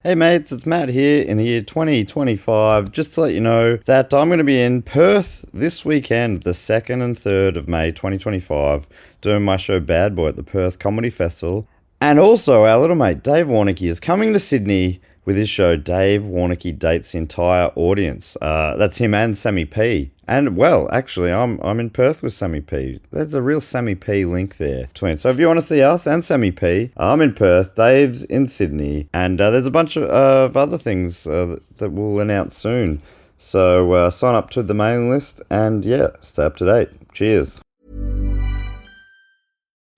Hey mates, it's Matt here in the year 2025. Just to let you know that I'm going to be in Perth this weekend, the 2nd and 3rd of May 2025, doing my show Bad Boy at the Perth Comedy Festival. And also our little mate Dave Warnicky is coming to Sydney with his show Dave Warnicky Dates the Entire Audience. That's him and Sammy P. And, well, actually, I'm in Perth with Sammy P. There's a real Sammy P link there between. So if you want to see us and Sammy P, I'm in Perth, Dave's in Sydney, and there's a bunch of other things that we'll announce soon. So sign up to the mailing list and, yeah, stay up to date. Cheers.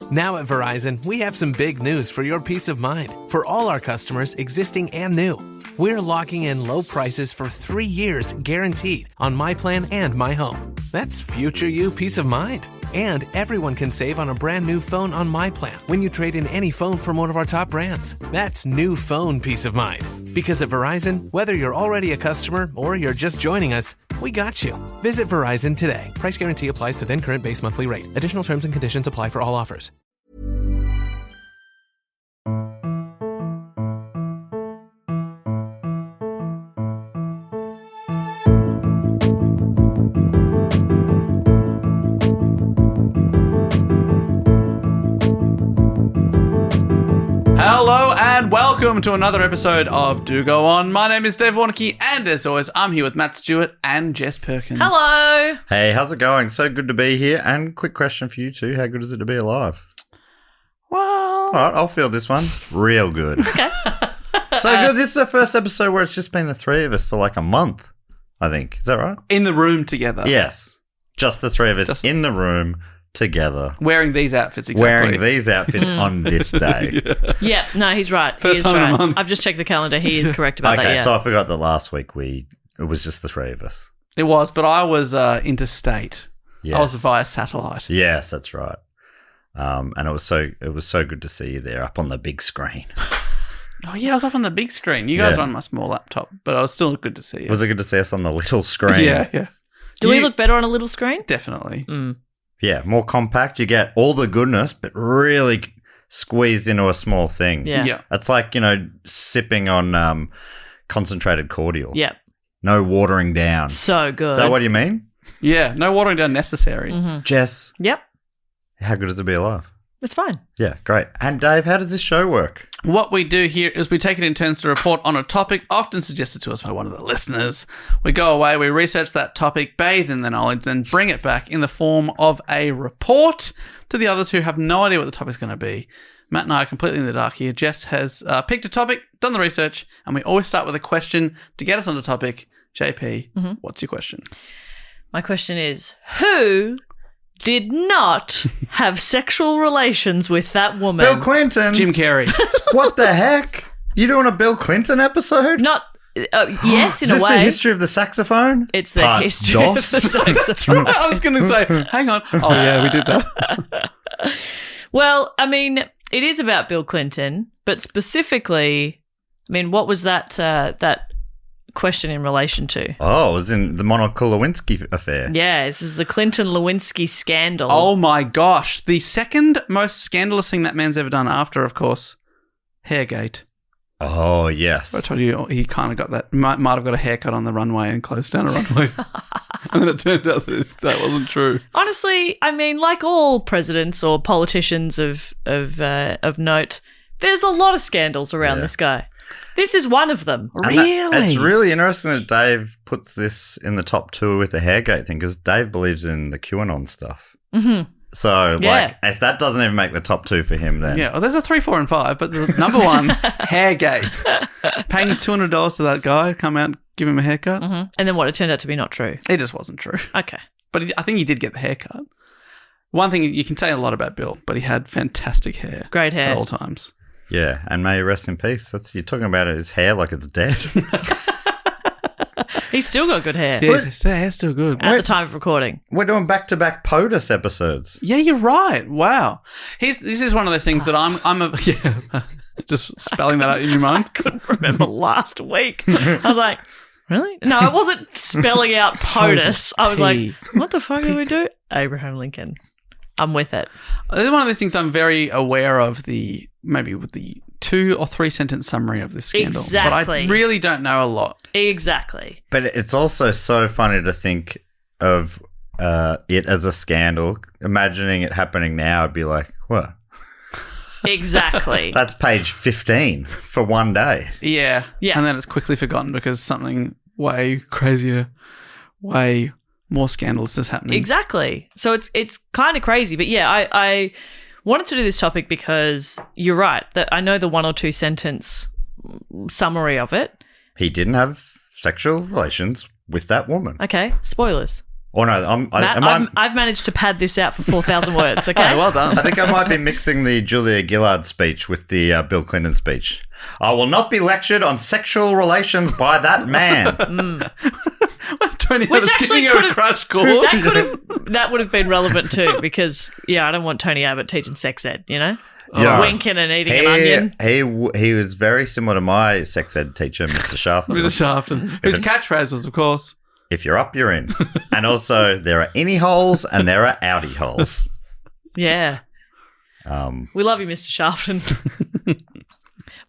Now at Verizon, we have some big news for your peace of mind. For all our customers, existing and new, we're locking in low prices for 3 years guaranteed on My Plan and My Home. That's future you peace of mind. And everyone can save on a brand new phone on My Plan when you trade in any phone from one of our top brands. That's new phone peace of mind. Because at Verizon, whether you're already a customer or you're just joining us, we got you. Visit Verizon today. Price guarantee applies to then current base monthly rate. Additional terms and conditions apply for all offers. Hello and welcome to another episode of Do Go On. My name is Dave Warnicky and as always I'm here with Matt Stewart and Jess Perkins. Hello. Hey, how's it going? So good to be here. And quick question for you two. How good is it to be alive? Well, All right, I'll field this one. Real good. Okay. So good. This is the first episode where it's just been the three of us for like a month, I think. Is that right? in the room together. Yes. Just the three of us Just- in the room together. Wearing these outfits exactly. Wearing these outfits on this day. Yeah, no, he's right. First he is time in a right. month. I've just checked the calendar. He is correct about that, Okay, yeah. so I forgot that last week it was just the three of us. It was, but I was interstate. Yes. I was via satellite. Yes, that's right. And it was so good to see you there up on the big screen. Oh yeah, I was up on the big screen. You guys Yeah. were on my small laptop, but it was still good to see you. Was it good to see us on the little screen? Yeah. Do we look better on a little screen? Definitely. Yeah, more compact. You get all the goodness, but really squeezed into a small thing. Yeah. It's like, sipping on concentrated cordial. Yeah. No watering down. So good. Is that what you mean? Yeah, no watering down necessary. Jess, Yep. how good is it to be alive? It's fine. Yeah, great. And Dave, how does this show work? What we do here is we take it in turns to report on a topic often suggested to us by one of the listeners. We go away, we research that topic, bathe in the knowledge, and bring it back in the form of a report to the others who have no idea what the topic's going to be. Matt and I are completely in the dark here. Jess has picked a topic, done the research, and we always start with a question to get us on the topic. JP, what's your question? My question is, who did not have sexual relations with that woman? Bill Clinton. Jim Carrey. What the heck? You doing a Bill Clinton episode? Not, yes, in Is a this way. the history of the saxophone? It's the Part history dos? of the saxophone. I was going to say, hang on. Oh, yeah, we did that. Well, I mean, it is about Bill Clinton, but specifically, I mean, what was that question in relation to? Oh, it was in the Monica Lewinsky affair. Yeah, this is the Clinton-Lewinsky scandal. Oh, my gosh. The second most scandalous thing that man's ever done after, of course, Hairgate. Oh, yes. I told you he kind of got that, might have got a haircut on the runway and closed down a runway. And then it turned out that wasn't true. Honestly, I mean, like all presidents or politicians of note, there's a lot of scandals around this guy. This is one of them. And it's really interesting that Dave puts this in the top two with the Hairgate thing because Dave believes in the QAnon stuff. Mm-hmm. So, if that doesn't even make the top two for him, then... Yeah, well, there's a 3, 4, and 5, but the number one, Hairgate. Paying $200 to that guy, come out and give him a haircut. Mm-hmm. And then what? It turned out to be not true. It just wasn't true. Okay. But I think he did get the haircut. One thing, you can say a lot about Bill, but he had fantastic hair. Great hair. At all times. Yeah, and may he rest in peace. You're talking about his hair like it's dead. He's still got good hair. Yeah, his hair's still good. At the time of recording. We're doing back-to-back POTUS episodes. Yeah, you're right. Wow. This is one of those things that just spelling that out in your mind. I couldn't remember last week. I was like, really? No, I wasn't spelling out POTUS. I was like, what the fuck did we do? Abraham Lincoln. I'm with it. It's one of those things I'm very aware of, maybe with the 2 or 3 sentence summary of this scandal. Exactly. But I really don't know a lot. Exactly. But it's also so funny to think of it as a scandal. Imagining it happening now, I'd be like, what? Exactly. That's page 15 for one day. Yeah. Yeah. And then it's quickly forgotten because something way crazier, way more scandalous is happening. Exactly. So it's kind of crazy. But yeah, I wanted to do this topic because you're right. That I know the 1 or 2 sentence summary of it. He didn't have sexual relations with that woman. Okay. Spoilers. Or no, Matt, I've managed to pad this out for 4,000 words, okay? Oh, well done. I think I might be mixing the Julia Gillard speech with the Bill Clinton speech. I will not be lectured on sexual relations by that man. Tony Which was actually giving you could a have- crash course. That would have been relevant too because, yeah, I don't want Tony Abbott teaching sex ed, you know? Yeah. Winking and eating an onion. He was very similar to my sex ed teacher, Mr. Shafton. With a Shafton. Whose catchphrase was, of course, If you're up, you're in. And also, there are innie holes and there are outie holes. Yeah. We love you, Mr. Shafton.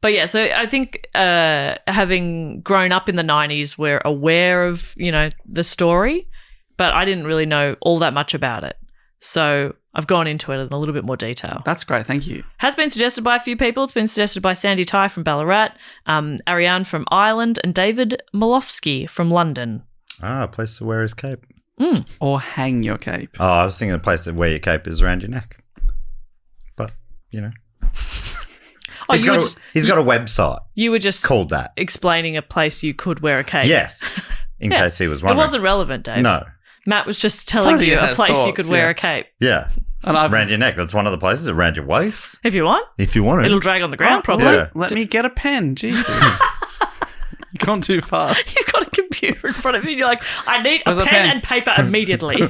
But yeah, so I think having grown up in the 90s, we're aware of, the story, but I didn't really know all that much about it. So I've gone into it in a little bit more detail. that's great. Thank you. Has been suggested by a few people. It's been suggested by Sandy Ty from Ballarat, Ariane from Ireland, and David Malofsky from London. Ah, a place to wear his cape. Or hang your cape. Oh, I was thinking a place to wear your cape is around your neck. But, Oh, he's got a website you were just called that. explaining a place you could wear a cape. Yes, in Yeah. case he was It wondering. wasn't relevant, Dave. No. Matt was just telling Somebody you a has place you thoughts, could wear yeah. a cape. Yeah. And I've Around your neck. That's one of the places. Around your waist, If you want. if you want it. It'll drag on the ground, probably. Yeah. let me get a pen. Jesus. You've gone too far. You've got a computer in front of you and you're like, I need a Where's pen a pen? and paper immediately.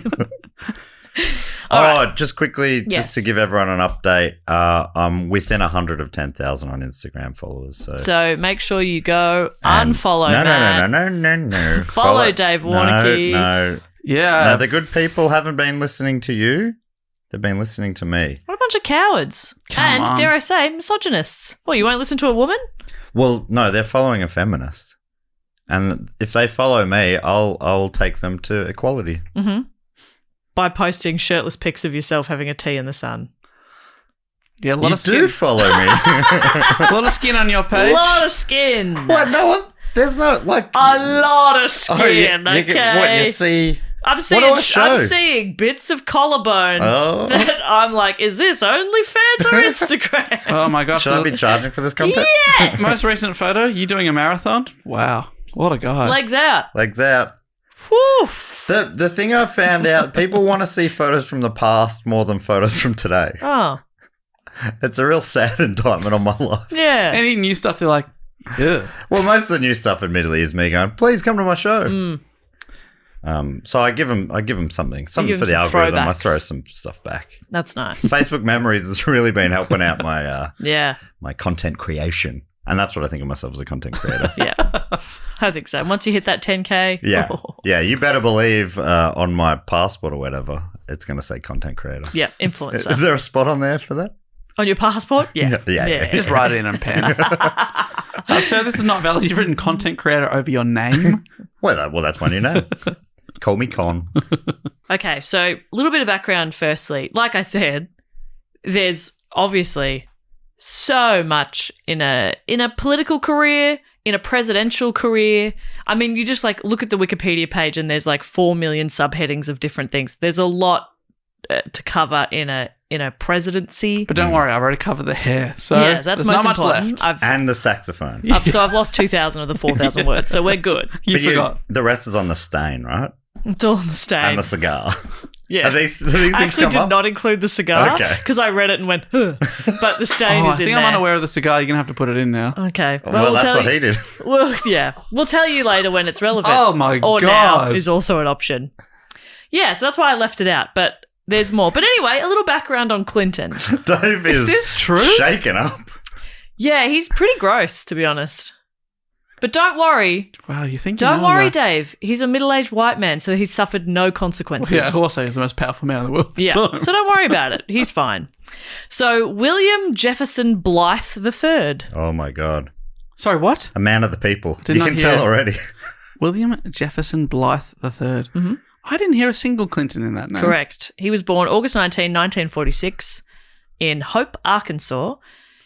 All right. Just quickly, Yes. just to give everyone an update, I'm within 100 of 10,000 on Instagram followers. So make sure you go And- unfollow no, Matt. No. Follow Dave Warnicky. No. Yeah. No, the good people haven't been listening to you. They've been listening to me. What a bunch of cowards. Come on. Dare I say, misogynists. Well, you won't listen to a woman? Well, no, they're following a feminist. And if they follow me, I'll take them to equality. By posting shirtless pics of yourself having a tea in the sun. Yeah, a lot You of skin. do follow me. A lot of skin on your A page. lot of skin. What? No one. There's no like. A lot of Oh, you- skin, you okay? get- what you see? I'm do I show? I'm seeing bits of collarbone Oh. that I'm like, is this OnlyFans or Instagram? Oh my gosh. Should I be charging for this content? Yes! Most recent photo, you doing a marathon? Wow. What a guy. Legs out. Legs out. Whew. The thing I found out, people want to see photos from the past more than photos from today. Oh, It's a real sad indictment on my life. yeah. Any new stuff you're like, yeah. Well, most of the new stuff, admittedly, is me going, "Please come to my show." So I give them something give for the them some algorithm. I throwbacks. throw some stuff back. That's nice. Facebook Memories has really been helping out my Yeah. my content creation, and that's what I think of myself as a content creator. Yeah. I think so. Once you hit that 10K. Yeah, oh. yeah. You better believe on my passport or whatever, it's going to say content creator. Yeah, influencer. Is there a spot on there for that? On your passport? Yeah. Yeah. Just write it in a pen. Sir, this is not valid. You've written content creator over your name. Well, that's my new name. Call me Con. Okay, so a little bit of background firstly. Like I said, there's obviously so much in a political career, in a presidential career. I mean, you just like look at the Wikipedia page and there's like 4 million subheadings of different things. There's a lot to cover in a presidency. But don't worry, I've already covered the hair. So Yeah, that's there's most not much important. left. And the saxophone. So I've lost 2,000 of the 4,000 words, so we're good. You But forgot. the rest is on the stain, right? It's all on the And stage. the cigar. Yeah. Do these I things actually come did up? not include the cigar Okay. because I read it and went, huh. But the stain Oh, I is in think there. I'm unaware of the cigar. You're going to have to put it in now. Okay. Well, we'll that's tell what you, he did. Well, yeah. We'll tell you later when it's relevant. Oh, my or God. now is also an option. Yeah, so that's why I left it out, but there's more. But anyway, a little background on Clinton. Dave is this true? shaken up. Yeah, he's pretty gross, to be honest. But don't worry. Wow, you think Don't you know, worry, right? Dave. He's a middle-aged white man, so he's suffered no consequences. Yeah, also he's the most powerful man in the world. Yeah, so don't worry about it. He's fine. So, William Jefferson Blythe III. Oh my God. Sorry, what? A man of the people. Did You not can hear. tell already. William Jefferson Blythe III. Mm-hmm. I didn't hear a single Clinton in that name. Correct. He was born August 19, 1946 in Hope, Arkansas.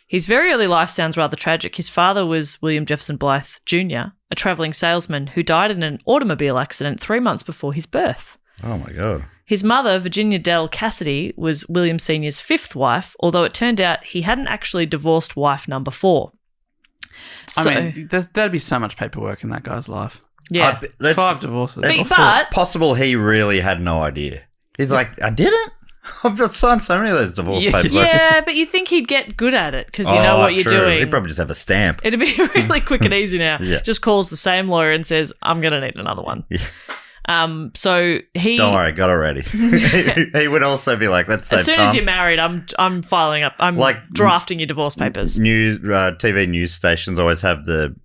His very early life sounds rather tragic. His father was William Jefferson Blythe Jr., a travelling salesman who died in an automobile accident 3 months before his birth. Oh my God. His mother, Virginia Dell Cassidy, was William Sr.'s fifth wife, although it turned out he hadn't actually divorced wife number 4. So, I mean, there'd be so much paperwork in that guy's life. yeah. 5 divorces. But- possible he really had no idea. He's like, I didn't? I've signed so many of those divorce papers. Yeah, but you think he'd get good at it because you know what you're true. doing. He'd probably just have a stamp. It'd be really quick and easy now. Yeah. Just calls the same lawyer and says, I'm going to need another one. Yeah. So he... Don't worry, got it ready. He would also be like, let's save As soon time. as you're married, I'm filing up. I'm Like- drafting your divorce papers. TV news stations always have the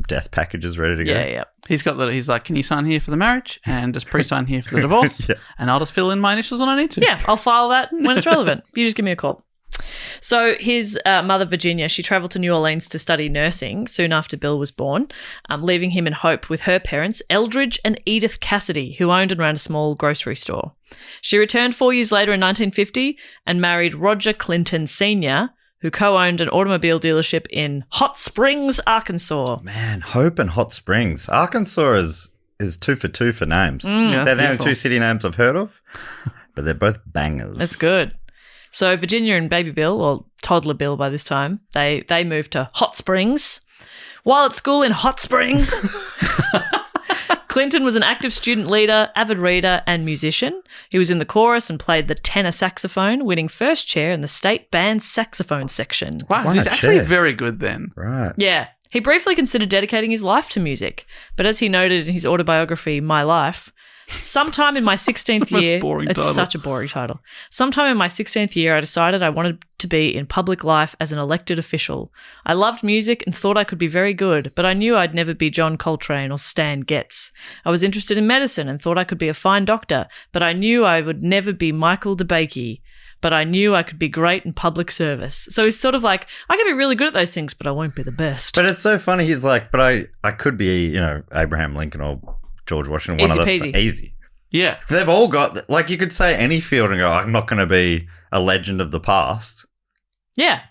death packages ready to go. Yeah. He's like, can you sign here for the marriage and just pre-sign here for the divorce? Yeah. And I'll just fill in my initials when I need to. Yeah, I'll file that when it's relevant. You just give me a call. So his mother, Virginia, she travelled to New Orleans to study nursing soon after Bill was born, leaving him in Hope with her parents, Eldridge and Edith Cassidy, who owned and ran a small grocery store. She returned 4 years later in 1950 and married Roger Clinton Sr., who co-owned an automobile dealership in Hot Springs, Arkansas. Man, Hope and Hot Springs. Arkansas is 2 for 2 for names. Yeah, They're the only beautiful. 2 city names I've heard of, but they're both bangers. That's good. So Virginia and baby Bill, or toddler Bill by this time, they moved to Hot Springs. While at school in Hot Springs, Clinton was an active student leader, avid reader, and musician. He was in the chorus and played the tenor saxophone, winning first chair in the state band saxophone section. Wow, Won he's a actually chair. very good then. Right. Yeah. He briefly considered dedicating his life to music, but as he noted in his autobiography, My Life, sometime in my 16th the most year, boring it's title. such a boring title. Sometime in my 16th year, I decided I wanted to be in public life as an elected official. I loved music and thought I could be very good, but I knew I'd never be John Coltrane or Stan Getz. I was interested in medicine and thought I could be a fine doctor, but I knew I would never be Michael DeBakey. But I knew I could be great in public service. So he's sort of like, I can be really good at those things, but I won't be the best. But it's so funny. He's like, but I could be, Abraham Lincoln or George Washington. Easy One of peasy. the easy. Yeah. They've all got, like, you could say any field and go, I'm not going to be a legend of the past. Yeah.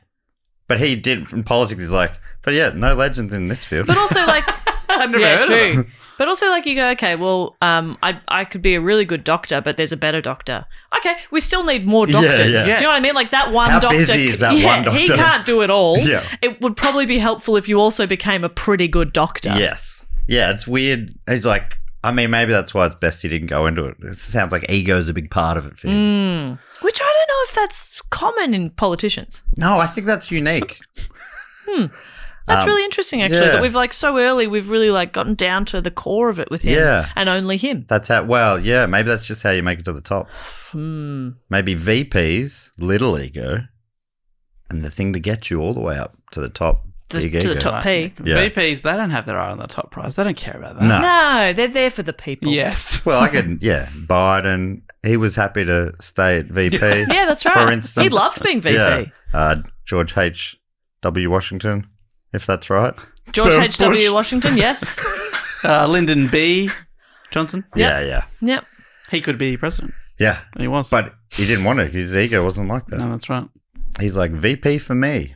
But he did in politics. He's like, but yeah, no legends in this field. But also, like, I've never yeah, heard of true. him. But also, like, you go, okay, well, I could be a really good doctor, but there's a better doctor. Okay, we still need more Yeah, doctors. yeah. Do you know what I mean? Like, that one How doctor. busy is that one He doctor? can't do it all. Yeah. It would probably be helpful if you also became a pretty good doctor. Yes. Yeah, it's weird. He's like, I mean, maybe that's why it's best he didn't go into it. It sounds like ego's a big part of it for him. Which I don't know if that's common in politicians. No, I think that's unique. That's really interesting, actually, yeah. that we've, like, so early, we've really, like, gotten down to the core of it with him. Yeah. And only him. That's how, well, yeah, maybe that's just how you make it to the top. Maybe VPs, little ego, and the thing to get you all the way up to the top, big to ego. the top P. Yeah. VPs, they don't have their eye on the top prize. They don't care about that. No. No, they're there for the people. Yes. Well, I could, Biden, he was happy to stay at VP. Yeah, that's right. For instance. He loved being VP. Yeah. George H.W. Washington, if that's right. George Bush. H.W. Washington, yes. Lyndon B. Johnson. Yeah. Yep. He could be president. Yeah. And he was. But he didn't want it. His ego wasn't like that. no, that's right. He's like, VP for me.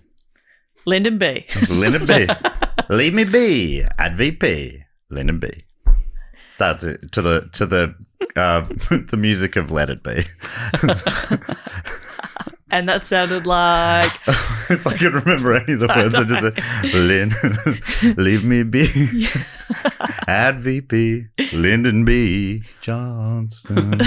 Lyndon B. Lyndon B. Leave me be at VP. Lyndon B. That's it. To the the music of Let It Be. And that sounded like... If I could remember any of the words, I just said, leave me be at VP. Lyndon B. Johnston.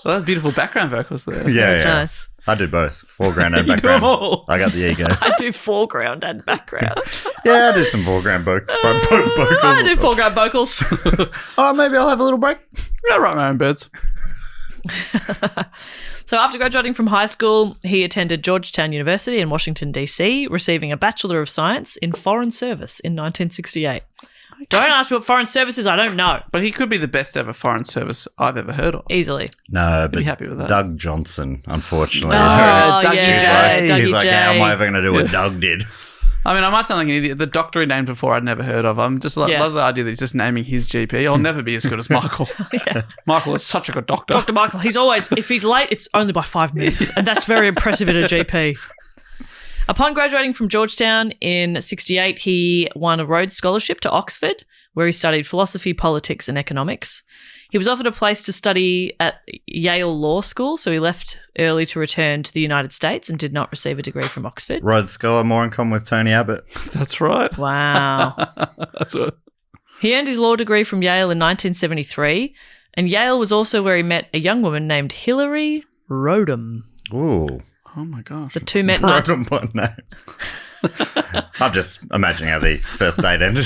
Well, that's beautiful background vocals there. Yeah, That's yeah. nice. I do both. Foreground and You do background. them all. I got the ego. I do foreground and background. Yeah, I do some foreground vocals. I do foreground vocals. Oh, maybe I'll have a little break. I write my own birds. So after graduating from high school, he attended Georgetown University in Washington, D.C., receiving a Bachelor of Science in Foreign Service in 1968. Don't ask me what foreign service is. I don't know. But he could be the best ever foreign service I've ever heard of. Easily. No, be but happy with that. Doug Johnson, unfortunately. Oh, Dougie yeah. J. Dougie He's like, J. how am I ever going to do what Doug did? I mean, I might sound like an idiot. The doctor he named before I'd never heard of. I'm just Yeah. love the idea that he's just naming his GP. I'll never be as good as Michael. Michael is such a good doctor. Dr. Michael, he's always, if he's late, it's only by 5 minutes. And that's very impressive in a GP. Upon graduating from Georgetown in 68, he won a Rhodes Scholarship to Oxford, where he studied philosophy, politics, and economics. He was offered a place to study at Yale Law School, so he left early to return to the United States and did not receive a degree from Oxford. Rhodes Scholar, more in common with Tony Abbott. That's right. Wow. That's what. He earned his law degree from Yale in 1973, and Yale was also where he met a young woman named Hillary Rodham. Ooh. Oh my gosh. The two met in Rodham, what name? I'm just imagining how the first date ended.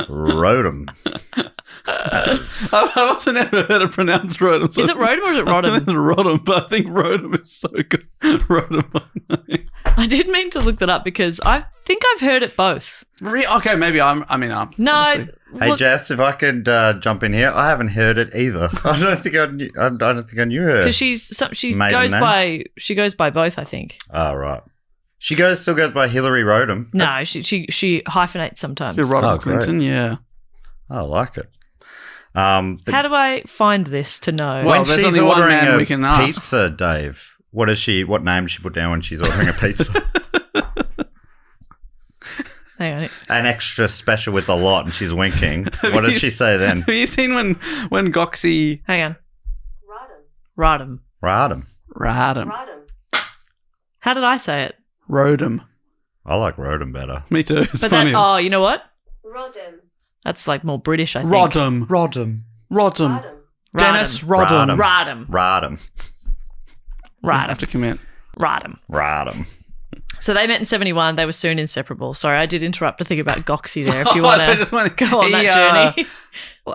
Rodham. I've also never heard it pronounced Rodham. So Is it Rodham or is it I think Rodham? it's Rodham, but I think Rodham is so good. Rodham. I did mean to look that up because I think I've heard it both. Okay, maybe I'm. No, obviously. Hey, look, Jess, if I could jump in here, I haven't heard it either. I don't think I knew her. because she Maiden name? goes by both. I think. Oh, right. She still goes by Hillary Rodham. No, she hyphenates sometimes. So Rodham Oh, great. Clinton, yeah. I like it. But How do I find this to know? Well, when there's she's only one ordering man a we can ask. pizza, Dave, what name does she put down when she's ordering a pizza? Hang on. An extra special with a lot, and she's winking. What does she say then? Have you seen when Goxie Hang on. Rodham. Rodham. Radham How did I say it? Rodham? I like Rodham better. Me too. It's But funny. that, you know what? Rodham. That's like more British, I think. Rodham. Rodham. Dennis Rodham. Rodham. Rodham. I have to commit. Rodham. Rodham. So they met in 71. They were soon inseparable. Sorry, I did interrupt to think about Goxie there if you want So I to just want go on that journey.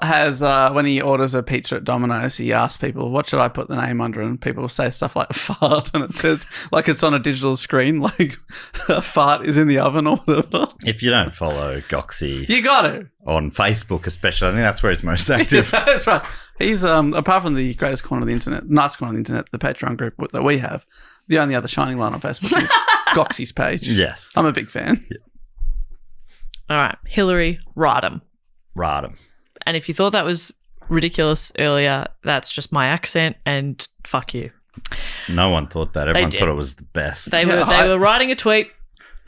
Has when he orders a pizza at Domino's, he asks people, "What should I put the name under?" And people say stuff like "fart," and it says like it's on a digital screen, like a fart is in the oven or whatever. If you don't follow Goxie You got it. on Facebook, especially, I think that's where he's most active. That's right. He's apart from the greatest corner of the internet, nice corner of the internet, the Patreon group that we have. The only other shining light on Facebook is Goxie's page. Yes. I'm a big fan. All right. Hillary Rodham. Rodham. And if you thought that was ridiculous earlier, that's just my accent and fuck you. No one thought that. Everyone did. thought it was the best. They were writing a tweet.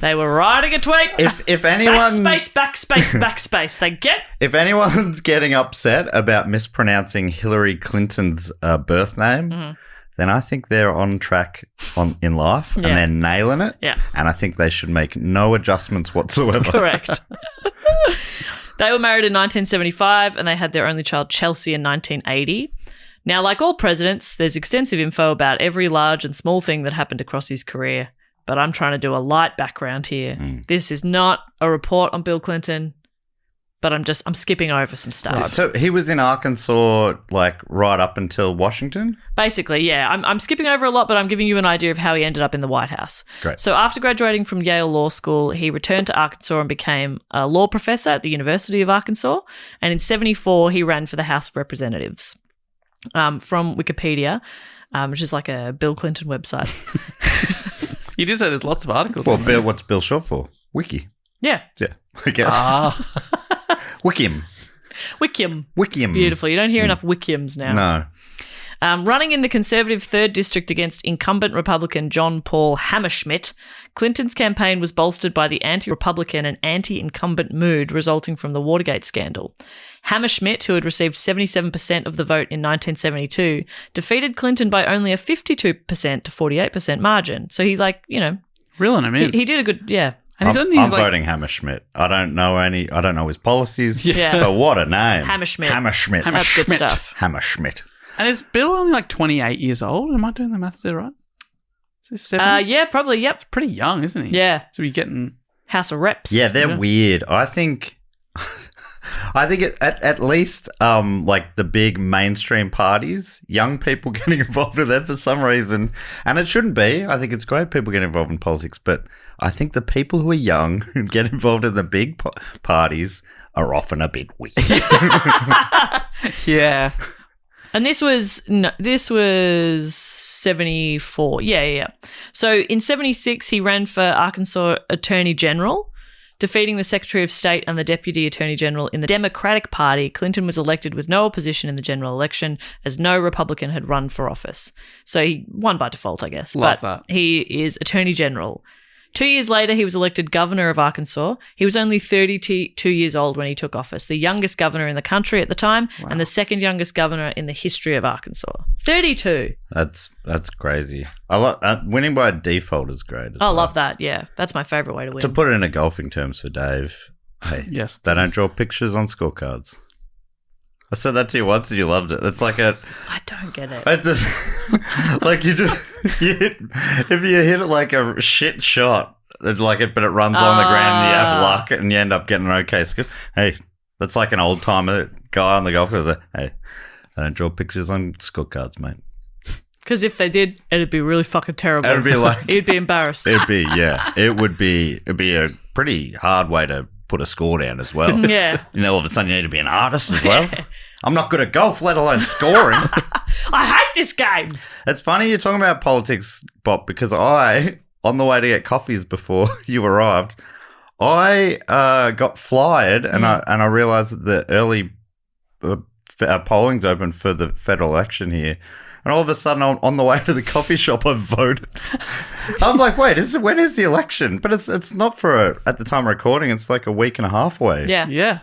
If anyone Backspace. They get if anyone's getting upset about mispronouncing Hillary Clinton's birth name, then I think they're on track in life and Yeah. they're nailing it. Yeah. And I think they should make no adjustments whatsoever. correct. They were married in 1975 and they had their only child, Chelsea, in 1980. Now, like all presidents, there's extensive info about every large and small thing that happened across his career, but I'm trying to do a light background here. This is not a report on Bill Clinton, but I'm skipping over some stuff. So he was in Arkansas, like right up until Washington? Basically, yeah. I'm skipping over a lot, but I'm giving you an idea of how he ended up in the White House. Great. So after graduating from Yale Law School, he returned to Arkansas and became a law professor at the University of Arkansas. And in 74, he ran for the House of Representatives. From Wikipedia, which is like a Bill Clinton website. You did say there's lots of articles. Well, on there. Bill, what's Bill short for? Wiki. Yeah. Yeah, I guess. Wikium. Wickham. Beautiful. You don't hear enough Wickhams now. No. Running in the Conservative 3rd District against incumbent Republican John Paul Hammerschmidt, Clinton's campaign was bolstered by the anti-Republican and anti-incumbent mood resulting from the Watergate scandal. Hammerschmidt, who had received 77% of the vote in 1972, defeated Clinton by only a 52% to 48% margin. So he, Reeling him in. he did a good, yeah. And I'm he's like, voting Hammerschmidt. I don't know his policies. Yeah. But what a name. Hammerschmidt. Hammerschmidt. That's good Hammerschmidt. stuff. Hammerschmidt. and is Bill only like 28 years old? Am I doing the maths there right? Is he 70? Yeah, probably, yep. Pretty young, isn't he? Yeah. So you're getting... House of Reps. Yeah, they're Yeah. weird. I think I think at least like the big mainstream parties, young people getting involved with that for some reason, and it shouldn't be. I think it's great people get involved in politics, but I think the people who are young who get involved in the big parties are often a bit weird. Yeah. And this was 74. Yeah. So in 76, he ran for Arkansas Attorney General, defeating the Secretary of State and the Deputy Attorney General in the Democratic Party. Clinton was elected with no opposition in the general election, as no Republican had run for office. So he won by default, I guess. Love that. He is Attorney General. 2 years later, he was elected governor of Arkansas. He was only 32 years old when he took office, the youngest governor in the country at the time, and the second youngest governor in the history of Arkansas. 32. That's crazy. I winning by default is great. I love that. Yeah, that's my favorite way to win. To put it into golfing terms for Dave, hey, Yes, they please. don't draw pictures on scorecards. I said that to you once and you loved it. It's like I don't get it. like if you hit it like a shit shot, it's like it, but it runs on the ground and you have luck and you end up getting an okay score. Hey, that's like an old timer guy on the golf course. Hey, they don't draw pictures on scorecards, mate. Because if they did, it'd be really fucking terrible. It'd be like You'd be embarrassed. it'd be a pretty hard way to put a score down as well. Yeah. All of a sudden you need to be an artist as well. I'm not good at golf, let alone scoring. I hate this game. It's funny you're talking about politics, Bob, because on the way to get coffees before you arrived, I got flyered and I realised that the early polling's open for the federal election here. And all of a sudden, on the way to the coffee shop, I voted. I'm like, wait, when is the election? But it's not at the time of recording, it's like a week and a half away. Yeah. Yeah.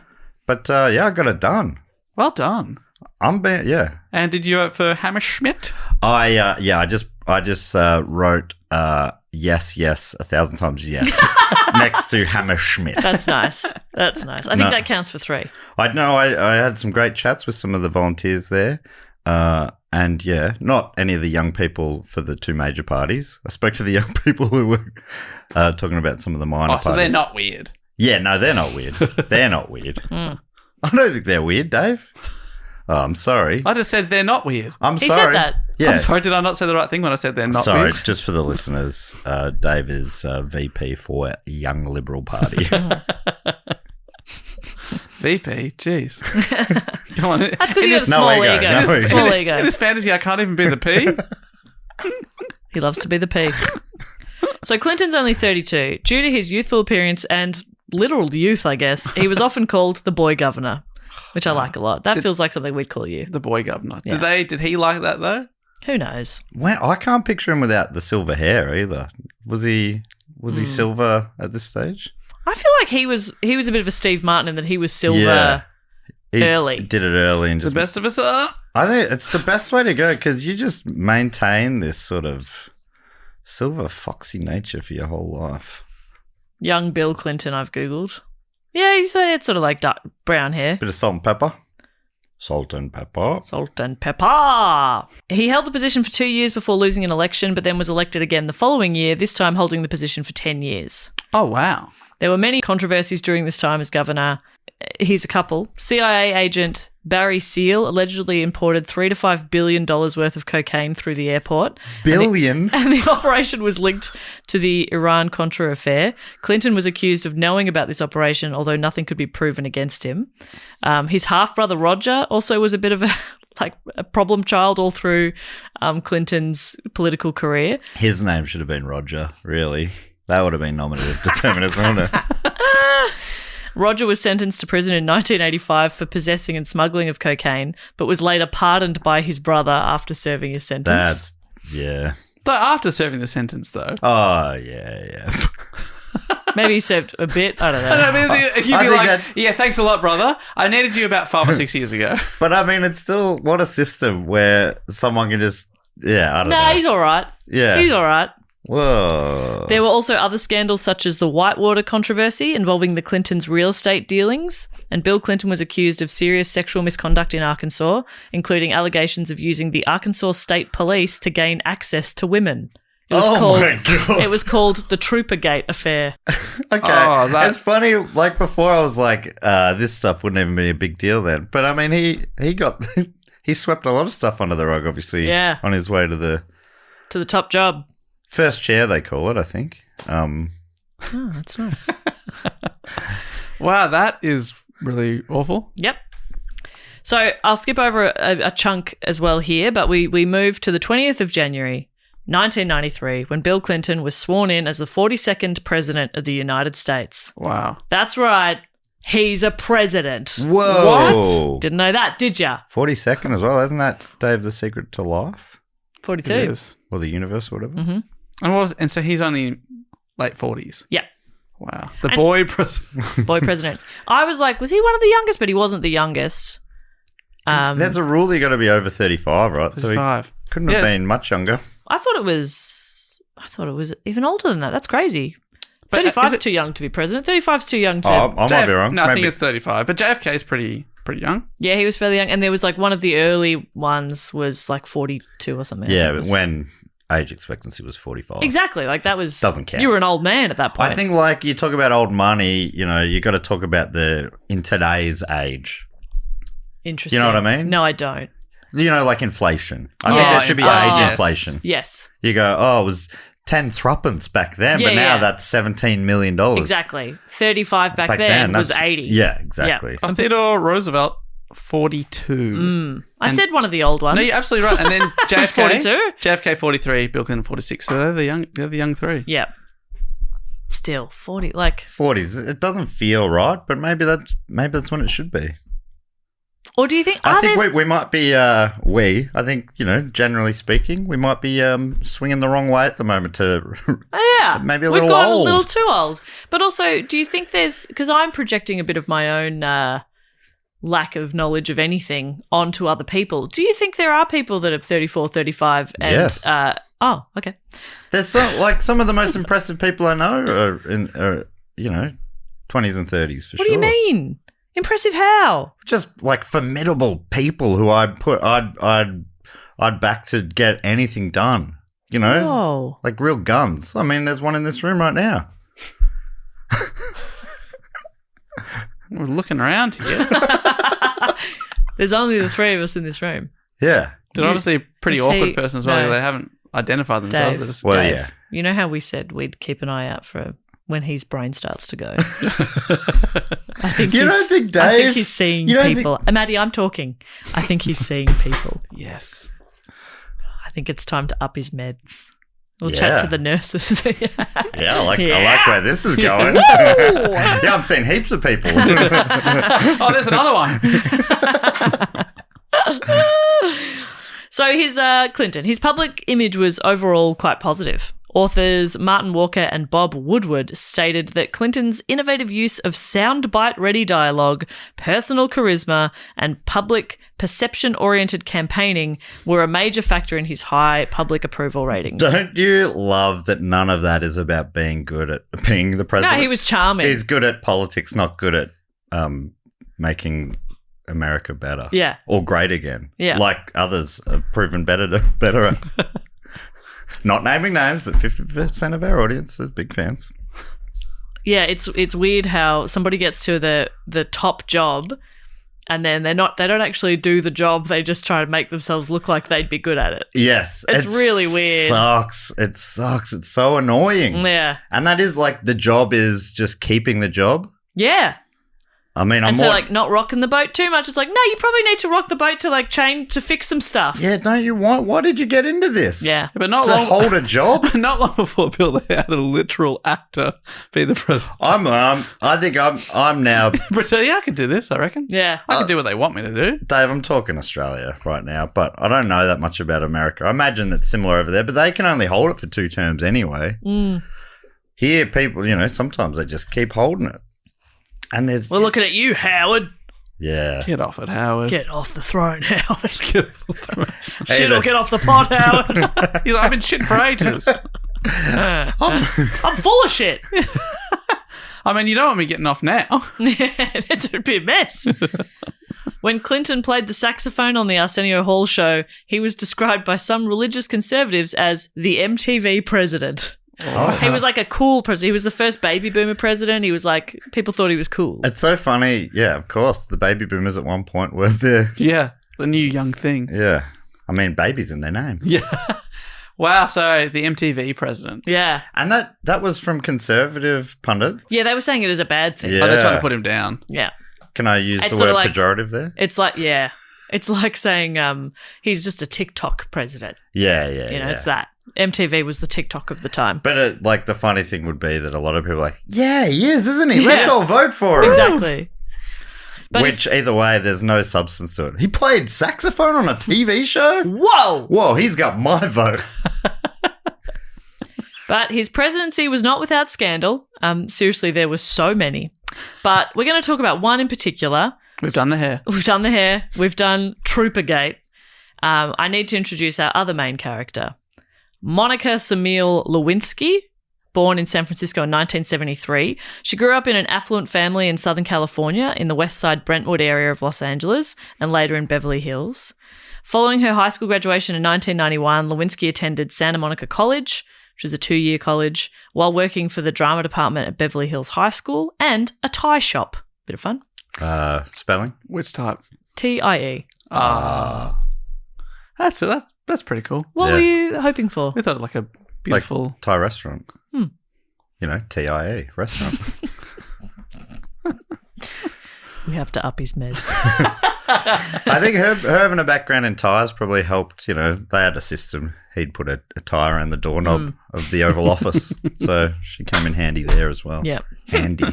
But I got it done. Well done. Yeah. And did you vote for Hammerschmidt? I just wrote yes 1,000 times yes next to Hammerschmidt. That's nice. I think that counts for 3. I had some great chats with some of the volunteers there. And yeah, not any of the young people for the 2 major parties. I spoke to the young people who were talking about some of the minor parties. So they're not weird. Yeah, no, they're not weird. They're not weird. I don't think they're weird, Dave. Oh, I'm sorry. I just said they're not weird. I'm He sorry. said that. Yeah. I'm sorry, did I not say the right thing when I said they're not Sorry, weird? just for the listeners, Dave is VP for Young Liberal Party. VP? Jeez. Come on. That's because you got a No small ego, ego. no ego. Small In ego. this fantasy, I can't even be the P. He loves to be the P. So Clinton's only 32. Due to his youthful appearance and literal youth, I guess, he was often called the boy governor, which I like a lot. That feels like something we'd call you. The boy governor. Yeah. Did he like that though? Who knows? Well, I can't picture him without the silver hair either. Was he silver at this stage? I feel like he was a bit of a Steve Martin in that he was silver. Yeah. He Early. did it early and The just. best of us are. I think it's the best way to go because you just maintain this sort of silver foxy nature for your whole life. Young Bill Clinton, I've Googled. Yeah, he said it's sort of like dark brown hair. Bit of salt and pepper. Salt and pepper. Salt and pepper. He held the position for 2 years before losing an election, but then was elected again the following year, this time holding the position for 10 years. Oh, wow. There were many controversies during this time as governor. Here's a couple. CIA agent Barry Seal allegedly imported $3 to $5 billion worth of cocaine through the airport. Billion? And the operation was linked to the Iran-Contra affair. Clinton was accused of knowing about this operation, although nothing could be proven against him. His half-brother Roger also was a bit of a problem child all through Clinton's political career. His name should have been Roger, really. That would have been nominative determinism, wouldn't it? Roger was sentenced to prison in 1985 for possessing and smuggling of cocaine, but was later pardoned by his brother after serving his sentence. Yeah. Though after serving the sentence, though. Oh, yeah. Maybe he served a bit. I don't know. I mean, you'd I be think like, that- yeah, thanks a lot, brother. I needed you about 5 or 6 years ago. But I mean, it's still, what a system where someone can just, I don't know. Nah, he's all right. Yeah. He's all right. Whoa. There were also other scandals such as the Whitewater controversy involving the Clintons' real estate dealings, and Bill Clinton was accused of serious sexual misconduct in Arkansas, including allegations of using the Arkansas State Police to gain access to women. It was my God. It was called the Troopergate affair. Okay. Oh, It's funny, like before I was like, this stuff wouldn't even be a big deal then. But I mean, he got, he swept a lot of stuff under the rug, obviously, Yeah. on his way to the top job. first chair, they call it, I think. Oh, that's nice. Wow, that is really awful. Yep. So I'll skip over a chunk as well here, but we moved to the 20th of January, 1993, when Bill Clinton was sworn in as the 42nd president of the United States. Wow. That's right. He's a president. Whoa. Didn't know that, did ya? 42nd as well. Isn't that, Dave, the secret to life? 42. It is. Or the universe or whatever? Mm-hmm. And so he's only late 40s. Yeah. Wow. The boy president. Boy president. I was like, was he one of the youngest? But he wasn't the youngest. There's a rule you got to be over 35, right? So he 35. couldn't have been much younger. I thought it was even older than that. That's crazy. But 35 is too young to be president. 35 is too young to. I might be wrong. No, I think Maybe. it's 35. But JFK is pretty young. Yeah, he was fairly young. And there was like one of the early ones was like 42 or something. Yeah, It was- when age expectancy was 45. Exactly. Like that was. Doesn't count. You were an old man at that point. I think like you talk about old money, you know, you got to talk about in today's age. Interesting. You know what I mean? No, I don't. You know, like inflation. I Yeah. think there should be Oh, age yes. inflation. Yes. You go, it was 10 threepence back then, Yeah, but now yeah. that's $17 million. Exactly. 35 back then was that's- 80. Yeah, exactly. Theodore Roosevelt, 42. I said one of the old ones. No, you're absolutely right. And then JFK, 42? JFK 43, Bill Clinton 46. So they're the young three. Yeah. Still 40. Like, 40s. It doesn't feel right, but maybe that's when it should be. or do you think? I think we might be. I think, you know, generally speaking, we might be swinging the wrong way at the moment. Yeah, maybe a we've little gone old. a little too old. But also, do you think there's, because I'm projecting a bit of my own lack of knowledge of anything onto other people. Do you think there are people that are 34, 35 and Yes. oh, okay. There's some of the most impressive people I know are you know, 20s and 30s for What sure. do you mean? Impressive how? Just like formidable people who I'd back to get anything done. You know, Oh. like real guns. I mean, there's one in this room right now. We're looking around here. There's only the three of us in this room. Yeah. They're obviously a pretty See, awkward person as well. no. They haven't identified themselves. Dave. They're just, Well, Dave, yeah. You know how we said we'd keep an eye out for when his brain starts to go? I think You he's- don't think I think Dave- he's seeing you don't think- people. Maddie, I'm talking. I think he's seeing people. yes. I think it's time to up his meds. We'll Yeah. chat to the nurses. Yeah, I like where this is going. Woo! Yeah, I'm seeing heaps of people. Oh, there's another one. So his Clinton, his public image was overall quite positive. Authors Martin Walker and Bob Woodward stated that Clinton's innovative use of soundbite-ready dialogue, personal charisma, and public perception-oriented campaigning were a major factor in his high public approval ratings. Don't you love that none of that is about being good at being the president? No, he was charming. He's good at politics, not good at making America better. Yeah. Or great again. Yeah. Like others have proven better at. Not naming names, but 50% of our audience are big fans. Yeah, it's weird how somebody gets to the top job and then they don't actually do the job, they just try to make themselves look like they'd be good at it. Yes. It's really weird. It sucks. It's so annoying. Yeah. And that is like the job is just keeping the job. Yeah. I mean, I'm And so, more... like, not rocking the boat too much. It's like, no, you probably need to rock the boat to, like, to fix some stuff. Yeah, don't you want... Why did you get into this? Yeah. But not To long. hold a job? Not long before Bill, they had a literal actor be the president. I think I'm now... But yeah, I could do this, I reckon. Yeah. I can do what they want me to do. Dave, I'm talking Australia right now, but I don't know that much about America. I imagine it's similar over there, but they can only hold it for 2 terms anyway. Here, people, you know, sometimes they just keep holding it. And there's... We're looking at you, Howard. Yeah. Get off it, Howard. Get off the throne, Howard. Get off the throne. Shit, or get off the pot, Howard. He's like, I've been shitting for ages. I'm full of shit. I mean, you don't want me getting off now. It's a bit of a mess. When Clinton played the saxophone on the Arsenio Hall show, he was described by some religious conservatives as the MTV president. He was like a cool president. He was the first baby boomer president. He was like, people thought he was cool. It's so funny. Yeah, of course. The baby boomers at one point were the... Yeah, the new young thing. Yeah. I mean, baby's in their name. Yeah. Wow, so the MTV president. Yeah. And that was from conservative pundits? Yeah, they were saying it as a bad thing. Yeah. Oh, they're trying to put him down. Yeah. Can I use It's the sort word of like- pejorative there? It's like, yeah. It's like saying he's just a TikTok president. Yeah. You know, it's that. MTV was the TikTok of the time. But like the funny thing would be that a lot of people are like, yeah, he is, isn't he? Let's all vote for him. Exactly. But Which, either way, there's no substance to it. He played saxophone on a TV show? whoa! Whoa, he's got my vote. But his presidency was not without scandal. Seriously, there were so many. But we're going to talk about one in particular. We've done the hair. We've done the hair. We've done Troopergate. I need to introduce our other main character, Monica Samil Lewinsky, born in San Francisco in 1973. She grew up in an affluent family in Southern California in the West Side Brentwood area of Los Angeles and later in Beverly Hills. Following her high school graduation in 1991, Lewinsky attended Santa Monica College, which is a 2-year college, while working for the drama department at Beverly Hills High School and a tie shop. Bit of fun. Spelling? Which type? TIE. That's pretty cool. What were you hoping for? We thought like a beautiful... Like Thai restaurant. You know, TIE, restaurant. We have to up his meds. I think her having a background in tyres probably helped. You know, they had a system. He'd put a tie around the doorknob of the Oval Office. So she came in handy there as well. Yep. Handy.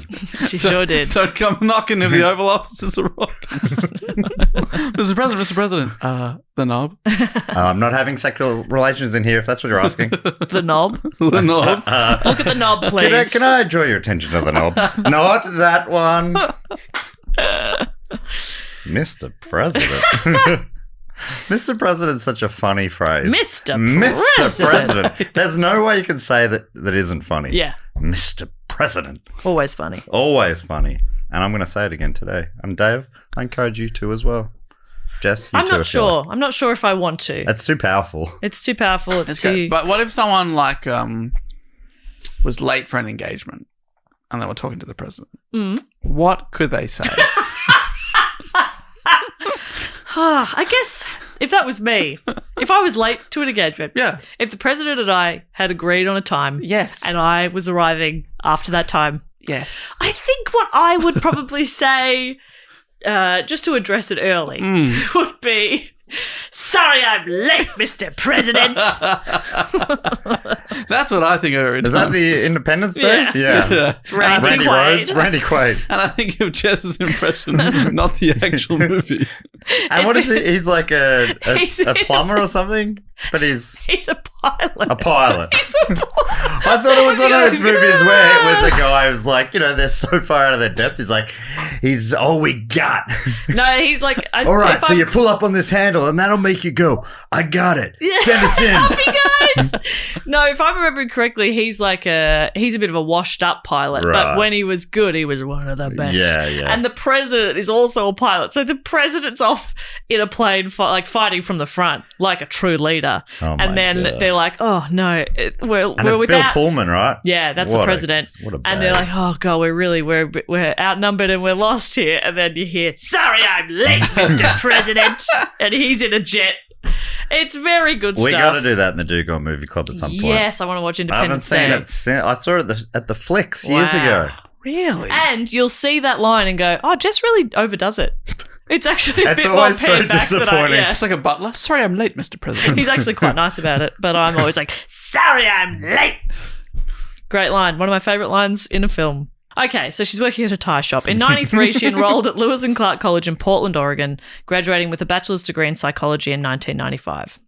She sure did. Don't come knocking if the Oval Office is a rock. Mr. President. The knob. I'm not having sexual relations in here, if that's what you're asking. The knob. The knob. Look at the knob, please. Can I draw your attention to the knob? Not that one. Mr. President. Mr. President's such a funny phrase. Mr. President. There's no way you can say that isn't funny. Yeah. Mr. President. Always funny. Always funny. And I'm going to say it again today. And Dave, I encourage you to as well. Jess, you I'm too. not if you like. sure. I'm not sure if I want to. It's too powerful. It's too powerful. It's too... Okay. But what if someone like was late for an engagement and they were talking to the president? What could they say? I guess if that was me, if I was late to an engagement, Yeah. if the president and I had agreed on a time, Yes. and I was arriving after that time, Yes. I think what I would probably say, just to address it early, would be, "Sorry, I'm late, Mr. President." That's what I think of every Is time. that the Independence Day? Yeah. It's Randy Randy Quaid. Rhodes, Randy Quaid. And I think of Jess's impression, not the actual movie. And what is he? He's like a He's in- plumber or something? But he's He's a pilot. a pilot. I thought it was one of those movies where it was a guy who's like, you know, they're so far out of their depth. He's like, he's all we got. No, he's like, All right, so you pull up on this handle and that'll make you go, I got it. Send us in. Happy guys. No, if I'm remembering correctly, he's a bit of a washed up pilot, Right. but when he was good, he was one of the best. Yeah. And the president is also a pilot, so the president's off in a plane, fighting from the front like a true leader. Oh my and then God. they're like, "Oh no, we're And it's without." Bill Pullman, right? Yeah, that's What the a- president. what a And they're bag. like, "Oh god, we're outnumbered and we're lost here." And then you hear, "Sorry, I'm late, Mr. President," and he's in a jet. It's very good We stuff. got to do that in the Dugong Movie Club at some point. Yes, I want to watch I haven't Independence seen Day. it since. I saw it at the Flicks years Wow. ago. Really? And you'll see that line and go, "Oh, Jess really overdoes it." It's actually a It's bit more always so pared back than I. disappointing. Yeah. It's like a butler. Sorry, I'm late, Mr. President. He's actually quite nice about it, but I'm always like, "Sorry, I'm late." Great line. One of my favourite lines in a film. Okay, so she's working at a tie shop. In 93, she enrolled at Lewis and Clark College in Portland, Oregon, graduating with a bachelor's degree in psychology in 1995.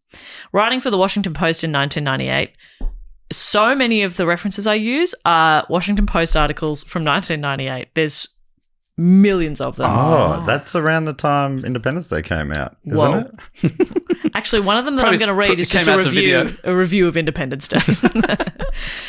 Writing for the Washington Post in 1998, so many of the references I use are Washington Post articles from 1998. There's millions of them. Oh, that's around the time Independence Day came out, isn't Whoa. it? Actually, one of them that Probably I'm going to read is came just out the video. a review of Independence Day.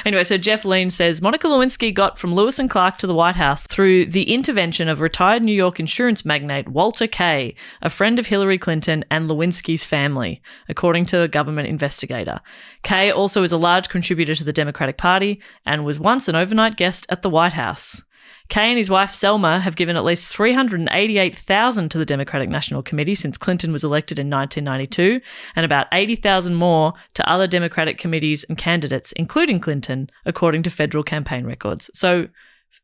Anyway, so Jeff Lean says, Monica Lewinsky got from Lewis and Clark to the White House through the intervention of retired New York insurance magnate Walter Kay, a friend of Hillary Clinton and Lewinsky's family, according to a government investigator. Kay also is a large contributor to the Democratic Party and was once an overnight guest at the White House. Kay and his wife Selma have given at least $388,000 to the Democratic National Committee since Clinton was elected in 1992, and about $80,000 more to other Democratic committees and candidates, including Clinton, according to federal campaign records. So,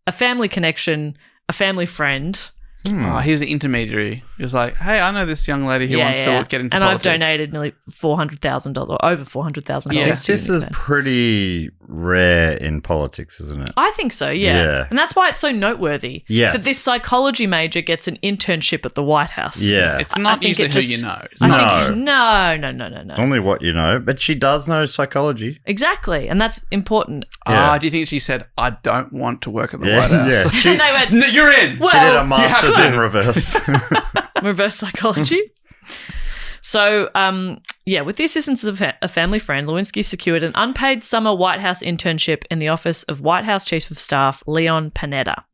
a family connection, a family friend. Oh, he's the intermediary. He was like, hey, I know this young lady who wants to get into and politics. I've donated nearly $400,000 or over $400,000. I think to this is pretty rare in politics, isn't it? I think so, yeah. And that's why it's so noteworthy that this psychology major gets an internship at the White House. Yeah. It's not usually who you know. No. It's only what you know. But she does know psychology. Exactly. And that's important. Do you think she said, I don't want to work at the White House? Yeah. And they went, No, you're in. well, She did a master's in reverse. reverse psychology. So, with the assistance of a family friend, Lewinsky secured an unpaid summer White House internship in the office of White House Chief of Staff Leon Panetta.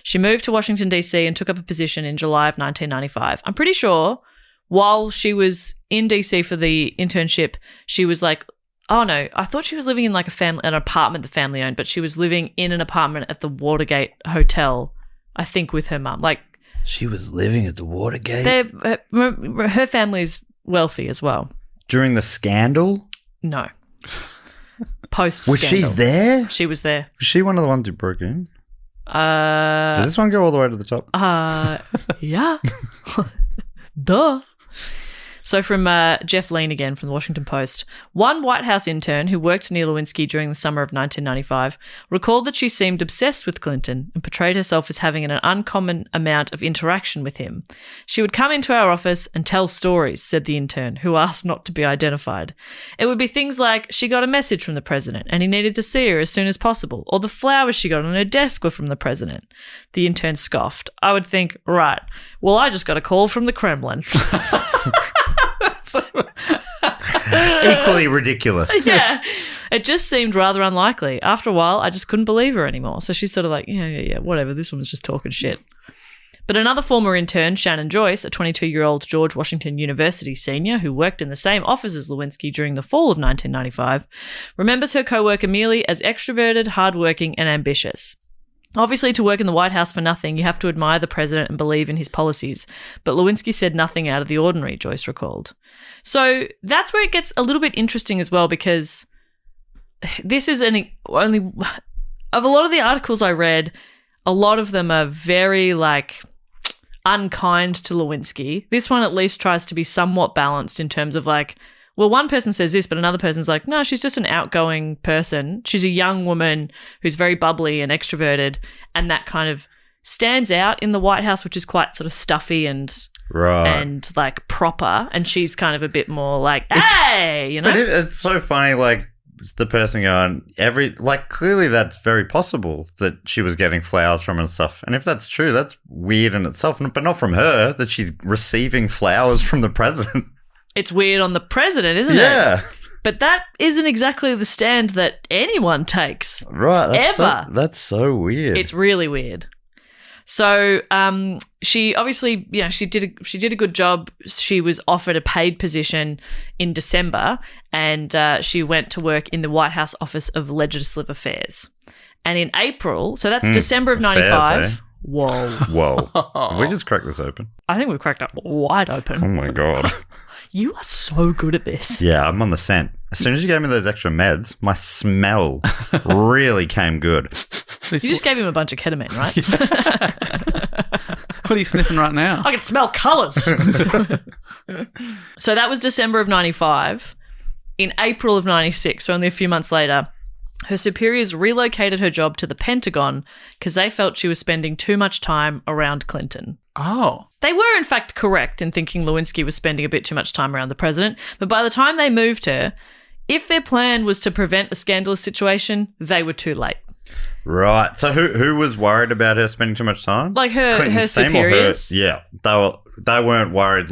She moved to Washington, D.C. and took up a position in July of 1995. I'm pretty sure while she was in D.C. for the internship, she was like, oh no, I thought she was living in like an apartment the family owned, but she was living in an apartment at the Watergate Hotel, I think, with her mum. Like, she was living at the Watergate? Her family's wealthy as well. During the scandal? No. Post-scandal. Was she there? She was there. Was she one of the ones who broke in? Does this one go all the way to the top? Yeah. Duh. So from Jeff Lean again from the Washington Post, one White House intern who worked near Lewinsky during the summer of 1995 recalled that she seemed obsessed with Clinton and portrayed herself as having an uncommon amount of interaction with him. She would come into our office and tell stories, said the intern, who asked not to be identified. It would be things like she got a message from the president and he needed to see her as soon as possible, or the flowers she got on her desk were from the president. The intern scoffed. I would think, right, well, I just got a call from the Kremlin. Equally ridiculous. Yeah. It just seemed rather unlikely. After a while, I just couldn't believe her anymore. So she's sort of like, yeah, whatever. This woman's just talking shit. But another former intern, Shannon Joyce, a 22-year-old George Washington University senior who worked in the same office as Lewinsky during the fall of 1995, remembers her co-worker merely as extroverted, hardworking, and ambitious. Obviously, to work in the White House for nothing, you have to admire the president and believe in his policies. But Lewinsky said nothing out of the ordinary, Joyce recalled. So that's where it gets a little bit interesting as well, because this is only of a lot of the articles I read, a lot of them are very unkind to Lewinsky. This one at least tries to be somewhat balanced in terms of well, one person says this, but another person's like, no, she's just an outgoing person. She's a young woman who's very bubbly and extroverted, and that kind of stands out in the White House, which is quite sort of stuffy and proper, and she's kind of a bit more hey, you know? But it's so funny, the person going, clearly that's very possible that she was getting flowers from and stuff. And if that's true, that's weird in itself, but not from her, that she's receiving flowers from the president. It's weird on the president, isn't it? Yeah. But that isn't exactly the stand that anyone takes. Right. Ever. That's so weird. It's really weird. So she obviously, she did a good job. She was offered a paid position in December, and she went to work in the White House Office of Legislative Affairs. And in April, so that's December of 95. Affairs, eh? Whoa. Have we just cracked this open? I think we've cracked up wide open. Oh my God. You are so good at this. Yeah, I'm on the scent. As soon as you gave me those extra meds, my smell really came good. You just gave him a bunch of ketamine, right? What are you sniffing right now? I can smell colours. So that was December of 95. In April of 96, so only a few months later, her superiors relocated her job to the Pentagon because they felt she was spending too much time around Clinton. Oh. They were, in fact, correct in thinking Lewinsky was spending a bit too much time around the president, but by the time they moved her, if their plan was to prevent a scandalous situation, they were too late. Right. So who was worried about her spending too much time? Her Clinton's team or superiors. Yeah. They weren't worried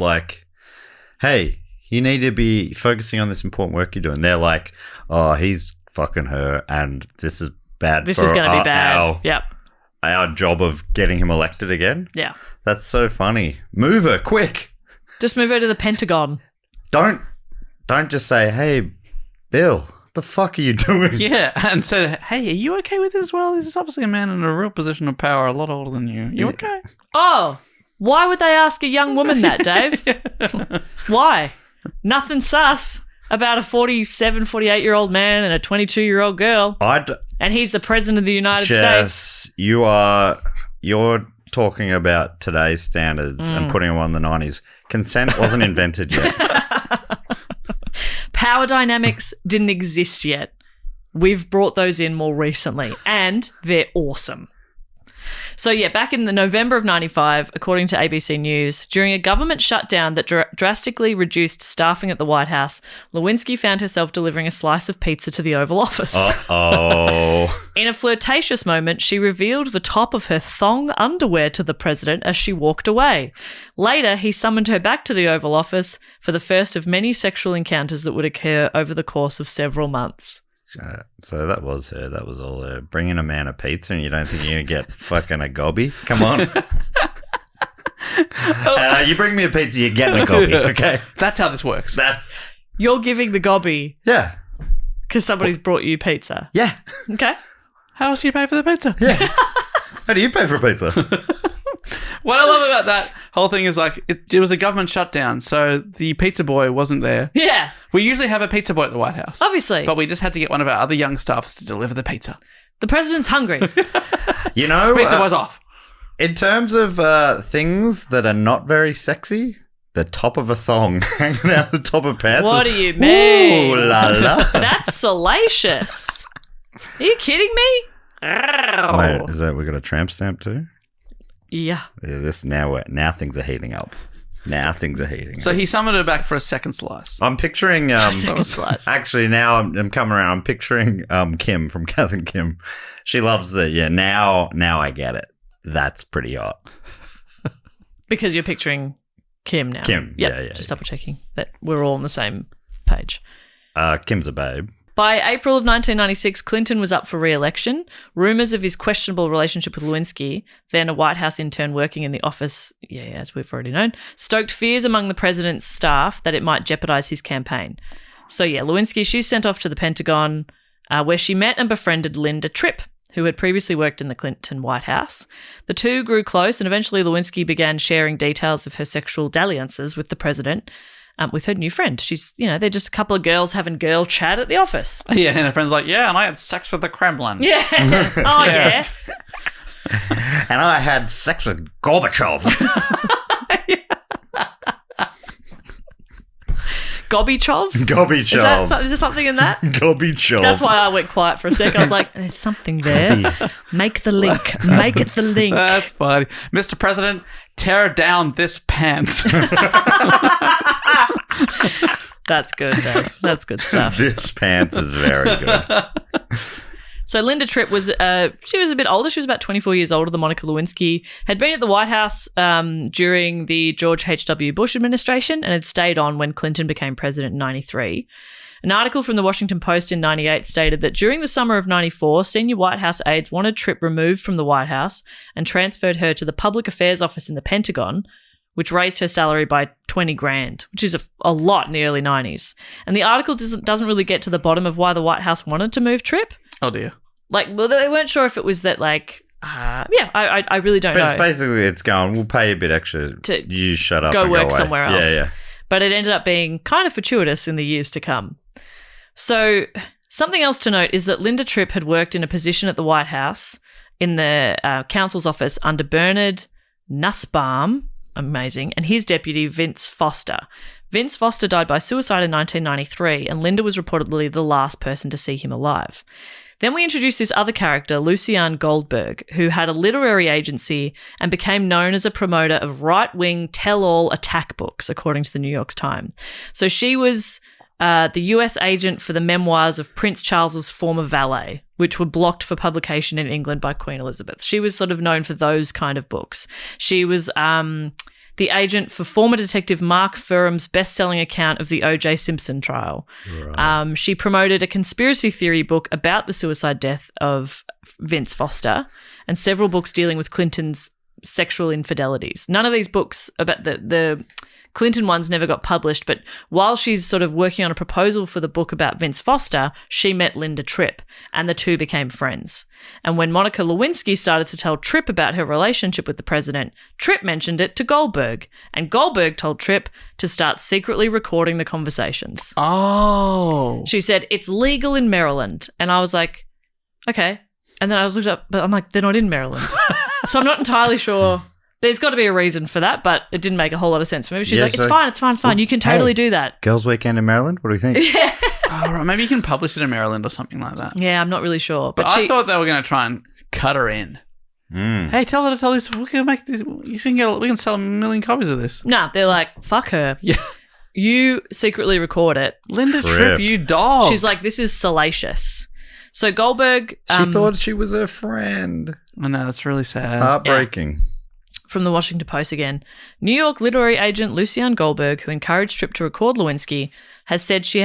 hey, You need to be focusing on this important work you're doing. They're like, oh, he's fucking her, and this is bad. This is going to be bad. Yep. Our job of getting him elected again. Yeah. That's so funny. Move her, quick. Just move her to the Pentagon. Don't just say, hey, Bill, what the fuck are you doing? Yeah, and said, hey, are you okay with this as well? This is obviously a man in a real position of power, a lot older than you. You okay? Oh, why would they ask a young woman that, Dave? Why? Nothing sus about a 47, 48-year-old man and a 22-year-old girl. And he's the president of the United States. Jess, you're talking about today's standards and putting them on the 90s. Consent wasn't invented yet. Power dynamics didn't exist yet. We've brought those in more recently, and they're awesome. So, yeah, back in the November of 95, according to ABC News, during a government shutdown that drastically reduced staffing at the White House, Lewinsky found herself delivering a slice of pizza to the Oval Office. Uh-oh. In a flirtatious moment, she revealed the top of her thong underwear to the president as she walked away. Later, he summoned her back to the Oval Office for the first of many sexual encounters that would occur over the course of several months. So that was her. That was all her. Bringing a man a pizza and you don't think you're going to get fucking a gobby? Come on. You bring me a pizza, you're getting a gobby, okay? That's how this works. You're giving the gobby. Yeah. Because somebody's brought you pizza. Yeah. Okay. How else do you pay for the pizza? Yeah. How do you pay for a pizza? What I love about that whole thing is like it was a government shutdown, so the pizza boy wasn't there. Yeah. We usually have a pizza boy at the White House. Obviously. But we just had to get one of our other young staffers to deliver the pizza. The president's hungry. You know, Pizza boy's off. In terms of things that are not very sexy, the top of a thong hanging out the top of pants. What do you mean? Ooh la la. That's salacious. Are you kidding me? Wait, is that we got a tramp stamp too? Yeah. Now things are heating up. So he summoned her back for a second slice. I'm picturing Second slice. Actually, now I'm coming around. I'm picturing Kim from Kath and Kim. She loves now I get it. That's pretty hot. Because you're picturing Kim now. Kim, Yep, yeah. Just double checking that we're all on the same page. Kim's a babe. By April of 1996, Clinton was up for re-election. Rumours of his questionable relationship with Lewinsky, then a White House intern working in the office, as we've already known, stoked fears among the president's staff that it might jeopardise his campaign. So, Lewinsky, she's sent off to the Pentagon, where she met and befriended Linda Tripp, who had previously worked in the Clinton White House. The two grew close, and eventually Lewinsky began sharing details of her sexual dalliances with the president, with her new friend. She's, they're just a couple of girls having girl chat at the office. Yeah, and her friend's like, and I had sex with the Kremlin. Yeah. Oh, yeah. And I had sex with Gorbachev. Gobbychov? Gorbachev. Is there something in that? Gorbachev. That's why I went quiet for a sec. I was like, there's something there. Make the link. Make it the link. That's funny. Mr. President, tear down this pants. That's good, Dave. That's good stuff. This pants is very good. So Linda Tripp was she was a bit older. She was about 24 years older than Monica Lewinsky, had been at the White House during the George H.W. Bush administration and had stayed on when Clinton became president in 93. An article from the Washington Post in 98 stated that during the summer of 94, senior White House aides wanted Tripp removed from the White House and transferred her to the Public Affairs Office in the Pentagon, which raised her salary by $20,000, which is a lot in the early 90s. And the article doesn't really get to the bottom of why the White House wanted to move Tripp. Oh, dear. They weren't sure if it was that, I really don't know. But basically, it's going, we'll pay you a bit extra. You shut up and go go work away. somewhere else. Yeah. But it ended up being kind of fortuitous in the years to come. So something else to note is that Linda Tripp had worked in a position at the White House in the counsel's office under Bernard Nussbaum, amazing, and his deputy, Vince Foster. Vince Foster died by suicide in 1993, and Linda was reportedly the last person to see him alive. Then we introduced this other character, Luciane Goldberg, who had a literary agency and became known as a promoter of right-wing tell-all attack books, according to the New York Times. So she was the US agent for the memoirs of Prince Charles's former valet, which were blocked for publication in England by Queen Elizabeth. She was sort of known for those kind of books. She was the agent for former detective Mark Furham's best-selling account of the O.J. Simpson trial. Right. She promoted a conspiracy theory book about the suicide death of Vince Foster and several books dealing with Clinton's sexual infidelities. None of these books about the Clinton ones never got published, but while she's sort of working on a proposal for the book about Vince Foster, she met Linda Tripp, and the two became friends. And when Monica Lewinsky started to tell Tripp about her relationship with the president, Tripp mentioned it to Goldberg, and Goldberg told Tripp to start secretly recording the conversations. Oh. She said, it's legal in Maryland. And I was like, okay. And then I was looked up, but I'm like, they're not in Maryland. So I'm not entirely sure. There's got to be a reason for that, but it didn't make a whole lot of sense for me. She's like, it's fine. You can totally do that. Girls' Weekend in Maryland? What do you think? Yeah. Oh, right. Maybe you can publish it in Maryland or something like that. Yeah, I'm not really sure. But I thought they were going to try and cut her in. Hey, tell her to tell this. We can make this. We can sell 1 million copies of this. Nah, they're like, fuck her. Yeah. You secretly record it. Linda Tripp, you dog. She's like, this is salacious. So Goldberg... She thought she was her friend. I know, that's really sad. Heartbreaking. Yeah. From the Washington Post again. New York literary agent Lucianne Goldberg, who encouraged Tripp to record Lewinsky, has said she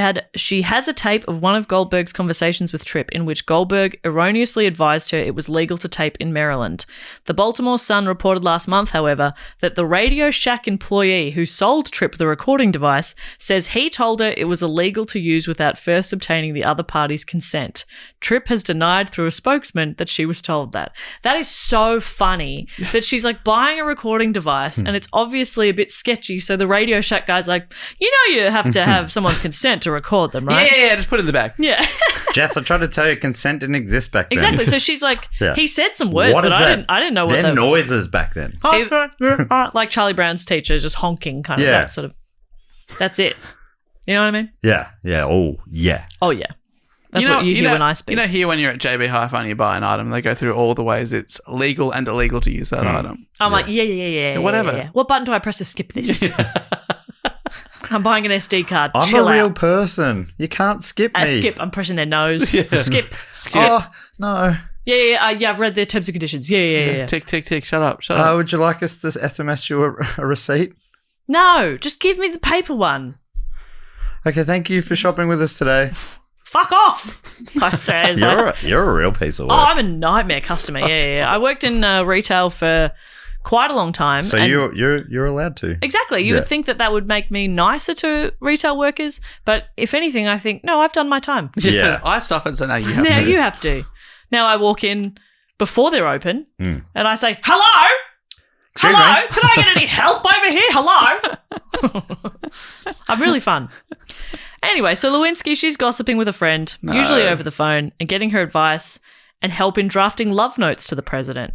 has a tape of one of Goldberg's conversations with Tripp in which Goldberg erroneously advised her it was legal to tape in Maryland. The Baltimore Sun reported last month, however, that the Radio Shack employee who sold Tripp the recording device says he told her it was illegal to use without first obtaining the other party's consent. Tripp has denied through a spokesman that she was told that. That is so funny that she's like buying a recording device and it's obviously a bit sketchy, so the Radio Shack guy's like, you have to have someone's consent to record them, right? Yeah, just put it in the bag. Yeah. Jess, I tried to tell you consent didn't exist back then. Exactly. So she's like, Yeah. he said some words, What but is I that? didn't know what They're they were. noises back then. Like Charlie Brown's teacher just honking, kind of Yeah. that sort of. That's it. You know what I mean? Yeah. Oh, yeah. Oh yeah. That's what you hear when I speak. You know, here when you're at JB Hi-Fi and you buy an item, they go through all the ways it's legal and illegal to use that item. I'm like, yeah. Whatever. Yeah. What button do I press to skip this? I'm buying an SD card. I'm Chill a real out. person. You can't skip me. Skip. I'm pressing their nose. Skip. Oh, no. Yeah. I've read their terms and conditions. Yeah. Tick, tick, tick. Shut up. Shut up. Would you like us to SMS you a receipt? No, just give me the paper one. Okay, thank you for shopping with us today. Fuck off, I say. You're a real piece of Oh, work. I'm a nightmare customer. Yeah. I worked in retail for quite a long time. So and you're allowed to. exactly. You would think that would make me nicer to retail workers, but if anything, I think no, I've done my time. Yeah. I suffered, so now you have Now to. you have to. Now I walk in before they're open, and I say, "Hello, Excuse hello, me? can I get any help over here? Hello." I'm really fun. Anyway, so Lewinsky, she's gossiping with a friend, usually over the phone, and getting her advice and help in drafting love notes to the president.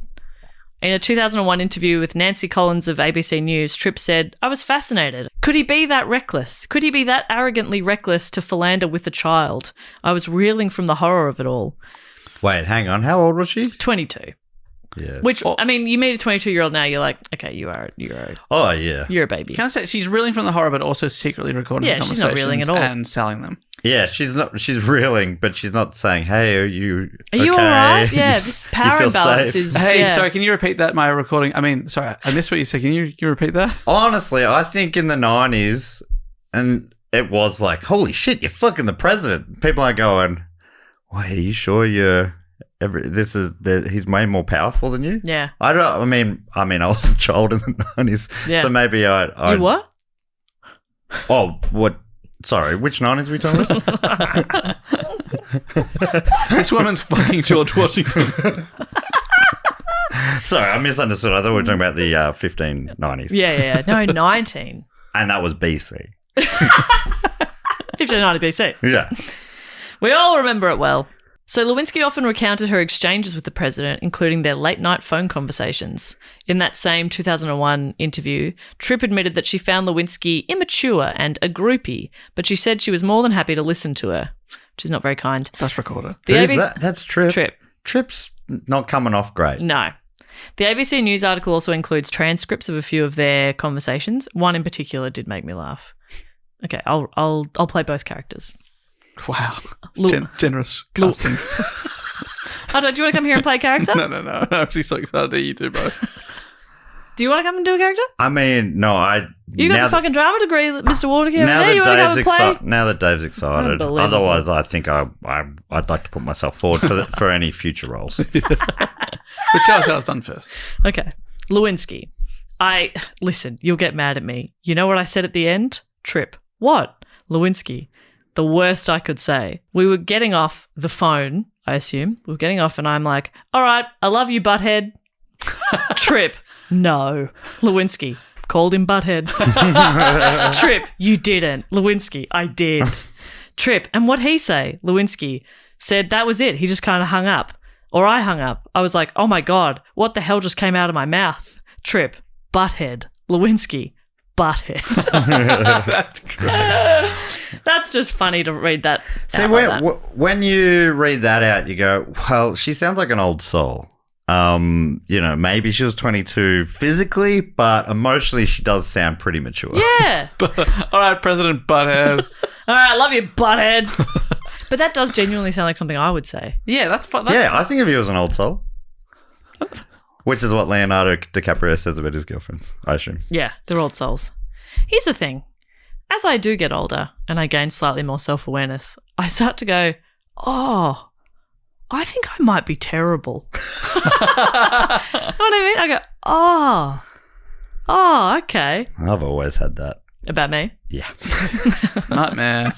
In a 2001 interview with Nancy Collins of ABC News, Tripp said, "I was fascinated. Could he be that reckless? Could he be that arrogantly reckless to philander with a child? I was reeling from the horror of it all." Wait, hang on. How old was she? 22. Yes. Which, I mean, you meet a 22-year-old now, you're like, okay, you're Oh, yeah. a baby. Can I say she's reeling from the horror, but also secretly recording Yeah, the she's not reeling conversations at all. and selling them. Yeah, she's reeling, but she's not saying, hey, are you Are you okay? all right? Yeah, this power feel imbalance safe? is... Hey, yeah. sorry, can you repeat that? My recording. I mean, sorry, I missed what you said. Can you repeat that? Honestly, I think in the 90s, and it was like, holy shit, you're fucking the president. People are going, wait, are you sure he's way more powerful than you? Yeah. I mean, I was a child in the 90s, Yeah. so maybe I You what? Oh, what? Sorry, which 90s are we talking about? This woman's fucking George Washington. Sorry, I misunderstood. I thought we were talking about the 1590s. Yeah. No, 19. And that was BC. 1590 BC. Yeah. We all remember it well. So Lewinsky often recounted her exchanges with the president, including their late-night phone conversations. In that same 2001 interview, Tripp admitted that she found Lewinsky immature and a groupie, but she said she was more than happy to listen to her, which is not very kind. Slash recorder. The Who's ABC that? That's Tripp. Tripp. Tripp's not coming off great. No. The ABC News article also includes transcripts of a few of their conversations. One in particular did make me laugh. Okay, I'll play both characters. Wow. It's generous casting. Oh, do you want to come here and play a character? No. I'm actually so excited to hear you two both. Do you want to come and do a character? I mean, no, You got the fucking drama degree, Mr. Warnicky. now There. You want to have a play? now that Dave's excited. Unbelievable. Otherwise, I think I'd like to put myself forward for any future roles. But show us how it's done first. Okay. Lewinsky. Listen, you'll get mad at me. You know what I said at the end? Trip. What? Lewinsky. The worst I could say. We were getting off the phone, I assume. We were getting off and I'm like, all right, I love you, butthead. Trip. No. Lewinsky. Called him butthead. Trip. You didn't. Lewinsky. I did. Trip. And what'd he say? Lewinsky said that was it. He just kind of hung up. Or I hung up. I was like, oh my God, what the hell just came out of my mouth? Trip. Butthead. Lewinsky. Butthead. That's great. That's just funny to read that. See, out like that. when you read that out, you go, well, she sounds like an old soul. Maybe she was 22 physically, but emotionally she does sound pretty mature. Yeah. All right, President Butthead. All right, I love you, butthead. But that does genuinely sound like something I would say. Yeah, that's fun. Yeah, I think of you as an old soul. Which is what Leonardo DiCaprio says about his girlfriends, I assume. Yeah, they're old souls. Here's the thing. As I do get older and I gain slightly more self-awareness, I start to go, oh, I think I might be terrible. You know what I mean? I go, oh, okay. I've always had that. About me? Yeah. Nightmare.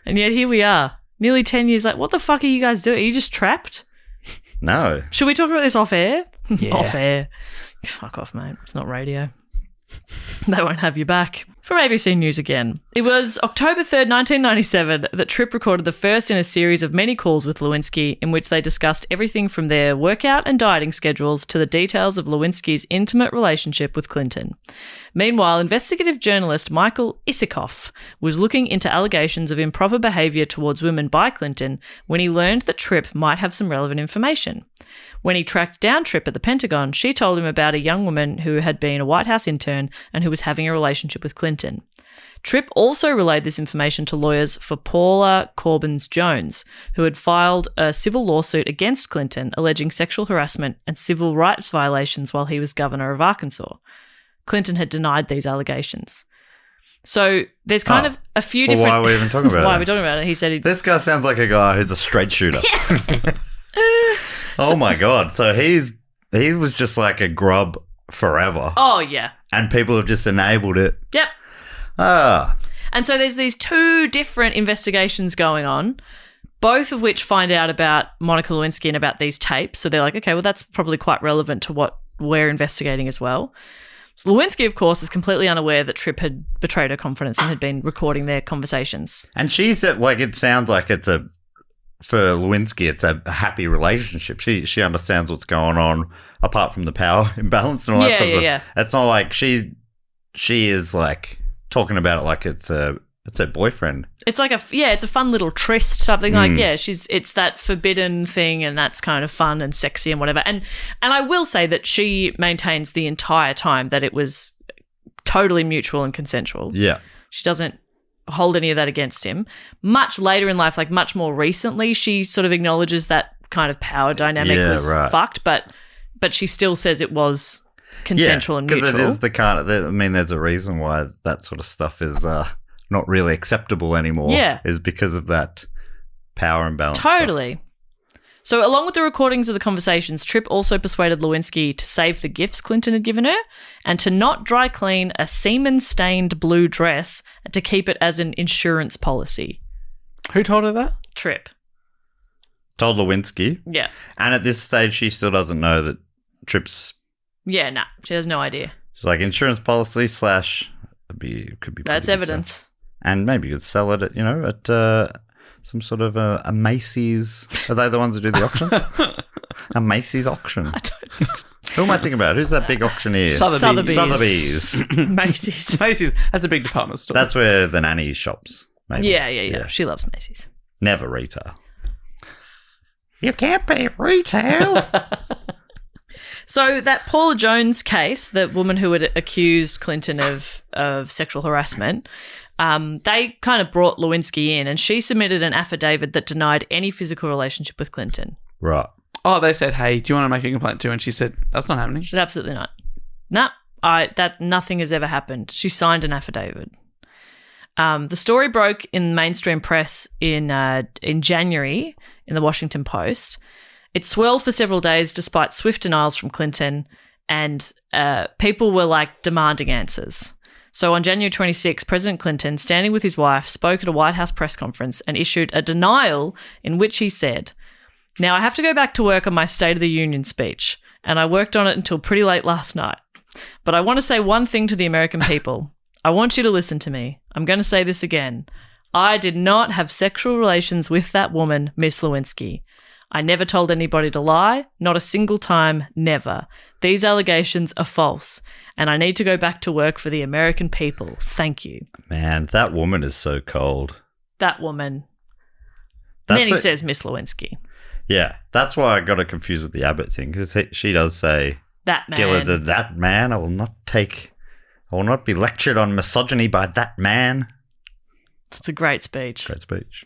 And yet here we are, nearly 10 years later. What the fuck are you guys doing? Are you just trapped? No. Should we talk about this off air? Yeah. Off air. Fuck off, mate. It's not radio. They won't have you back. From ABC News again. It was October 3rd, 1997 that Tripp recorded the first in a series of many calls with Lewinsky in which they discussed everything from their workout and dieting schedules to the details of Lewinsky's intimate relationship with Clinton. Meanwhile, investigative journalist Michael Isikoff was looking into allegations of improper behaviour towards women by Clinton when he learned that Tripp might have some relevant information. When he tracked down Tripp at the Pentagon, she told him about a young woman who had been a White House intern and who was having a relationship with Clinton. Tripp also relayed this information to lawyers for Paula Corbins-Jones, who had filed a civil lawsuit against Clinton alleging sexual harassment and civil rights violations while he was governor of Arkansas. Clinton had denied these allegations. So there's kind of a few different... Why are we even talking about it? Why are we talking about it? He said... This guy sounds like a guy who's a straight shooter. Oh my God. So he was just like a grub forever. Oh, yeah. And people have just enabled it. Yep. Ah. And so there's these two different investigations going on, both of which find out about Monica Lewinsky and about these tapes. So they're like, okay, well, that's probably quite relevant to what we're investigating as well. So Lewinsky, of course, is completely unaware that Tripp had betrayed her confidence and had been recording their conversations. And she said, like, it sounds like for Lewinsky, it's a happy relationship. She understands what's going on apart from the power imbalance and all that sort of stuff. Yeah. It's not like she is like talking about it like it's her boyfriend. It's like it's a fun little tryst, something like, it's that forbidden thing and that's kind of fun and sexy and whatever. And I will say that she maintains the entire time that it was totally mutual and consensual. Yeah. She doesn't hold any of that against him. Much later in life, like much more recently, she sort of acknowledges that kind of power dynamic was fucked, but she still says it was consensual and mutual. Because it is the kind of, there's a reason why that sort of stuff is not really acceptable anymore. Yeah. Is because of that power imbalance. Totally. Stuff. So along with the recordings of the conversations, Tripp also persuaded Lewinsky to save the gifts Clinton had given her and to not dry clean a semen-stained blue dress and to keep it as an insurance policy. Who told her that? Tripp. Told Lewinsky. Yeah. And at this stage, she still doesn't know that Tripp's... Yeah, nah. She has no idea. She's like, insurance policy / could be that's evidence. Stuff. And maybe you could sell it at some sort of a Macy's. Are they the ones that do the auction? A Macy's auction. I don't know. Who am I thinking about? Who's that big auctioneer? Sotheby's. Macy's. Macy's. That's a big department store. That's where the nanny shops. Maybe. Yeah. She loves Macy's. Never retail. You can't be retail. So that Paula Jones case, the woman who had accused Clinton of sexual harassment, they kind of brought Lewinsky in and she submitted an affidavit that denied any physical relationship with Clinton. Right. Oh, they said, hey, do you want to make a complaint too? And she said, that's not happening. She said, absolutely not. Nah, that nothing has ever happened. She signed an affidavit. The story broke in mainstream press in January in the Washington Post. It swirled for several days despite swift denials from Clinton, and people were like demanding answers. So on January 26, President Clinton, standing with his wife, spoke at a White House press conference and issued a denial in which he said, "Now I have to go back to work on my State of the Union speech, and I worked on it until pretty late last night. But I want to say one thing to the American people. I want you to listen to me. I'm going to say this again. I did not have sexual relations with that woman, Miss Lewinsky. I never told anybody to lie, not a single time, never. These allegations are false, and I need to go back to work for the American people. Thank you." Man, that woman is so cold. That woman. That's Then he says Miss Lewinsky. Yeah, that's why I got it confused with the Abbott thing, because she does say, That man. Gillard, that man, I will not be lectured on misogyny by that man. It's a great speech. Great speech.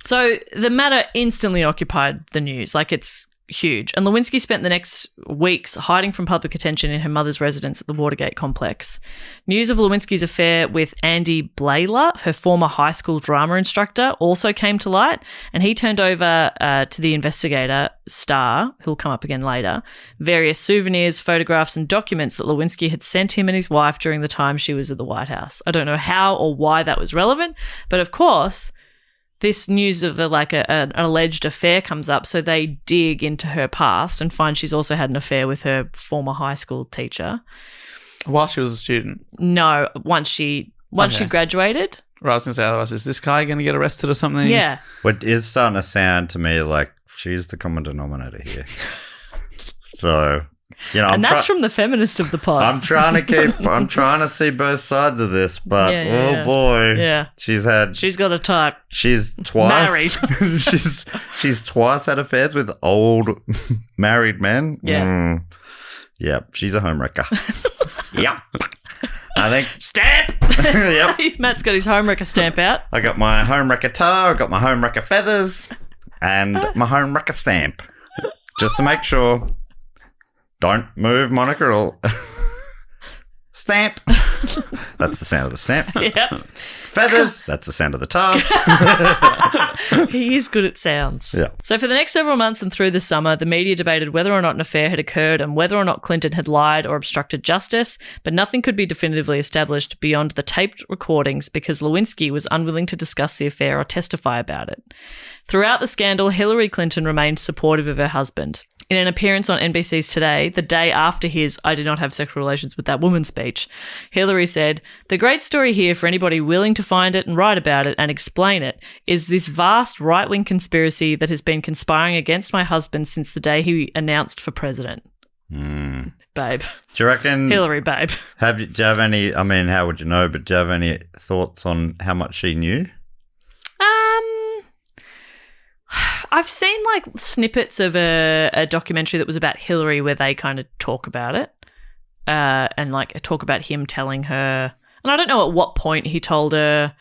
So the matter instantly occupied the news, like it's huge. And Lewinsky spent the next weeks hiding from public attention in her mother's residence at the Watergate complex. News of Lewinsky's affair with Andy Blayler, her former high school drama instructor, also came to light, and he turned over to the investigator, Starr, who'll come up again later, various souvenirs, photographs, and documents that Lewinsky had sent him and his wife during the time she was at the White House. I don't know how or why that was relevant, but of course, this news of an alleged affair comes up, so they dig into her past and find she's also had an affair with her former high school teacher. While she was a student? No, once she graduated. Right, I was going to say, otherwise, is this guy going to get arrested or something? Yeah. What is starting to sound to me like she's the common denominator here. So, and that's from the feminist of the pod. I'm trying to see both sides of this, but boy. Yeah. She's got a type. She's twice married. she's twice had affairs with old married men. Yeah. Yep, she's a homewrecker. Yep. I think stamp. Yep. Matt's got his homewrecker stamp out. I got my homewrecker tar, I got my homewrecker feathers, and my homewrecker stamp. Just to make sure. Don't move, Monica, or stamp. That's the sound of the stamp. Yep. Feathers. That's the sound of the tar. He is good at sounds. Yeah. So for the next several months and through the summer, the media debated whether or not an affair had occurred and whether or not Clinton had lied or obstructed justice, but nothing could be definitively established beyond the taped recordings because Lewinsky was unwilling to discuss the affair or testify about it. Throughout the scandal, Hillary Clinton remained supportive of her husband. In an appearance on NBC's Today, the day after his "I did not have sexual relations with that woman" speech, Hillary said, "The great story here for anybody willing to find it and write about it and explain it is this vast right-wing conspiracy that has been conspiring against my husband since the day he announced for president." Babe. Do you reckon... Hillary, babe. Do you have any... I mean, how would you know, but do you have any thoughts on how much she knew? I've seen like snippets of a documentary that was about Hillary where they kind of talk about it and like talk about him telling her. And I don't know at what point he told her.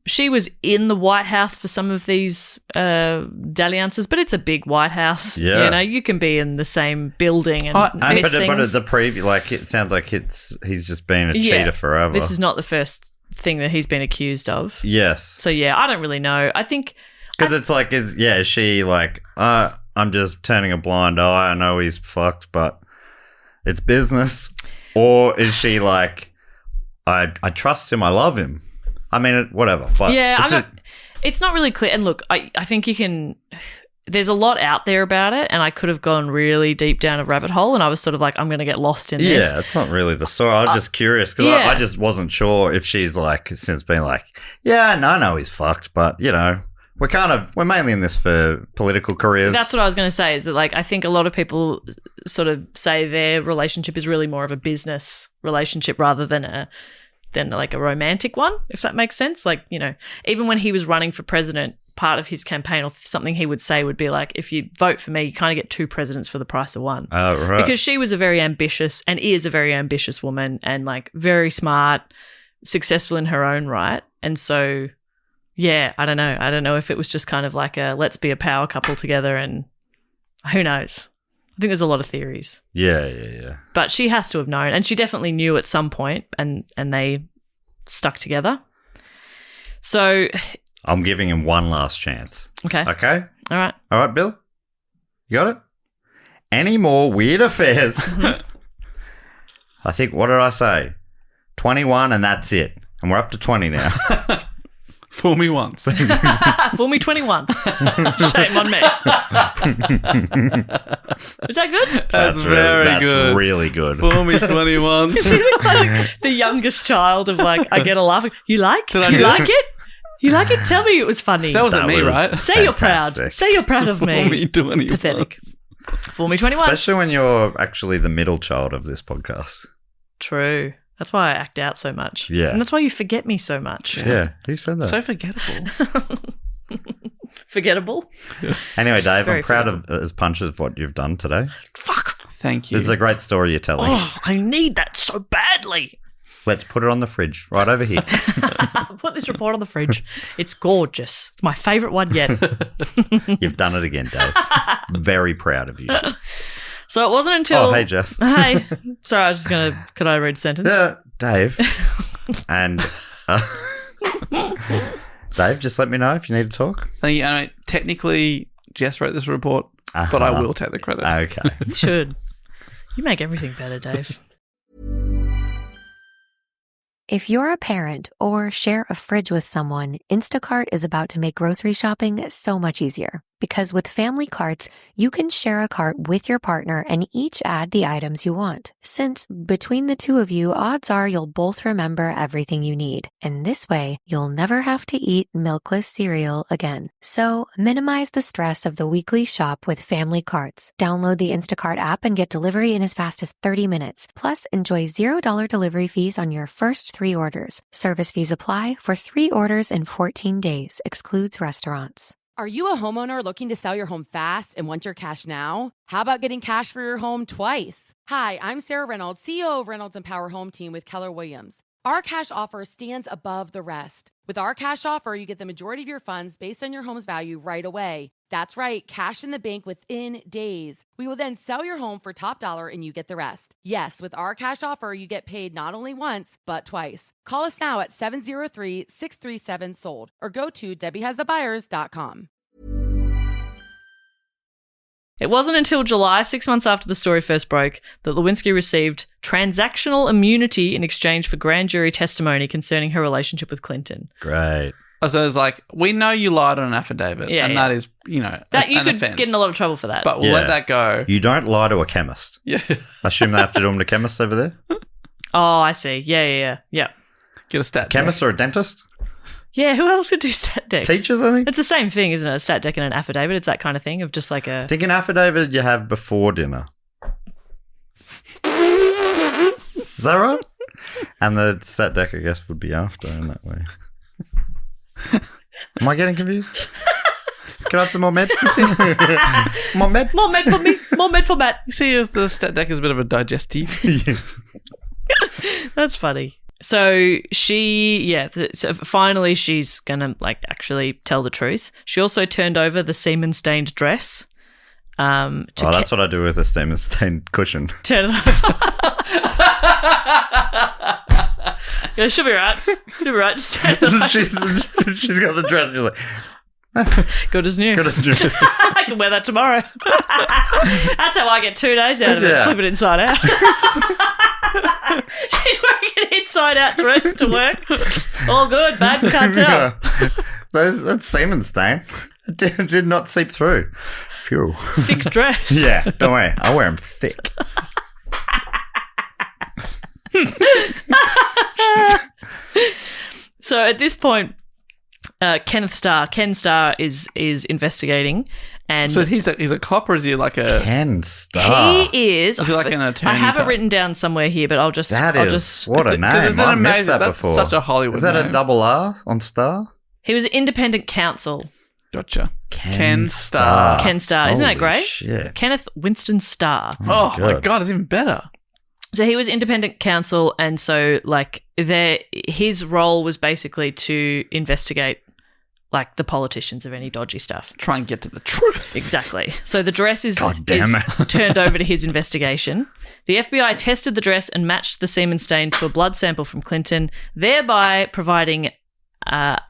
She was in the White House for some of these dalliances, but it's a big White House. Yeah. You know, you can be in the same building and miss but things. the preview, like it sounds like he's just been a cheater forever. This is not the first thing that he's been accused of. Yes. So yeah, I don't really know. I think... Because it's like, is she like, I'm just turning a blind eye. I know he's fucked, but it's business. Or is she like, I trust him, I love him. I mean, whatever. But yeah, it's not really clear. And look, I think you can... There's a lot out there about it, and I could have gone really deep down a rabbit hole, and I was sort of like, I'm going to get lost in this. Yeah, it's not really the story. I was just curious because I just wasn't sure if she's like, since been like, yeah, no, I know he's fucked, but, you know... We're mainly in this for political careers. That's what I was going to say, is that like I think a lot of people sort of say their relationship is really more of a business relationship rather than like a romantic one, if that makes sense. Like, you know, even when he was running for president, part of his campaign or something he would say would be like, if you vote for me, you kind of get two presidents for the price of one. Oh, right. Because she was a very ambitious and is a very ambitious woman and like very smart, successful in her own right. And so... Yeah, I don't know. I don't know if it was just kind of like a let's be a power couple together and who knows. I think there's a lot of theories. Yeah. But she has to have known, and she definitely knew at some point, and they stuck together. So I'm giving him one last chance. Okay. Okay? All All right, Bill? You got it? Any more weird affairs? I think, what did I say? 21 and that's it. And we're up to 20 now. Fool me once. Fool me 20 once. Shame on me. Is that good? That's very good. That's really good. Fool me 20 once. Is he like the youngest child of like, I get a laugh. You like? Did I You do like it? You like it? Tell me it was funny. That wasn't me, was right? Say you're proud. fantastic. Say you're proud of Fool me. me 20 Pathetic. once. Fool me 21. Especially when you're actually the middle child of this podcast. True. That's why I act out so much. Yeah. And that's why you forget me so much. Yeah, who said that? So forgettable. Forgettable? Anyway, Dave, very I'm proud of as much of what you've done today. Fuck. Thank you. This is a great story you're telling. Oh, I need that so badly. Let's put it on the fridge right over here. Put this report on the fridge. It's gorgeous. It's my favourite one yet. You've done it again, Dave. Very proud of you. So it wasn't until... Oh, hey, Jess. Hey. Sorry, I was just going to... Could I read a sentence? Yeah, Dave. And Dave, just let me know if you need to talk. Thank you. And technically, Jess wrote this report, but I will take the credit. Okay. You should. You make everything better, Dave. If you're a parent or share a fridge with someone, Instacart is about to make grocery shopping so much easier. Because with family carts, you can share a cart with your partner and each add the items you want. Since between the two of you, odds are you'll both remember everything you need. And this way, you'll never have to eat milkless cereal again. So minimize the stress of the weekly shop with family carts. Download the Instacart app and get delivery in as fast as 30 minutes. Plus, enjoy $0 delivery fees on your first 3 orders. Service fees apply for 3 orders in 14 days. Excludes restaurants. Are you a homeowner looking to sell your home fast and want your cash now? How about getting cash for your home twice? Hi, I'm Sarah Reynolds, CEO of Reynolds Empower Home Team with Keller Williams. Our cash offer stands above the rest. With our cash offer, you get the majority of your funds based on your home's value right away. That's right, cash in the bank within days. We will then sell your home for top dollar and you get the rest. Yes, with our cash offer, you get paid not only once, but twice. Call us now at 703-637-SOLD or go to debbiehasthebuyers.com. It wasn't until July, 6 months after the story first broke, that Lewinsky received transactional immunity in exchange for grand jury testimony concerning her relationship with Clinton. Great. So it's like, we know you lied on an affidavit, and that is, that you an could offense. get in a lot of trouble for that. But we'll let that go. You don't lie to a chemist. Yeah. I assume they have to do them to chemists over there? Oh, I see. Yeah. Get a stat. Chemist or a dentist? Yeah, who else could do stat decks? Teachers, I think. It's the same thing, isn't it? A stat deck and an affidavit. It's that kind of thing of just like a... I think an affidavit you have before dinner. Is that right? And the stat deck, I guess, would be after in that way. Am I getting confused? Can I have some more med? More med? More med for me. More med for Matt. You see, the stat deck is a bit of a digestive. That's funny. So so finally she's going to actually tell the truth. She also turned over the semen-stained dress. That's what I do with a semen-stained cushion. Turn it over. Yeah, she'll be right. She'll be right. Just turn it over. she's got the dress. She's like, good as new. good as new. I can wear that tomorrow. That's how I get 2 days out of it. Yeah. Flip it inside out. She's wearing an inside-out dress to work. All good, babe. Can't tell. Yeah. That's semen stain. It did not seep through. Phew. Thick dress. Yeah, don't worry. I wear them thick. So at this point, Ken Starr is investigating, and So he's a cop, or is he like a... Ken Starr. he is. Is he like an attorney I have it type? witten down somewhere here, but I'll just. What a It's name. an I missed amazing- that that's before. such a Hollywood Is that name. a double R on Star? He was independent counsel. Gotcha. Ken Starr. Ken Starr. Isn't that Holy great? shit. Kenneth Winston Starr. Oh my God. God, it's even better. So he was independent counsel, and so his role was basically to investigate like the politicians of any dodgy stuff. Try and get to the truth. Exactly. So the dress is damn it. turned over to his investigation. The FBI tested the dress and matched the semen stain to a blood sample from Clinton, thereby providing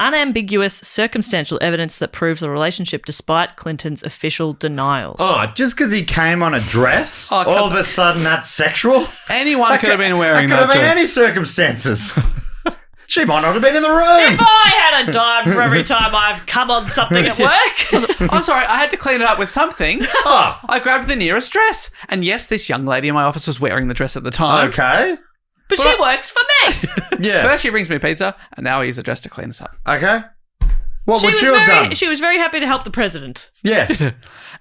unambiguous circumstantial evidence that proves the relationship despite Clinton's official denials. Oh, just because he came on a dress, Oh, all of a sudden that's sexual? Anyone could have been wearing that that could have been dress. any circumstances. She might not have been in the room. If I had a dime for every time I've come on something at work. I'm sorry, I had to clean it up with something. Oh, I grabbed the nearest dress. And yes, this young lady in my office was wearing the dress at the time. okay. But she works for me. Yeah. First she brings me pizza, and now I use a dress to clean us up. Okay. What would you have done? She was very happy to help the president Yes.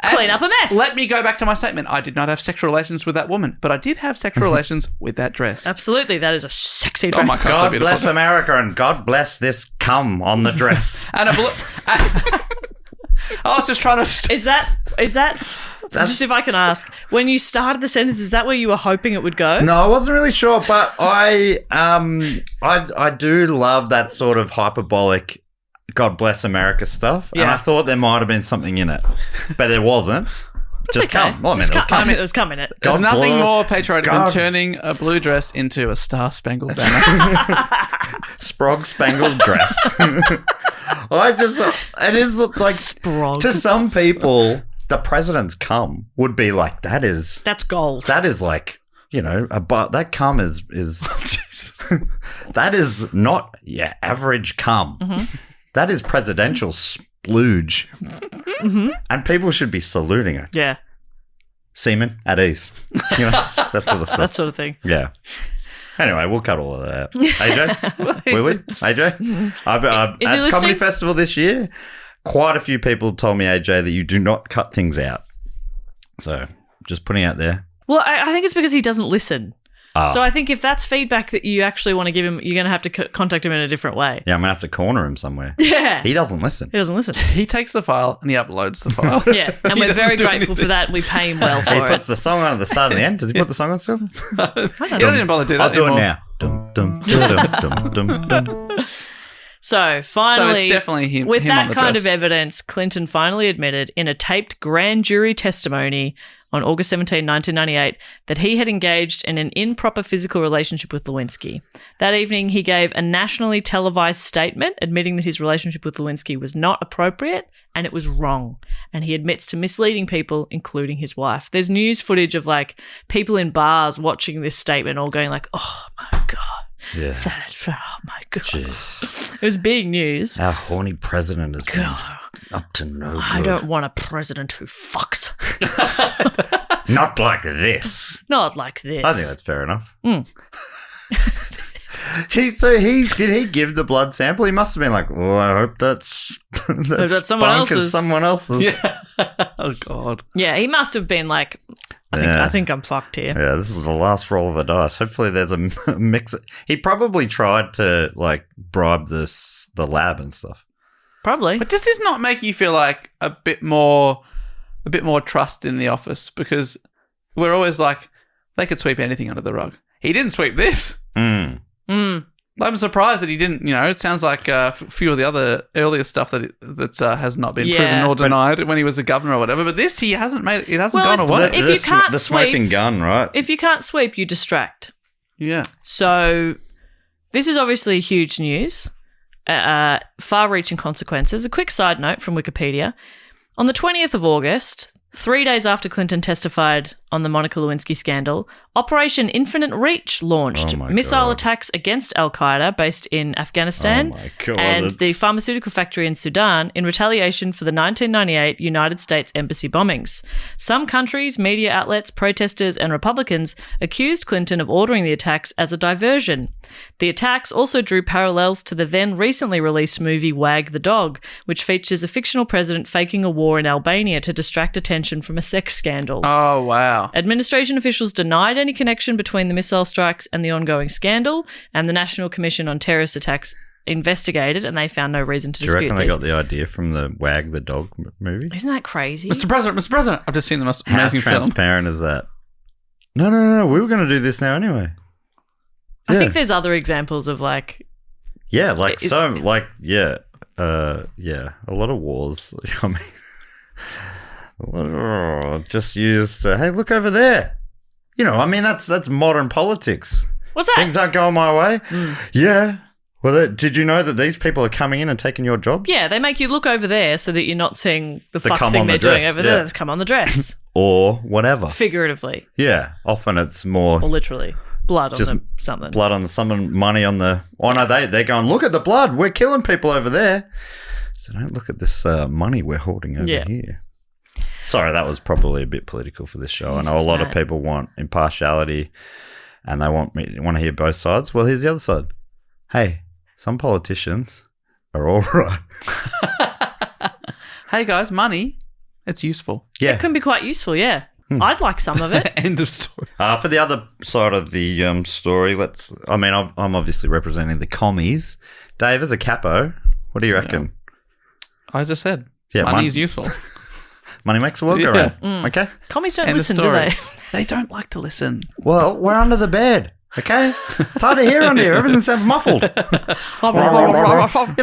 clean up a mess. Let me go back to my statement. I did not have sexual relations with that woman, but I did have sexual relations with that dress. Absolutely, that is a sexy dress. Oh my God. So God beautiful. bless America and God bless this cum on the dress. And I was just trying to... Is that just if I can ask, when you started the sentence, is that where you were hoping it would go? No, I wasn't really sure, but I do love that sort of hyperbolic God bless America stuff. And Yeah. I thought there might have been something in it. But there wasn't. Just okay. cum. Well, I mean, there was cum. There was cum in it. There's God nothing bless- more patriotic God. than turning a blue dress into a star-spangled banner. Sprog spangled dress. I just it is like Sprog. to some people the president's cum would be like That's gold. that is like, you know, that cum is that is not average cum. Mm-hmm. That is presidential splooge. Mm-hmm. And people should be saluting it. Yeah, Semen at ease. You know, that sort of stuff. that sort of thing. Yeah. Anyway, we'll cut all of that out. AJ? Will we? AJ? I've Is he at listening? Comedy Festival this year, quite a few people told me, AJ, that you do not cut things out. So, just putting out there. Well, I think it's because he doesn't listen. Ah. So I think if that's feedback that you actually want to give him, you're going to have to contact him in a different way. Yeah, I'm going to have to corner him somewhere. Yeah. He doesn't listen. He doesn't listen. He takes the file and he uploads the file. Yeah, and we're very grateful for that. We pay him well He for puts it. the song on at the start and the end. Does he put the song on still? He doesn't even bother to do that I'll do anymore. it now. Dum, dum, dum, dum, dum, dum. So finally, So it's definitely him- with him on that the kind dress. of evidence, Clinton finally admitted in a taped grand jury testimony on August 17, 1998, that he had engaged in an improper physical relationship with Lewinsky. That evening, he gave a nationally televised statement admitting that his relationship with Lewinsky was not appropriate and it was wrong. And he admits to misleading people, including his wife. There's news footage of like people in bars watching this statement all going like, oh my God. Yeah. Oh my God. Jeez. It was big news. Our horny president has been up to no good. I don't want a president who fucks. Not like this. Not like this. I think that's fair enough. Mm. Did he give the blood sample? He must have been like, oh, I hope that's that's someone spunk is else's. someone else's. Yeah. Oh, God. Yeah, he must have been like, I think I'm fucked here. Yeah, this is the last roll of the dice. Hopefully there's a mix. He probably tried to like bribe the lab and stuff. Probably. But does this not make you feel like a bit more trust in the office? Because we're always like, they could sweep anything under the rug. He didn't sweep this. Mm. I'm surprised that he didn't. You know, it sounds like a few of the other earlier stuff that has not been proven or denied when he was a governor or whatever. But this, he hasn't made it. It hasn't Well, gone away. if you can't the sweep- smoking gun, right? If you can't sweep, you distract. Yeah. So this is obviously huge news, far-reaching consequences. A quick side note from Wikipedia. On the 20th of August, 3 days after Clinton testified on the Monica Lewinsky scandal, Operation Infinite Reach launched Oh my missile God. attacks against Al-Qaeda based in Afghanistan Oh my God, and that's- the pharmaceutical factory in Sudan in retaliation for the 1998 United States Embassy bombings. Some countries, media outlets, protesters, and Republicans accused Clinton of ordering the attacks as a diversion. The attacks also drew parallels to the then recently released movie Wag the Dog, which features a fictional president faking a war in Albania to distract attention from a sex scandal. Oh, wow. Administration officials denied any connection between the missile strikes and the ongoing scandal, and the National Commission on Terrorist Attacks investigated, and they found no reason to Do you dispute reckon they these. got the idea from the Wag the Dog movie? Isn't that crazy? Mr. President, I've just seen the most How amazing film. transparent is that? No. We were going to do this now anyway. I Yeah. think there's other examples of like, Yeah, like It- so, like, yeah. yeah, a lot of wars. I mean, just used to, hey, look over there. You know, I mean, that's modern politics. What's that? Things aren't going my way. Yeah. Well, did you know that these people are coming in and taking your jobs? Yeah, they make you look over there so that you're not seeing the fuck come thing on the they're doing dress, over yeah. there. That's come on the dress. Or whatever. Figuratively Yeah. Often it's more or literally. Blood on just something. blood on the something, money on the. Oh no, they're going. Look at the blood. We're killing people over there. So don't look at this money we're hoarding over here. Sorry, that was probably a bit political for this show. Jesus, I know a lot of mate. people want impartiality, and they want to hear both sides. Well, here's the other side. Hey, some politicians are all right. Hey guys, money, it's useful. Yeah. It can be quite useful, yeah. I'd like some of it. End of story. For the other side of the story, I'm obviously representing the commies. Dave, as a capo, what do you reckon? I just said, Yeah, money is useful. Money makes the world go round. Okay. Commies don't End of listen, do story. they? They don't like to listen. Well, we're under the bed. Okay, it's hard to hear under here. Everything sounds muffled. You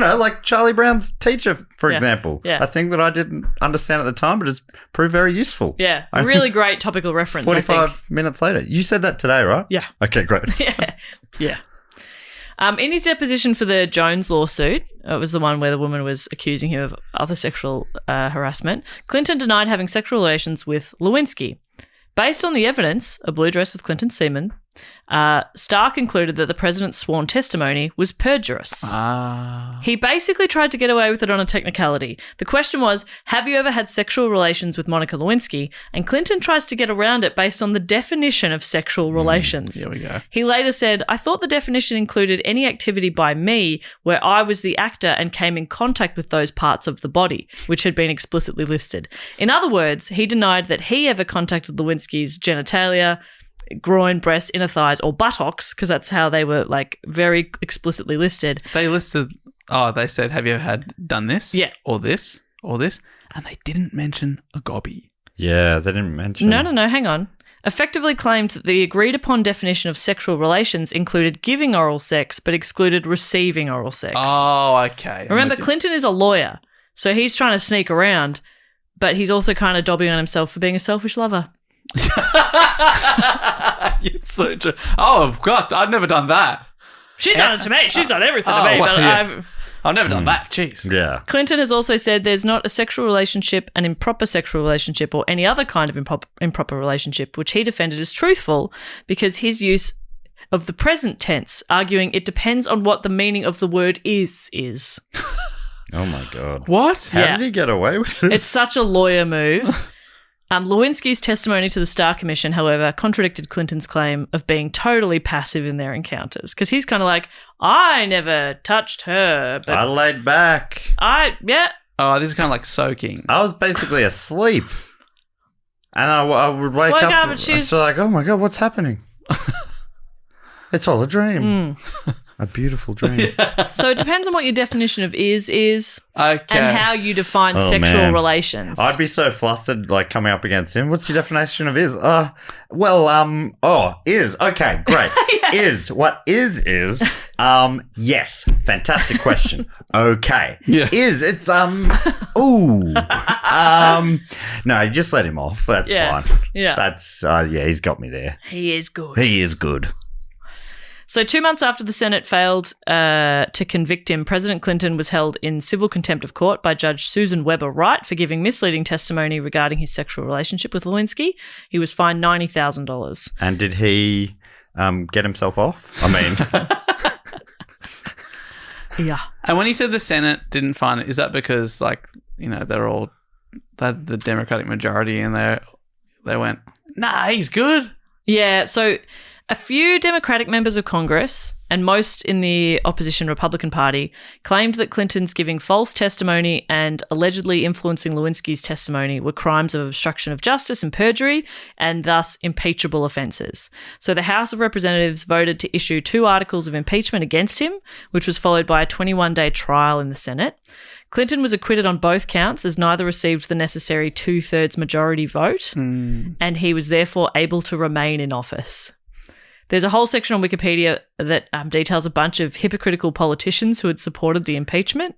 know, like Charlie Brown's teacher, for Yeah. example. Yeah. A thing that I didn't understand at the time, but it's proved very useful. Yeah, really great topical reference, I think. 45 minutes later. You said that today, right? Yeah. Okay, great. Yeah. In his deposition for the Jones lawsuit, it was the one where the woman was accusing him of other sexual harassment, Clinton denied having sexual relations with Lewinsky. Based on the evidence, a blue dress with Clinton's semen, Starr concluded that the president's sworn testimony was perjurous. He basically tried to get away with it on a technicality. The question was, have you ever had sexual relations with Monica Lewinsky? And Clinton tries to get around it based on the definition of sexual relations. Here we go. He later said, I thought the definition included any activity by me where I was the actor and came in contact with those parts of the body, which had been explicitly listed. In other words, he denied that he ever contacted Lewinsky's genitalia, groin, breast, inner thighs, or buttocks, because that's how they were like very explicitly listed. They listed, they said, have you ever done this? Yeah. Or this? Or this? And they didn't mention a gobby. Yeah, they didn't mention. No, hang on. Effectively claimed that the agreed upon definition of sexual relations included giving oral sex, but excluded receiving oral sex. Oh, okay. Remember, Clinton is a lawyer, so he's trying to sneak around, but he's also kind of dobbing on himself for being a selfish lover. It's so true. Oh, God, I've never done that. She's done it to me. She's done everything to me. well, But yeah. I've never done that. Jeez. Yeah. Clinton has also said there's not a sexual relationship, an improper sexual relationship, or any other kind of improper relationship, which he defended as truthful because his use of the present tense, arguing it depends on what the meaning of the word is. Oh, my God. What? How Yeah. did he get away with it? It's such a lawyer move. Lewinsky's testimony to the Starr Commission, however, contradicted Clinton's claim of being totally passive in their encounters because he's kind of like, I never touched her, but I laid back. yeah. Oh, this is kind of like soaking. I was basically asleep. And I would wake Woke up up and and she was- she's like, oh, my God, what's happening? It's all a dream. A beautiful dream. So it depends on what your definition of is Okay. and how you define Oh, sexual man. relations. I'd be so flustered, like, coming up against him. What's your definition of is? Is. Okay, great. Is. What is, yes. Fantastic question. Okay. Yeah. Is, it's, ooh. No, just let him off. That's Yeah. fine. Yeah. That's, he's got me there. He is good. He is good. So 2 months after the Senate failed to convict him, President Clinton was held in civil contempt of court by Judge Susan Weber Wright for giving misleading testimony regarding his sexual relationship with Lewinsky. He was fined $90,000. And did he get himself off? I mean, Yeah. And when he said the Senate didn't find it, is that because, like, you know, they had the Democratic majority and they went, nah, he's good? Yeah, so a few Democratic members of Congress and most in the opposition Republican Party claimed that Clinton's giving false testimony and allegedly influencing Lewinsky's testimony were crimes of obstruction of justice and perjury and thus impeachable offences. So the House of Representatives voted to issue 2 articles of impeachment against him, which was followed by a 21-day trial in the Senate. Clinton was acquitted on both counts as neither received the necessary 2/3 majority vote, and he was therefore able to remain in office. There's a whole section on Wikipedia that details a bunch of hypocritical politicians who had supported the impeachment,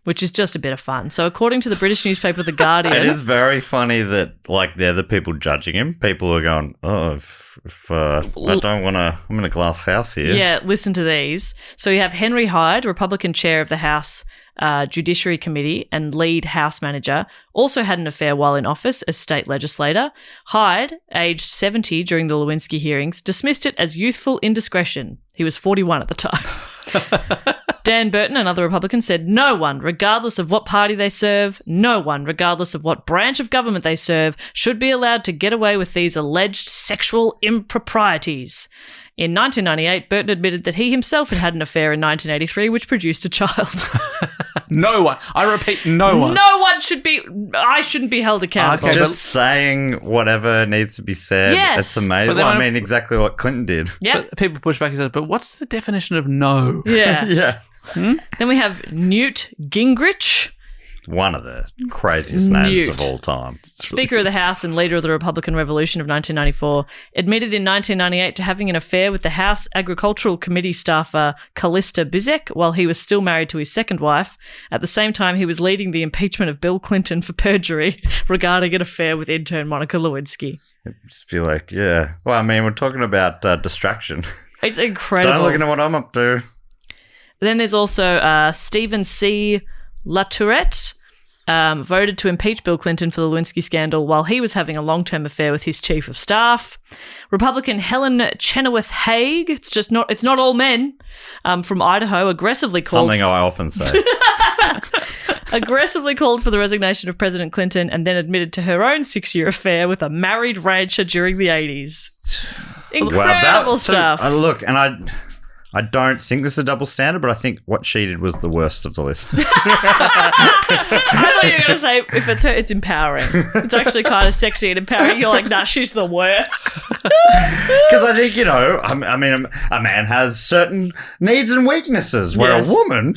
which is just a bit of fun. So according to the British newspaper The Guardian... It is very funny that, like, they're the people judging him. People are going, if I don't want to... I'm in a glass house here. Yeah, listen to these. So you have Henry Hyde, Republican chair of the House Judiciary Committee and lead House manager, also had an affair while in office as state legislator. Hyde, aged 70 during the Lewinsky hearings, dismissed it as youthful indiscretion. He was 41 at the time. Dan Burton, another Republican, said no one, regardless of what party they serve, no one, regardless of what branch of government they serve, should be allowed to get away with these alleged sexual improprieties. In 1998, Burton admitted that he himself had had an affair in 1983, which produced a child. No one. I repeat, no one. No one should be... I shouldn't be held accountable. Okay, Just saying whatever needs to be said. Yes. It's amazing. But then Well, I mean, exactly what Clinton did. Yep. But people push back and say, but what's the definition of no? Yeah. Yeah. Then we have Newt Gingrich, One of the craziest names Newt. of all time. Speaker of the House and leader of the Republican Revolution of 1994, admitted in 1998 to having an affair with the House Agricultural Committee staffer Callista Bizek while he was still married to his second wife. At the same time, he was leading the impeachment of Bill Clinton for perjury regarding an affair with intern Monica Lewinsky. Just feel like, yeah. Well, I mean, we're talking about distraction. It's incredible. Don't look at what I'm up to. Then there's also Stephen C. Latourette, voted to impeach Bill Clinton for the Lewinsky scandal while he was having a long-term affair with his chief of staff. Republican Helen Chenoweth Haig, it's not all men, from Idaho, aggressively called... Something I often say. aggressively called for the resignation of President Clinton and then admitted to her own 6-year affair with a married rancher during the 80s. Incredible stuff. Look, and I don't think this is a double standard, but I think what she did was the worst of the list. I thought you were going to say, if it's her, it's empowering. It's actually kind of sexy and empowering. You're like, nah, she's the worst. Because I think, I mean, a man has certain needs and weaknesses, where Yes. a woman...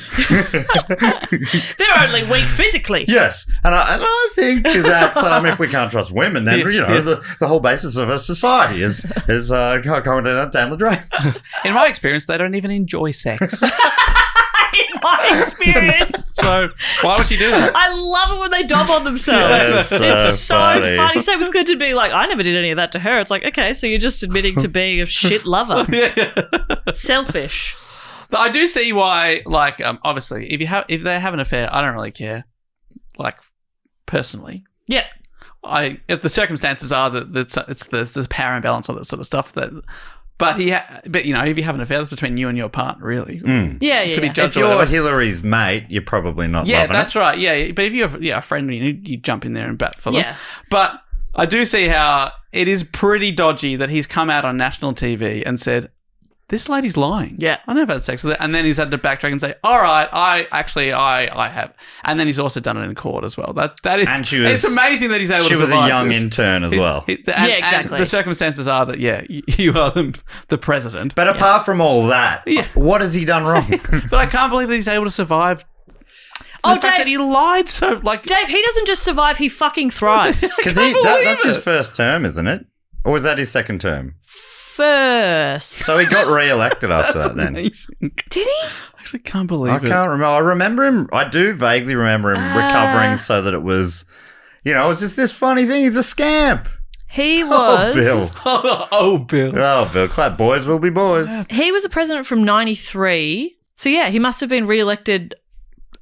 They're only weak physically. Yes, and I think that if we can't trust women, then, the whole basis of a society is going down the drain. In my experience, they don't even enjoy sex. In my experience. So why would she do that? I love it when they dob on themselves. Yes, It's so funny. funny. Same with Clinton being like, I never did any of that to her. It's like, okay, so you're just admitting to being a shit lover. Selfish. I do see why, like, obviously, if they have an affair, I don't really care, like, personally. Yeah. If the circumstances are that it's the power imbalance, all that sort of stuff. But if you have an affair, that's between you and your partner, really. Yeah. To be If judged or you're whatever. Hillary's mate, you're probably not Yeah, loving that's it. right. Yeah, but if you have a friend, you jump in there and bat for them. Yeah. But I do see how it is pretty dodgy that he's come out on national TV and said, this lady's lying. Yeah. I never had sex with her. And then he's had to backtrack and say, all right, I have. And then he's also done it in court as well. That is, And she was- it's amazing that he's able to She was a survive young this. intern as well. And exactly. the circumstances are that, you are the president. But apart from all that, Yeah. what has he done wrong? But I can't believe that he's able to survive Oh, the fact that he lied so, like... Dave, he doesn't just survive, he fucking thrives. Because believe that's his it. first term, isn't it? Or was that his second term? First. So he got re-elected after That's that then. amazing. Did he? I actually can't believe I it. can't remember. I remember him. I do vaguely remember him recovering so that it was, it's just this funny thing. He's a scamp. He Oh, was... Bill. Oh, Bill. Oh, Bill. Clap boys will be boys. He was a president from 93. So, yeah, he must have been re-elected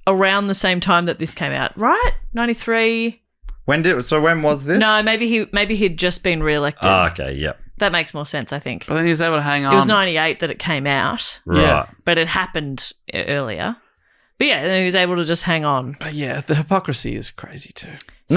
around the same time that this came out, right? 93. When was this? No, maybe he'd just been re-elected. Oh, okay, yep. That makes more sense, I think. But then he was able to hang on. It was 98 that it came out, Right. Yeah. but it happened earlier. But yeah, then he was able to just hang on. But yeah, the hypocrisy is crazy too. No,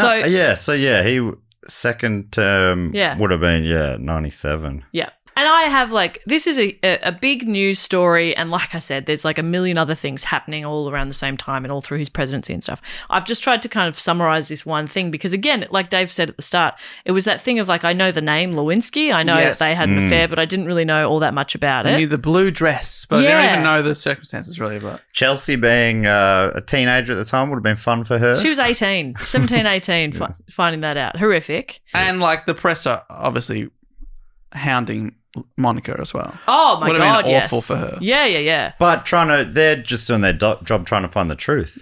So- he second term Yeah. would have been, 97. Yeah. And I have this is a big news story. And like I said, there's a million other things happening all around the same time and all through his presidency and stuff. I've just tried to kind of summarize this one thing because, again, like Dave said at the start, it was that thing of I know the name Lewinsky. I know Yes. that they had an affair, but I didn't really know all that much about I it. knew the blue dress, but I Yeah. didn't even know the circumstances really of that. Chelsea being a teenager at the time would have been fun for her. She was 18, 17, 18, finding that out. Horrific. And the press are obviously hounding Monica as well. Oh my Would have God, been yes. awful for her. Yeah. But they're just doing their job trying to find the truth.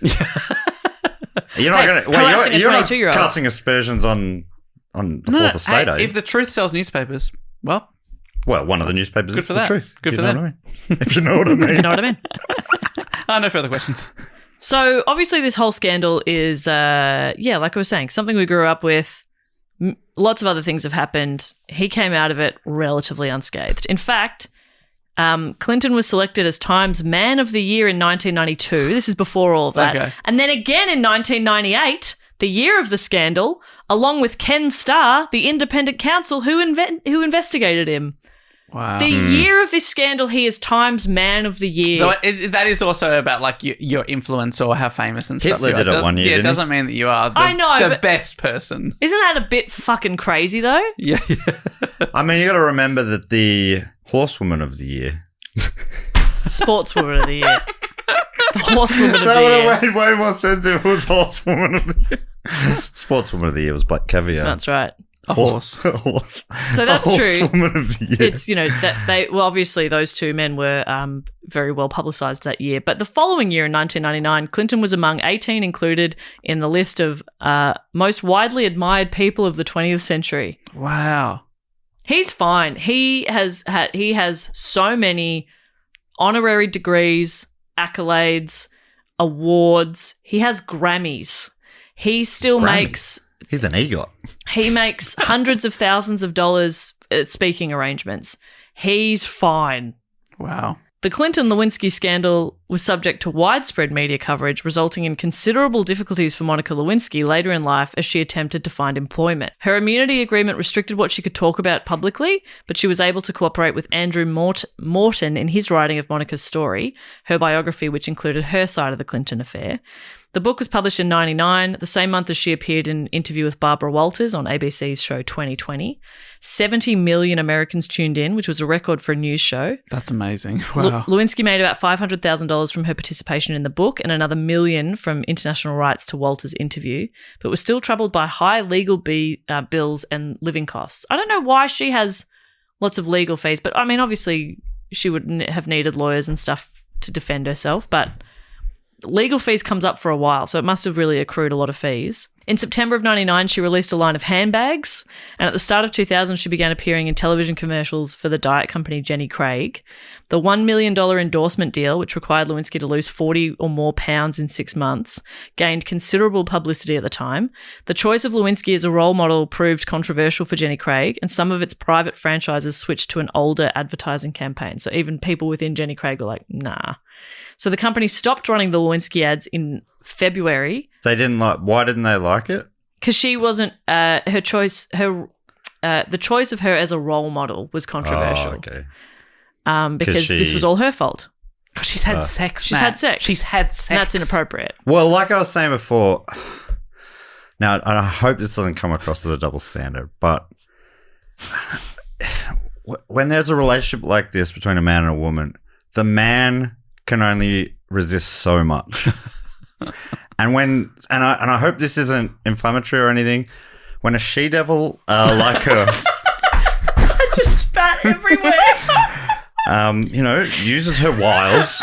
You're not going to... harassing a You're not 22-year-old. casting aspersions on the Fourth Estate, are you? If the truth sells newspapers, well, One of the newspapers Good is for the that. truth. Good if for you know what I mean. If you know what I mean. You know what I mean? no further questions. So obviously this whole scandal is, like I was saying, something we grew up with. Lots of other things have happened. He came out of it relatively unscathed. In fact, Clinton was selected as Time's Man of the Year in 1992. This is before all of that. Okay. And then again in 1998, the year of the scandal, along with Ken Starr, the independent counsel who investigated him. Wow. The year of this scandal, he is Time's Man of the Year. Though that is also about like your influence or how famous and stuff. Hitler you are. did it one year, Yeah, it didn't he? doesn't mean that you are I know, the but- best person. Isn't that a bit fucking crazy, though? Yeah. I mean, you got to remember that the Horsewoman of the Year... Sportswoman of the Year. The Horsewoman of That the would Year. have made way more sense if it was Horsewoman of the Year. Sportswoman of the Year was Black Caviar. That's right. A horse. Horse. So that's The true. Horsewoman of the Year. It's, that obviously those two men were very well publicized that year. But the following year in 1999, Clinton was among 18 included in the list of most widely admired people of the 20th century. Wow. He's fine. He has so many honorary degrees, accolades, awards. He has Grammys. He still makes... He's an EGOT. He makes hundreds of thousands of dollars at speaking arrangements. He's fine. Wow. The Clinton-Lewinsky scandal was subject to widespread media coverage, resulting in considerable difficulties for Monica Lewinsky later in life as she attempted to find employment. Her immunity agreement restricted what she could talk about publicly, but she was able to cooperate with Andrew Morton in his writing of Monica's story, her biography, which included her side of the Clinton affair. The book was published in 1999, the same month as she appeared in an interview with Barbara Walters on ABC's show 2020. 70 million Americans tuned in, which was a record for a news show. That's amazing. Wow. Lewinsky made about $500,000 from her participation in the book and another $1 million from international rights to Walters' interview, but was still troubled by high legal bills and living costs. I don't know why she has lots of legal fees, but I mean, obviously she would have needed lawyers and stuff to defend herself, but legal fees comes up for a while, so it must have really accrued a lot of fees. In September of 1999, she released a line of handbags, and at the start of 2000, she began appearing in television commercials for the diet company Jenny Craig. The $1 million endorsement deal, which required Lewinsky to lose 40 or more pounds in 6 months, gained considerable publicity at the time. The choice of Lewinsky as a role model proved controversial for Jenny Craig, and some of its private franchises switched to an older advertising campaign. So even people within Jenny Craig were like, nah. So the company stopped running the Lewinsky ads in February. Why didn't they like it? Because she wasn't, the choice of her as a role model was controversial. Oh, okay. Because this was all her fault. She's had sex, She's had sex. She's had sex. And that's inappropriate. Well, like I was saying before, now, and I hope this doesn't come across as a double standard, but when there's a relationship like this between a man and a woman, the man can only resist so much. And I hope this isn't inflammatory or anything, when a she-devil like her I just spat everywhere. uses her wiles,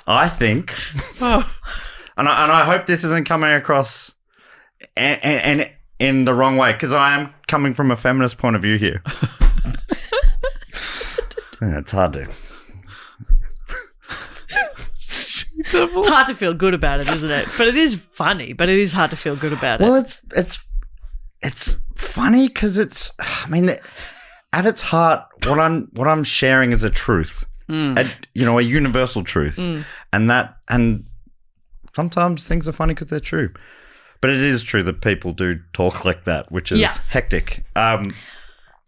I think, and I hope this isn't coming across and in the wrong way, because I am coming from a feminist point of view here. Yeah, it's hard to. It's hard to feel good about it, isn't it? But it is funny, but it is hard to feel good about it. Well, it's funny because it's. I mean, at its heart, what I'm sharing is a truth, a universal truth, and sometimes things are funny because they're true, but it is true that people do talk like that, which is hectic.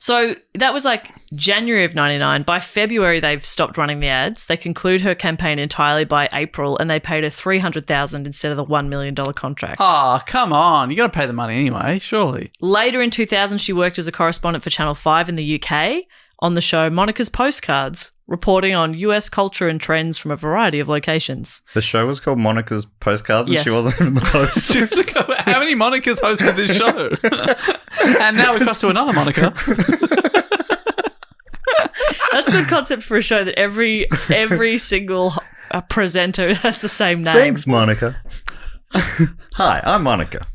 So that was like January of 1999. By February, they've stopped running the ads. They conclude her campaign entirely by April, and they paid her $300,000 instead of the $1 million contract. Oh, come on. You got to pay the money anyway, surely. Later in 2000, she worked as a correspondent for Channel 5 in the UK on the show Monica's Postcards, reporting on US culture and trends from a variety of locations. The show was called Monica's Postcards, and Yes. she wasn't even the host. She was like, how many Monicas hosted this show? And now we cross to another Monica. a good concept for a show that every single presenter has the same name. Thanks, Monica. Hi, I'm Monica.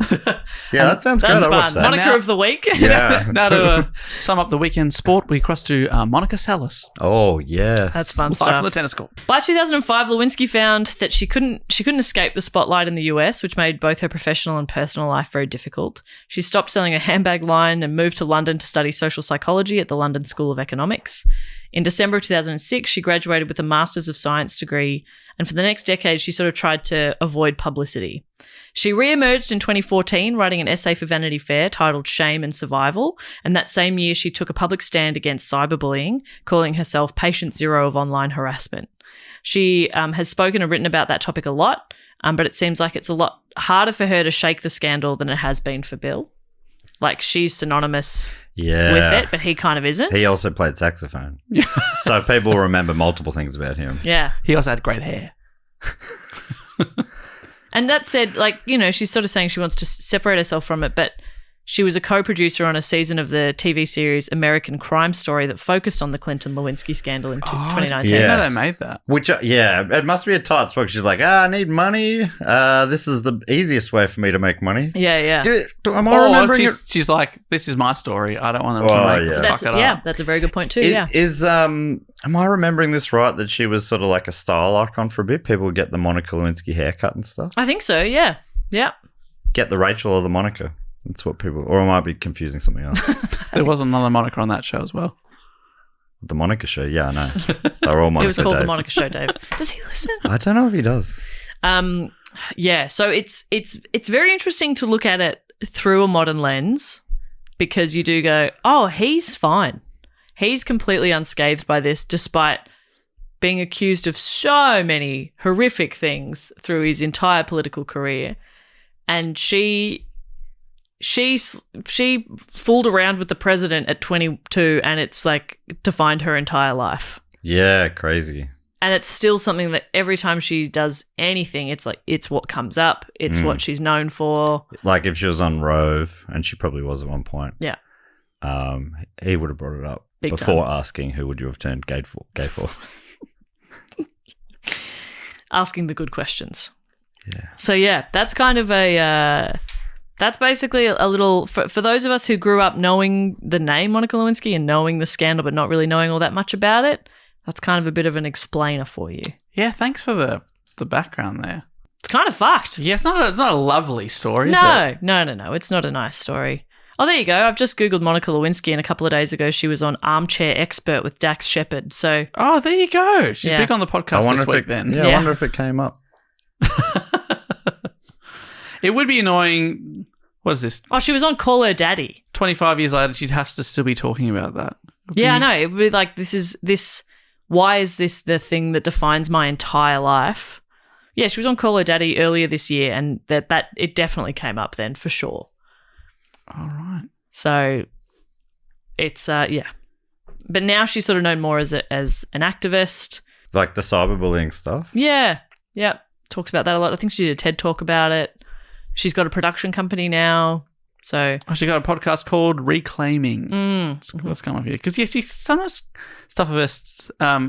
Yeah, that sounds good. That's I'll watch fun. that. Monica of the week. Yeah. Now to sum up the weekend sport, we cross to Monica Seles. Oh, yes. That's fun Live stuff. from the tennis court. By 2005, Lewinsky found that she couldn't escape the spotlight in the US, which made both her professional and personal life very difficult. She stopped selling a handbag line and moved to London to study social psychology at the London School of Economics. In December of 2006, she graduated with a Master's of Science degree, and for the next decade, she sort of tried to avoid publicity. She re-emerged in 2014, writing an essay for Vanity Fair titled Shame and Survival, and that same year she took a public stand against cyberbullying, calling herself patient zero of online harassment. She has spoken and written about that topic a lot, but it seems like it's a lot harder for her to shake the scandal than it has been for Bill. Like, she's synonymous with it, but he kind of isn't. He also played saxophone. So people remember multiple things about him. Yeah. He also had great hair. And that said, like, you know, she's sort of saying she wants to separate herself from it, but she was a co-producer on a season of the TV series American Crime Story that focused on the Clinton-Lewinsky scandal in 2019. Yeah, Yes. they made that. Which, it must be a tight spot. She's like, I need money. This is the easiest way for me to make money. Yeah. Am I remembering it? She's like, this is my story. I don't want them to make fuck it up. That's a very good point too, yeah. Am I remembering this right, that she was sort of like a style icon for a bit? People would get the Monica Lewinsky haircut and stuff. I think so, yeah. Yeah. Get the Rachel or the Monica. That's what people... Or I might be confusing something else. There was another Monica on that show as well. The Monica Show, yeah, I know. They were all Monica. It was called Dave. The Monica Show, Dave. Does he listen? I don't know if he does. Yeah, so it's very interesting to look at it through a modern lens, because you do go, oh, he's fine. He's completely unscathed by this, despite being accused of so many horrific things through his entire political career. And she fooled around with the president at 22, and it's like defined her entire life. Yeah, crazy. And it's still something that every time she does anything, it's like, it's what comes up. It's what she's known for. Like if she was on Rove, and she probably was at one point. Yeah. He would have brought it up Big before time. asking who would you have turned gay for. Asking the good questions. Yeah. So yeah, that's kind of that's basically a little, for those of us who grew up knowing the name Monica Lewinsky and knowing the scandal but not really knowing all that much about it, that's kind of a bit of an explainer for you. Yeah, thanks for the background there. It's kind of fucked. Yeah, it's not a lovely story, is it? No. It's not a nice story. Oh, there you go. I've just Googled Monica Lewinsky, and a couple of days ago she was on Armchair Expert with Dax Shepard. So, Oh, there you go. She's Yeah. big on the podcast this week then. Yeah, I Yeah. wonder if it came up. It would be annoying. What is this? she was on Call Her Daddy. 25 years later, she'd have to still be talking about that. Yeah, I know. It would be like, why is this the thing that defines my entire life? Yeah, she was on Call Her Daddy earlier this year, and that it definitely came up then for sure. All right. So it's yeah. But now she's sort of known more as an activist. Like the cyberbullying stuff. Yeah. Talks about that a lot. I think she did a TED Talk about it. She's got a production company now. So She got a podcast called Reclaiming. Let's come up here. Because, yes, sometimes stuff of her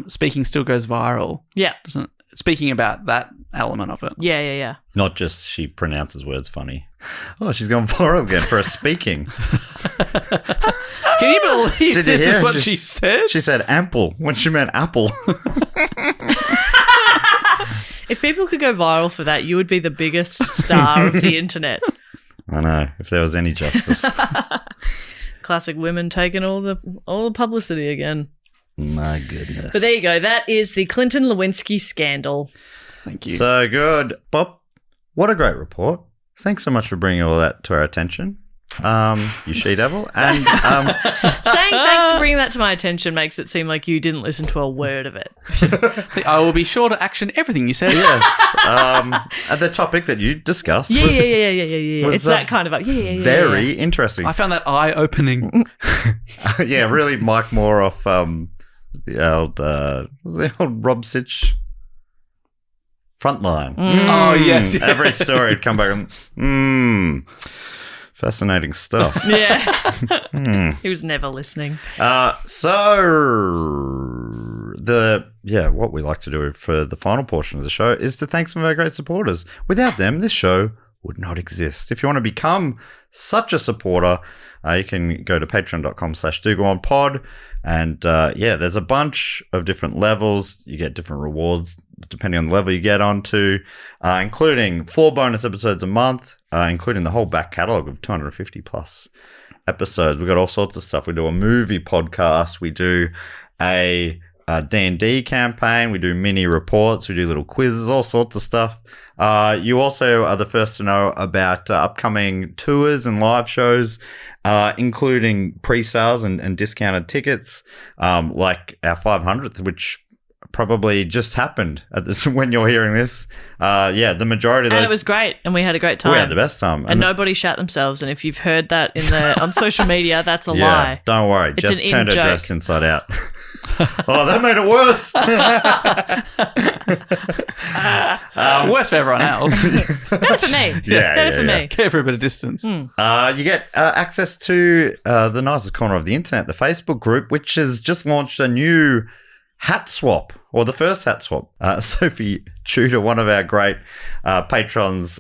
speaking still goes viral, yeah. doesn't it? Speaking about that element of it. Yeah. Not just she pronounces words funny. Oh, she's gone viral again for her speaking. Can you believe Did you this hear? is what she said? She said ample when she meant apple. If people could go viral for that, you would be the biggest star of the internet. I know, if there was any justice. Classic women taking all the publicity again. My goodness. But there you go. That is the Clinton-Lewinsky scandal. Thank you. So good. Bob, what a great report. Thanks so much for bringing all that to our attention. You she-devil. And Saying thanks for bringing that to my attention makes it seem like you didn't listen to a word of it. I will be sure to action everything you said. yes, the topic that you discussed Yeah. was It's that kind of very interesting. I found that eye-opening. Yeah, really Mike Moore off the old Rob Sitch Frontline. Oh, yes. Every story would come back and, Fascinating stuff. Yeah. He was never listening. What we like to do for the final portion of the show is to thank some of our great supporters. Without them, this show would not exist. If you want to become such a supporter, you can go to patreon.com/dogoonpod. And there's a bunch of different levels. You get different rewards depending on the level you get onto, including 4 bonus episodes a month, including the whole back catalogue of 250 plus episodes. We've got all sorts of stuff. We do a movie podcast. We do a D&D campaign. We do mini reports. We do little quizzes, all sorts of stuff. You also are the first to know about upcoming tours and live shows, including pre-sales and discounted tickets, like our 500th, which probably just happened when you're hearing this. The majority of those. And it was great, and we had a great time. We had the best time. And nobody shat themselves, and if you've heard that on social media, that's a lie. Don't worry. It's just an turned her in-joke. dress inside out. Oh, that made it worse. Worse for everyone else. Better for me. Better for me. Care for a bit of distance. You get access to the nicest corner of the internet, the Facebook group, which has just launched a new hat swap, or the first hat swap. Sophie Tudor, one of our great patrons,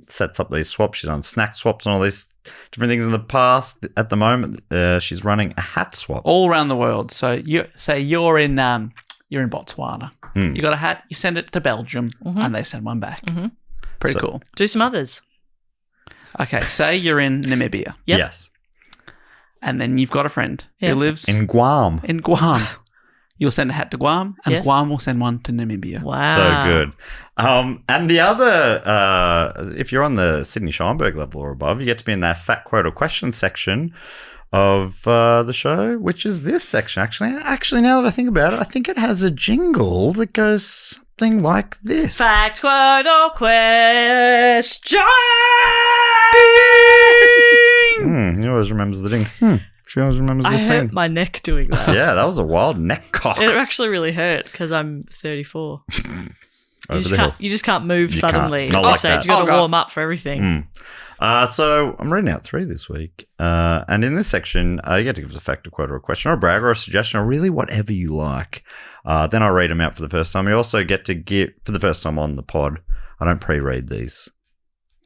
sets up these swaps. She's done snack swaps and all these different things in the past. At the moment, she's running a hat swap All around the world. So you say you're in Botswana. You got a hat, you send it to Belgium, and they send one back. Pretty cool. Do some others. Okay, say you're in Namibia. Yep. Yes, And then you've got a friend who lives in Guam. in Guam. You'll send a hat to Guam, and Yes. Guam will send one to Namibia. Wow. So good. And the other, if you're on the Sydney Scheinberg level or above, you get to be in that fat quote or question section of the show, which is this section. Actually, now that I think about it, I think it has a jingle that goes something like this. Fact, quote, or question. He always remembers the ding. She always remembers the I thing. hurt my neck doing that. Yeah, that was a wild neck cock. It actually really hurt because I'm 34. Over the hill. You just can't move You suddenly. can't. Not At like this stage. that. You got to warm up for everything. So I'm reading out 3 this week. And in this section, you get to give us a fact, a quote, or a question, or a brag, or a suggestion, or really whatever you like. Then I'll read them out for the first time. You also get to give, for the first time on the pod, I don't pre-read these.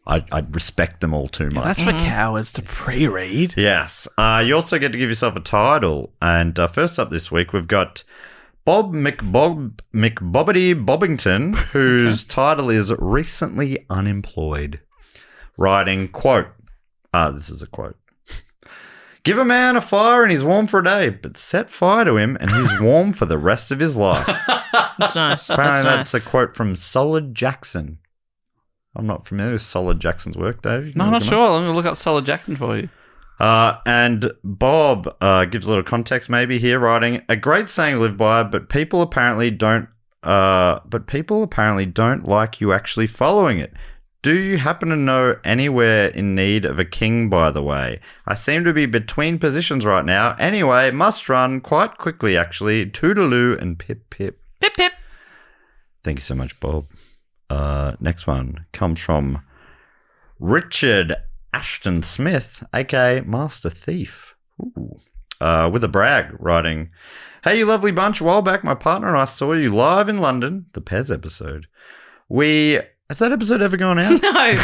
I respect them all too much. That's for cowards to pre-read. Yes. You also get to give yourself a title. And first up this week, we've got Bob McBobbity Bobbington, whose title is Recently Unemployed, writing, quote, this is a quote, "Give a man a fire and he's warm for a day, but set fire to him and he's warm for the rest of his life." That's nice. Apparently That's that's a quote from Solid Jackson. I'm not familiar with Solid Jackson's work, Dave. No, I'm not sure. I'm going to look up Solid Jackson for you. And Bob gives a little context maybe here, writing, "A great saying to live by, but people apparently don't like you actually following it. Do you happen to know anywhere in need of a king, by the way? I seem to be between positions right now. Anyway, must run quite quickly, actually. Toodaloo and pip pip." Pip, pip. Thank you so much, Bob. Next one comes from Richard Ashton Smith, aka Master Thief. Ooh. With a brag, writing, "Hey, you lovely bunch. A while back, my partner and I saw you live in London, the Pez episode. Has that episode ever gone out? No.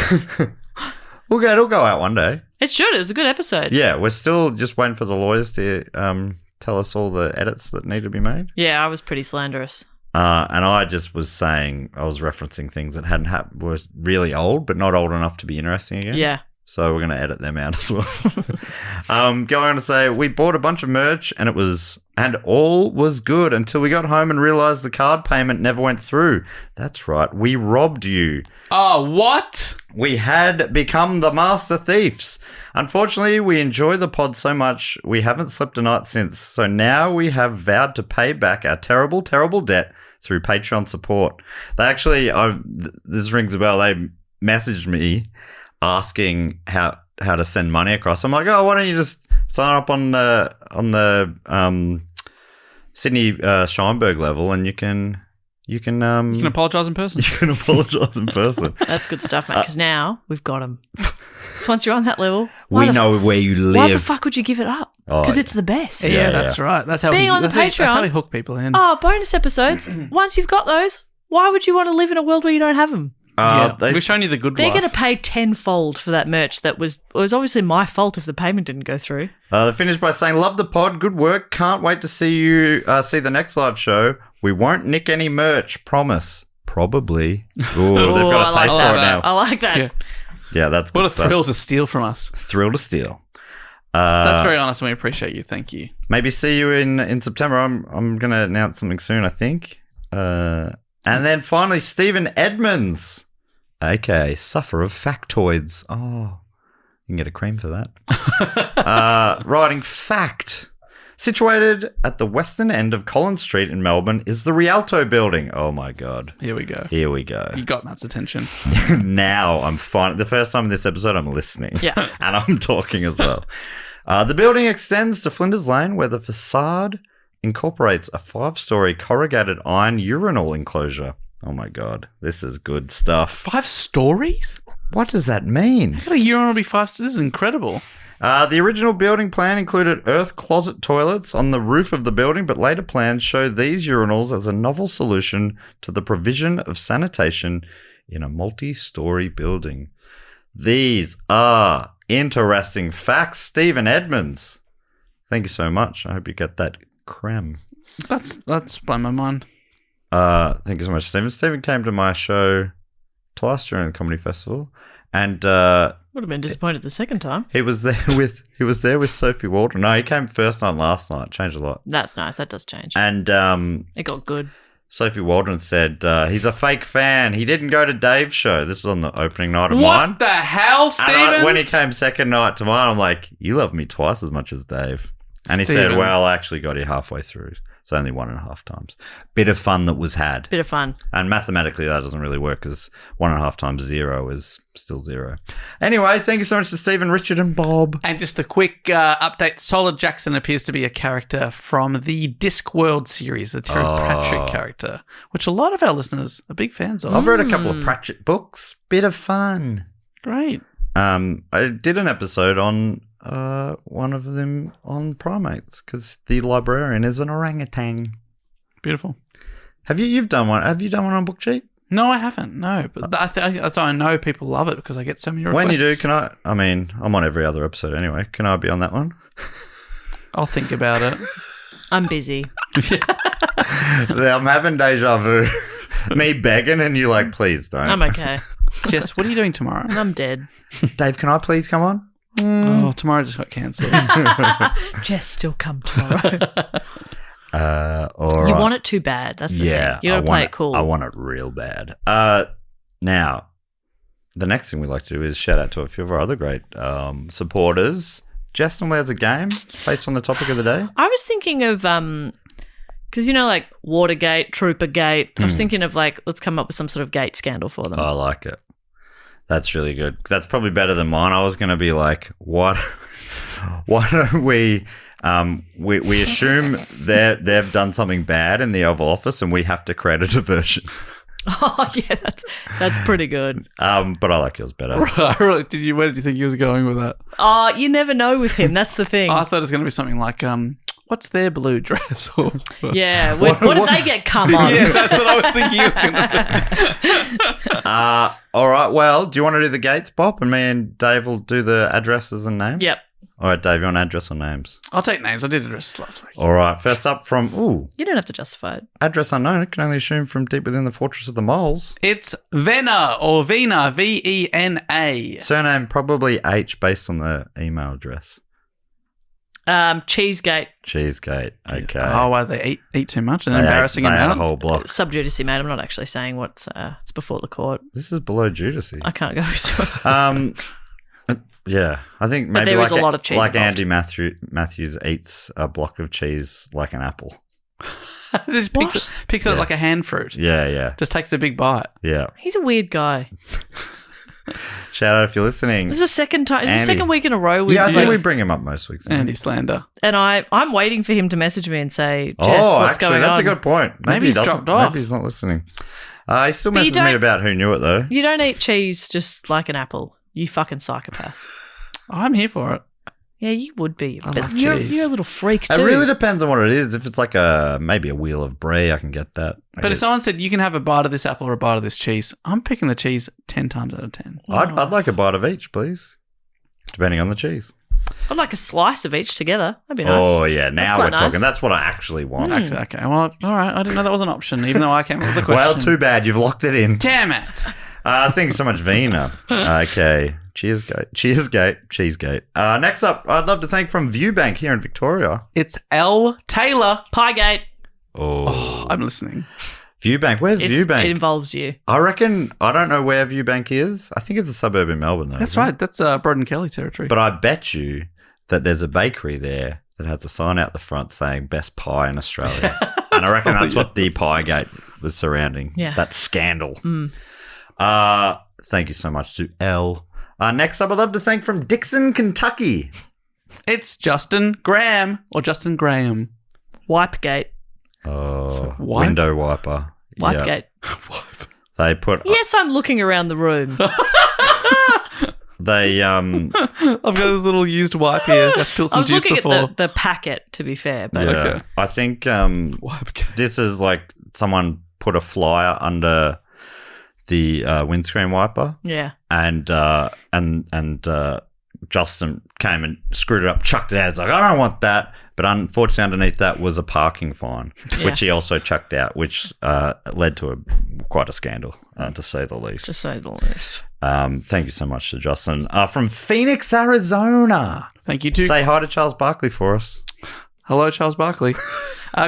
It'll go out one day. It should. It was a good episode. Yeah, we're still just waiting for the lawyers to tell us all the edits that need to be made. Yeah, I was pretty slanderous. And I just was saying, I was referencing things that hadn't happened, were really old, but not old enough to be interesting again. Yeah. So we're going to edit them out as well. Going on to say, we bought a bunch of merch and all was good until we got home and realized the card payment never went through. That's right. We robbed you. Oh, what? We had become the master thieves. Unfortunately, we enjoy the pod so much, we haven't slept a night since. So now we have vowed to pay back our terrible, terrible debt through Patreon support. They actually, this rings a bell, they messaged me asking how to send money across. I'm like, oh, why don't you just sign up on the Sydney Scheinberg level, and you can apologise in person. You can apologise in person. That's good stuff, mate, because now we've got them. So once you're on that level, We know where you live. why the fuck would you give it up? Oh, Because it's the best. Yeah, that's right. That's how Being on the that's how Patreon. we hook people in. Oh, bonus episodes. Once you've got those, why would you want to live in a world where you don't have them? We've shown you the good They're life. going to pay tenfold for that merch. That was obviously my fault if the payment didn't go through. They finished by saying, love the pod, good work, can't wait to see you see the next live show. We won't nick any merch, promise. Probably. Ooh, they've got a I taste like for it that. now. I like that. Yeah. Yeah, that's good What a stuff. thrill to steal from us. Thrill to steal. That's very honest, and we appreciate you. Thank you. Maybe see you in September. I'm going to announce something soon, I think. And then finally, Stephen Edmonds, aka Suffer of Factoids. Oh, you can get a cream for that. Writing fact. Situated at the western end of Collins Street in Melbourne is the Rialto building. Oh my God. Here we go. Here we go. You got Matt's attention. Now I'm fine. The first time in this episode, I'm listening. Yeah. And I'm talking as well. The building extends to Flinders Lane, where the facade incorporates a 5-story corrugated iron urinal enclosure. Oh my God. This is good stuff. 5 stories? What does that mean? How could a urinal be 5 stories? This is incredible. The original building plan included earth closet toilets on the roof of the building, but later plans showed these urinals as a novel solution to the provision of sanitation in a multi-story building. These are interesting facts. Stephen Edmonds, thank you so much. I hope you get that creme. That's blown my mind. Thank you so much, Stephen. Stephen came to my show twice during the comedy festival, and Would have been disappointed the second time. he was there with Sophie Waldron. No, he came first night last night. Changed a lot. That's nice. That does change. And It got good. Sophie Waldron said he's a fake fan. He didn't go to Dave's show. This was on the opening night of mine. What the hell, And Stephen? when he came second night to mine, I'm like, you love me twice as much as Dave. And he said, Stephen. well, I actually got here halfway through. So only 1.5 times. Bit of fun that was had. Bit of fun. And mathematically, that doesn't really work because 1.5 times 0 is still 0. Anyway, thank you so much to Stephen, Richard, and Bob. And just a quick update. Solid Jackson appears to be a character from the Discworld series, the Terry Pratchett character, which a lot of our listeners are big fans of. I've read a couple of Pratchett books. Bit of fun. Great. I did an episode on one of them on primates because the librarian is an orangutan. Beautiful. You've done one? Have you done one on BookCheap? No, I haven't. No, but that's why I know people love it because I get so many requests. When you do, can I? I mean, I'm on every other episode anyway. Can I be on that one? I'll think about it. I'm busy. I'm having deja vu. Me begging and you like, please don't. I'm okay. Jess, what are you doing tomorrow? I'm dead. Dave, can I please come on? Oh, tomorrow just got cancelled. Jess, still come tomorrow. All You right. want it too bad. That's the Yeah, thing. You gotta play it cool. I want it real bad. Now, the next thing we like to do is shout out to a few of our other great supporters. Justin, where's a game based on the topic of the day? I was thinking of because like Watergate, Troopergate. I was thinking of let's come up with some sort of gate scandal for them. I like it. That's really good. That's probably better than mine. I was going to be like, what? Why don't we assume they've done something bad in the Oval Office and we have to create a diversion. Oh yeah, that's pretty good. But I like yours better. Where did you think he was going with that? Oh, you never know with him. That's the thing. I thought it was going to be something like, what's their blue dress? Or, Yeah. What did they get come on? yeah, that's what I was thinking it was going to be. All right. Well, do you want to do the gates, Bob? And me and Dave will do the addresses and names? Yep. All right, Dave, you want address or names? I'll take names. I did address last week. All right. First up from, You don't have to justify it. address unknown. It can only assume from deep within the fortress of the moles. It's Vena or Vena, Vena. Surname probably H based on the email address. Cheesegate. Cheesegate. Okay. Oh, why they eat too much and They embarrassing ate him a out? whole block. Sub judice, mate. I'm not actually saying what's. It's before the court. This is below judice. I can't go into it. Yeah, I think maybe there like is a lot of cheese like involved. Andy Matthews eats a block of cheese like an apple. Just picks it up like a hand fruit. Yeah. Just takes a big bite. Yeah. He's a weird guy. Shout out if you're listening. This is the second time. It's the Andy. second week in a row. We've, Yeah, I think we bring him up most weeks. don't we? Andy slander. and I'm waiting for him to message me and say, Jess, Oh, what's actually, going that's on? a good point. Maybe he he's doesn't- dropped off. Maybe he's not listening. He still But you messaged me don't- about who knew it though. You don't eat cheese just like an apple. You fucking psychopath. I'm here for it. Yeah, you would be. I But love you're cheese. a little freak It too. really depends on what it is. If it's like maybe a wheel of brie, I can get that. But if someone said you can have a bite of this apple or a bite of this cheese, I'm picking the cheese 10 times out of 10. I'd like a bite of each, please. Depending on the cheese. I'd like a slice of each together. That'd be nice. Oh, yeah. Now quite we're talking. nice. That's what I actually want. Actually, okay. Well, all right. I didn't know that was an option, even though I came up with the question. Well, too bad. You've locked it in. Damn it. Thank you so much, Vina. Okay. Cheersegate. Next up, I'd love to thank from Viewbank here in Victoria. It's L. Taylor. Piegate. Oh. I'm listening. Viewbank. Where's Viewbank? It involves you. I reckon, I don't know where Viewbank is. I think it's a suburb in Melbourne, though. That's isn't it? right. That's Broden Kelly territory. But I bet you that there's a bakery there that has a sign out the front saying best pie in Australia. And I reckon that's what the Piegate was surrounding. Yeah. That scandal. Thank you so much to L. Next up, I'd love to thank from Dixon, Kentucky. It's Justin Graham or Justin Graham. Wipegate. Oh, wipe? window wiper. Wipegate. Yep. They put... Yes, I'm looking around the room. They I've got this little used wipe here. I spilled I some was juice looking before. at the packet, to be fair. But yeah. Okay. I think Wipe. this is like someone put a flyer under the windscreen wiper, yeah. and Justin came and screwed it up, chucked it out. It's like, I don't want that. But unfortunately, underneath that was a parking fine, which he also chucked out, which led to quite a scandal, to say the least. To say the least. Thank you so much to Justin. From Phoenix, Arizona. Thank you, too. Say hi to Charles Barkley for us. Hello, Charles Barkley.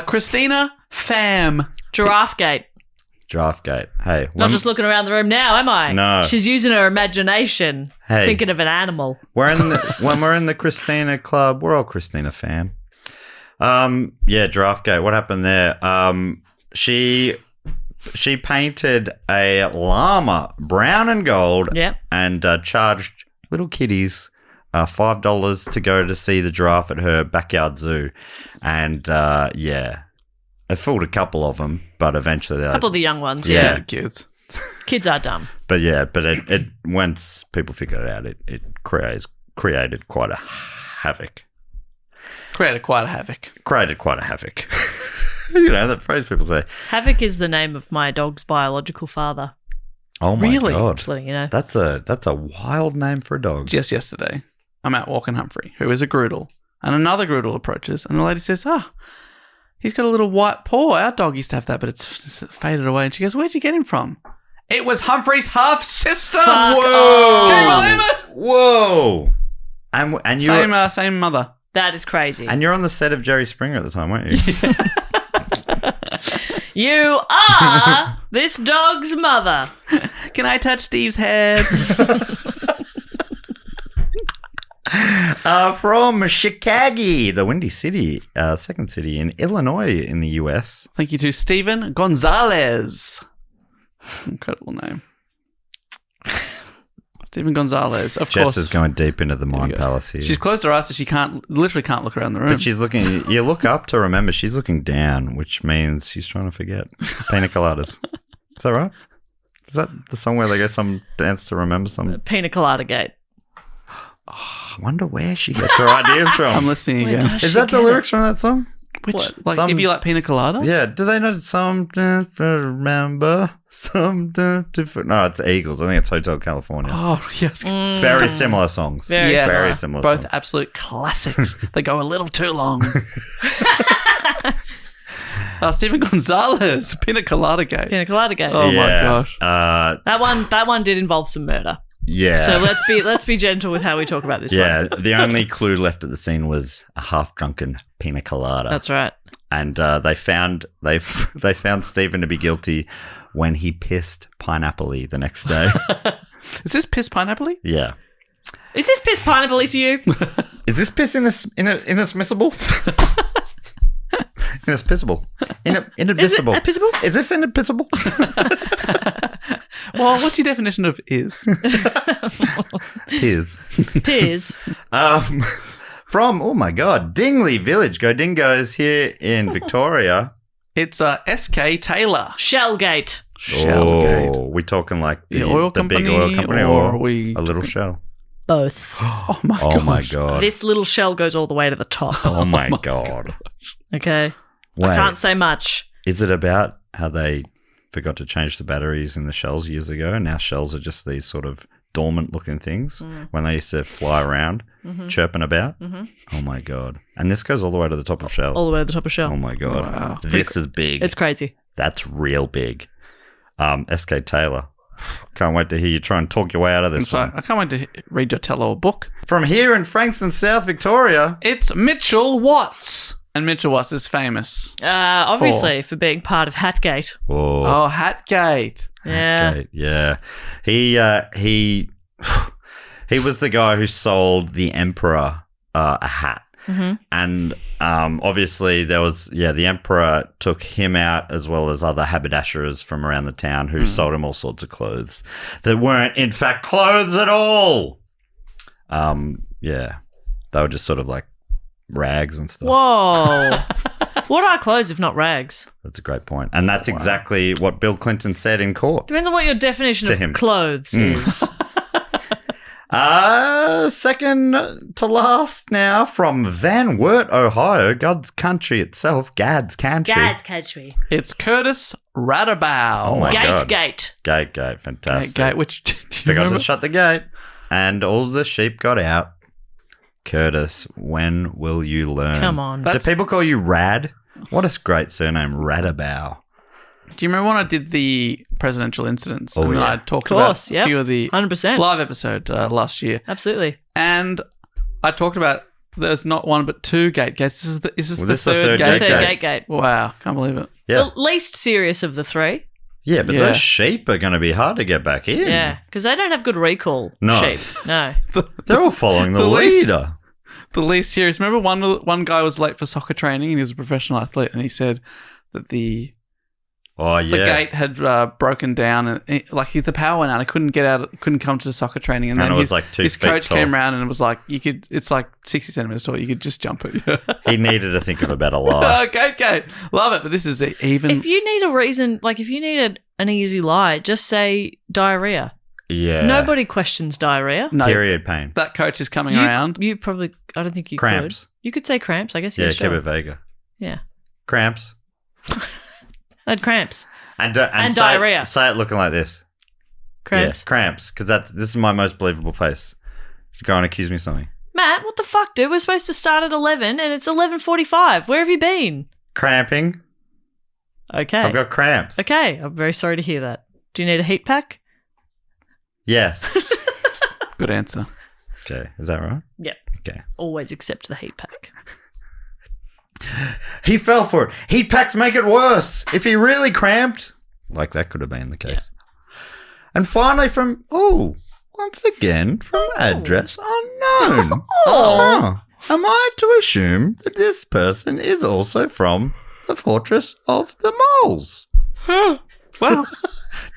Christina Pham. Giraffegate. Giraffegate. Hey. Not just looking around the room now, am I? No. She's using her imagination, Hey. thinking of an animal. When we're in the Christina Club, we're all Christina fam. Yeah, Giraffegate. What happened there? She painted a llama brown and gold, Yep. and charged little kiddies $5 to go to see the giraffe at her backyard zoo, and yeah, it fooled a couple of them, but eventually, A couple of the young ones. Yeah. Stupid kids. Kids are dumb. but it once people figured it out, it created quite a havoc. Created quite a havoc. You know, that phrase people say. Havoc is the name of my dog's biological father. Oh my Really? god, Just letting you know. that's a wild name for a dog. Just yesterday, I'm out walking Humphrey, who is a Groodle, and another Groodle approaches, and the lady says, he's got a little white paw. Our dog used to have that, but it's faded away. And she goes, where'd you get him from? It was Humphrey's half-sister. Fuck Whoa! Can you believe it? Whoa! And you Same mother. That is crazy. and you're on the set of Jerry Springer at the time, weren't you? You are this dog's mother. Can I touch Steve's head? From Chicago, the Windy City, second city in Illinois in the US. Thank you to Stephen Gonzalez. Incredible name. Stephen Gonzalez, of Jess course. is going deep into the mind you go. palace here. She's closed her eyes so she literally can't look around the room. But she's looking, you look up to remember she's looking down, which means she's trying to forget. Pina coladas. Is that right? Is that the song where they go some dance to remember some? Pina Colada Gate. I wonder where she gets her ideas I'm from. listening Where again. does Is she that the get lyrics from that song? Which, What? like, if you like pina colada? Yeah. Do they know something to remember? Something to... No, it's Eagles. I think it's Hotel California. Oh, yes. It's very similar songs. Very Yes. Very similar Both songs. absolute classics. They go a little too long. Stephen Gonzalez, Pina Colada Gate. Pina Colada Gate. Oh my gosh. That one did involve some murder. Yeah. So let's be gentle with how we talk about this Yeah, one. the only clue left at the scene was a half-drunken pina colada. That's right. And they found Stephen to be guilty when he pissed pineapple-y the next day. Is this piss pineapple-y? Yeah. Is this piss pineapple to you? Is this piss inadmissible? Inadmissible. Inadmissible. Is it admissible? Is this inadmissible? Well, what's your definition of is? His. Piz. From, oh my God, Dingley Village. Go Dingoes here in Victoria. It's S.K. Taylor. Shellgate. Shellgate. Oh, we talking like The oil big company, oil company, or or are we a little shell? Both. Oh my Oh gosh. my god! This little shell goes all the way to the top. Oh my god! Okay. Wait, I can't say much. is it about how they forgot to change the batteries in the shells years ago, and now shells are just these sort of dormant-looking things when they used to fly around, chirping about? Oh my god! And this goes all the way to the top of shell. All the way to the top of shell. Oh my god! Wow. This is big. It's crazy. That's real big. SK Taylor. Can't wait to hear you try and talk your way out of this So one. I can't wait to read your tell-all book. From here in Frankston, South Victoria. It's Mitchell Watts. And Mitchell Watts is famous. Obviously, for being part of Hatgate. Whoa. Oh, Hatgate. Yeah. Okay, yeah. He was the guy who sold the emperor a hat. And obviously there was, the emperor took him out as well as other haberdashers from around the town who sold him all sorts of clothes that weren't in fact clothes at all. They were just sort of like rags and stuff. Whoa. What are clothes if not rags? That's a great point. And that's exactly what Bill Clinton said in court. Depends on what your definition To of him. clothes is. Second to last now from Van Wert, Ohio, God's country itself, Gad's country. Gad's country. It's Curtis Radabow. Oh my God. Gate. Gate, fantastic. Gate, which do you Forgot remember? to shut the gate, and all the sheep got out. Curtis, when will you learn? Come on. Do people call you Rad? What a great surname, Radabow. Do you remember when I did the presidential incidents? Oh, and then yeah. I talked Of course, about yep. a few of the 100%. live episode last year. Absolutely. And I talked about there's not one but two gates. This is the third Gate gate. Gate. Wow, can't believe it. Yeah, The least serious of the three. yeah, but Yeah. those sheep are going to be hard to get back in. Yeah. Because they don't have good recall. No. Sheep. No. They're all following the The least- leader. The least serious. Remember one guy was late for soccer training and he was a professional athlete and he said that the Oh, yeah. the gate had broken down and the power went out. He couldn't get out. Couldn't come to the soccer training. And And then it was like 2 his feet coach tall. came around and it was like it's like 60 centimeters tall. You could just jump it. He needed to think of a better lie. Okay, love it. But this is even. If you need a reason, like if you need an easy lie, just say diarrhea. Yeah. Nobody questions diarrhea. no, Period pain. that coach is coming around. You probably, I don't think you Cramps. could. You could say cramps, I guess. Yeah, Yeah, keep sure. it Vega. Yeah. Cramps. I had cramps. And And say, diarrhea. Say it looking like this. Cramps. Yeah, cramps. Because this is my most believable face. Go and accuse me of something. Matt, what the fuck, dude? We're supposed to start at 11 and it's 11:45. Where have you been? Cramping. Okay. I've got cramps. Okay. I'm very sorry to hear that. Do you need a heat pack? Yes. Good answer. Okay. Is that right? Yep. Okay. Always accept the heat pack. He fell for it. Heat packs make it worse. If he really cramped, like that could have been the case. And finally once again, from address unknown. Am I to assume that this person is also from the Fortress of the Moles? Well,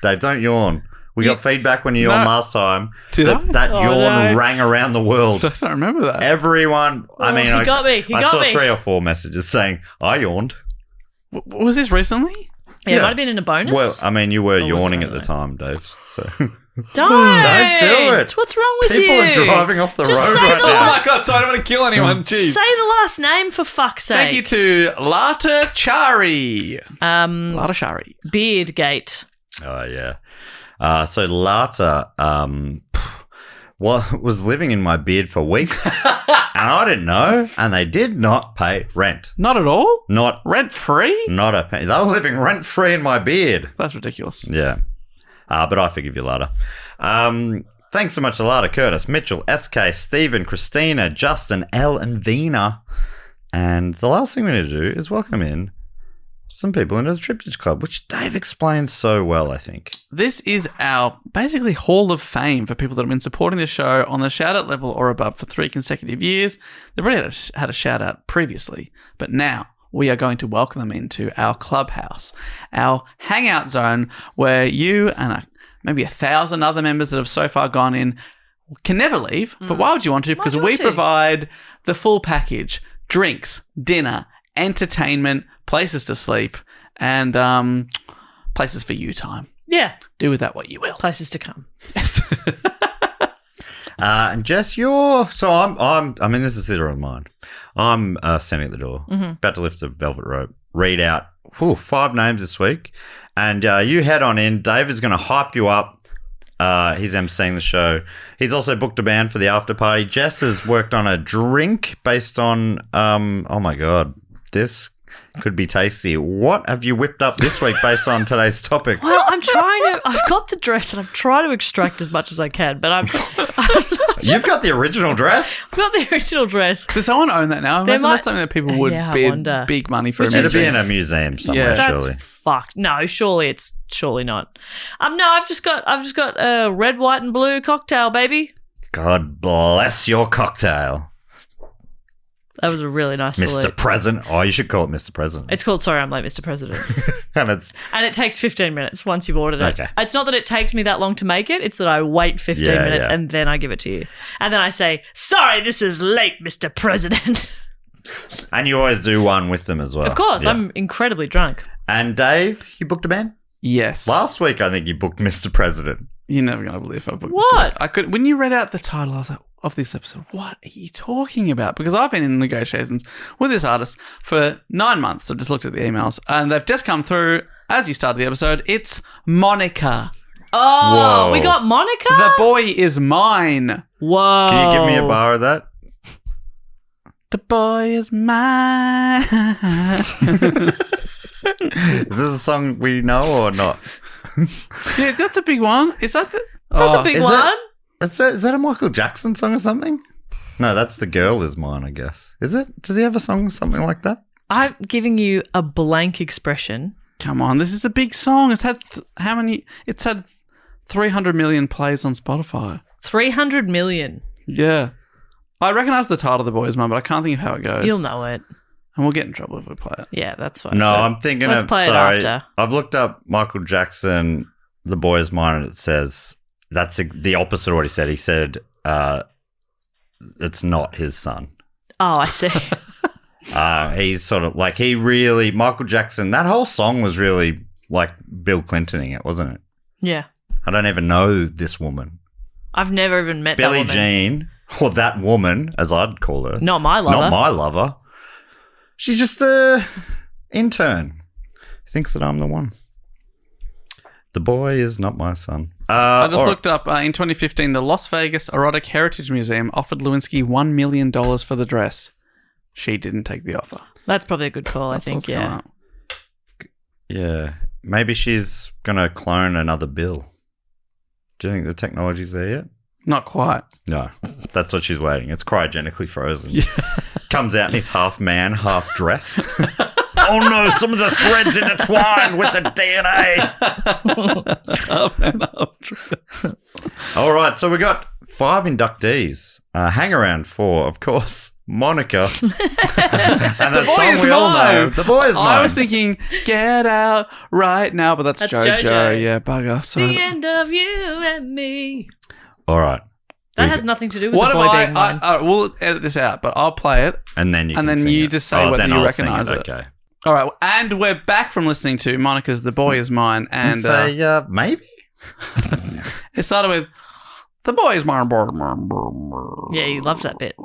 Dave, don't yawn. We got feedback when you yawned last time. Did I? That Oh, yawn no. rang around the world. I don't remember that. Everyone, I mean, he got me. He I got saw me. 3 or 4 messages saying, I yawned. Was this recently? Yeah, Yeah. it might have been in a bonus. Well, I mean, you were was yawning it? at the time, Dave. So Don't do it. What's wrong with people you? are driving off the Just road say right the now. Oh my god! So I don't want to kill anyone. Jeez. Say the last name for fuck's sake. Thank you to Lata Chari. Lata Chari. Beardgate. Oh, yeah. So Lata was living in my beard for weeks, and I didn't know, and they did not pay rent. Not at all. Not Rent free. not a penny. They were living rent-free in my beard. That's ridiculous. Yeah. But I forgive you, Lata. Thanks so much to Lata, Curtis, Mitchell, SK, Stephen, Christina, Justin, L, and Vina. And the last thing we need to do is welcome in some people into the Triptych Club, which Dave explains so well, I think. This is our basically hall of fame for people that have been supporting the show on the shout-out level or above for 3 consecutive years. They've already had a shout-out previously, but now we are going to welcome them into our clubhouse, our hangout zone where you and maybe 1,000 other members that have so far gone in can never leave. But why would you want to? Because you we want to? provide the full package: drinks, dinner, entertainment, places to sleep, and places for you time. Yeah. Do with that what you will. Places to come. And Jess, you're so I mean, this is theatre of mine. I'm standing at the door, about to lift the velvet rope, read out 5 names this week, and you head on in. Dave is going to hype you up. He's emceeing the show. He's also booked a band for the after party. Jess has worked on a drink based on oh my god, this could be tasty. What have you whipped up this week based on today's topic? Well, I've got the dress and I'm trying to extract as much as I can, but You've got the original dress? I've got the original dress. Does someone own that now? Imagine that's something that people would bid big money for. It'd be in a museum somewhere, surely. That's fucked. No, surely not. No, I've just got a red, white, and blue cocktail, baby. God bless your cocktail. That was a really nice salute. Mr. President. Oh, you should call it Mr. President. It's called Sorry I'm Late, Mr. President. and it takes 15 minutes once you've ordered it. Okay. It's not that it takes me that long to make it. It's that I wait 15 minutes and then I give it to you. And then I say, sorry, this is late, Mr. President. And you always do one with them as well. Of course. I'm incredibly drunk. And Dave, you booked a band? Yes. Last week, I think you booked Mr. President. You're never going to believe I booked What? this week. When you read out the title, I was like, of this episode, what are you talking about? Because I've been in negotiations with this artist for 9 months. I've just looked at the emails and they've just come through as you started the episode. It's Monica. Oh, Whoa. we got Monica? The boy is mine. Whoa. Can you give me a bar of that? The boy is mine. Is this a song we know or not? Yeah, that's a big one. Is that the... That's a big one. Is that a Michael Jackson song or something? No, that's The Girl Is Mine, I guess. Is it? Does he have a song something like that? I'm giving you a blank expression. Come on, this is a big song. It's had how many? It's had 300 million plays on Spotify. 300 million. Yeah. I recognise the title of The Boy Is Mine, but I can't think of how it goes. You'll know it. And we'll get in trouble if we play it. Yeah, that's fine. No, I'm thinking let's of... play sorry, it after. I've looked up Michael Jackson, The Boy Is Mine, and it says... That's the opposite of what he said. He said it's not his son. Oh, I see. He's sort of like Michael Jackson, that whole song was really like Bill Clintoning it, wasn't it? Yeah. I don't even know this woman. I've never even met Billie that woman. Jean, or that woman, as I'd call her. Not my lover. Not my lover. She's just a intern. Thinks that I'm the one. The boy is not my son. I just looked up, in 2015, the Las Vegas Erotic Heritage Museum offered Lewinsky $1 million for the dress. She didn't take the offer. That's probably a good call, I think, yeah. Yeah. Maybe she's going to clone another Bill. Do you think the technology's there yet? Not quite. No. That's what she's waiting. It's cryogenically frozen. Yeah. Comes out and he's half man, half dress. Oh no, some of the threads intertwined with the DNA. All right, so we got 5 inductees. Hang around 4, of course. Monica. And that song we all know. The boy is mine. I was thinking, get out right now, but that's JoJo. Yeah, bugger. Sorry. The end of you and me. All right. That has nothing to do with the boy being mine. We'll edit this out, but I'll play it. And then you just say whether you recognise it. Okay. All right, and we're back from listening to Monica's The Boy Is Mine. And say, maybe? It started with, The Boy Is Mine. Yeah, you loved that bit.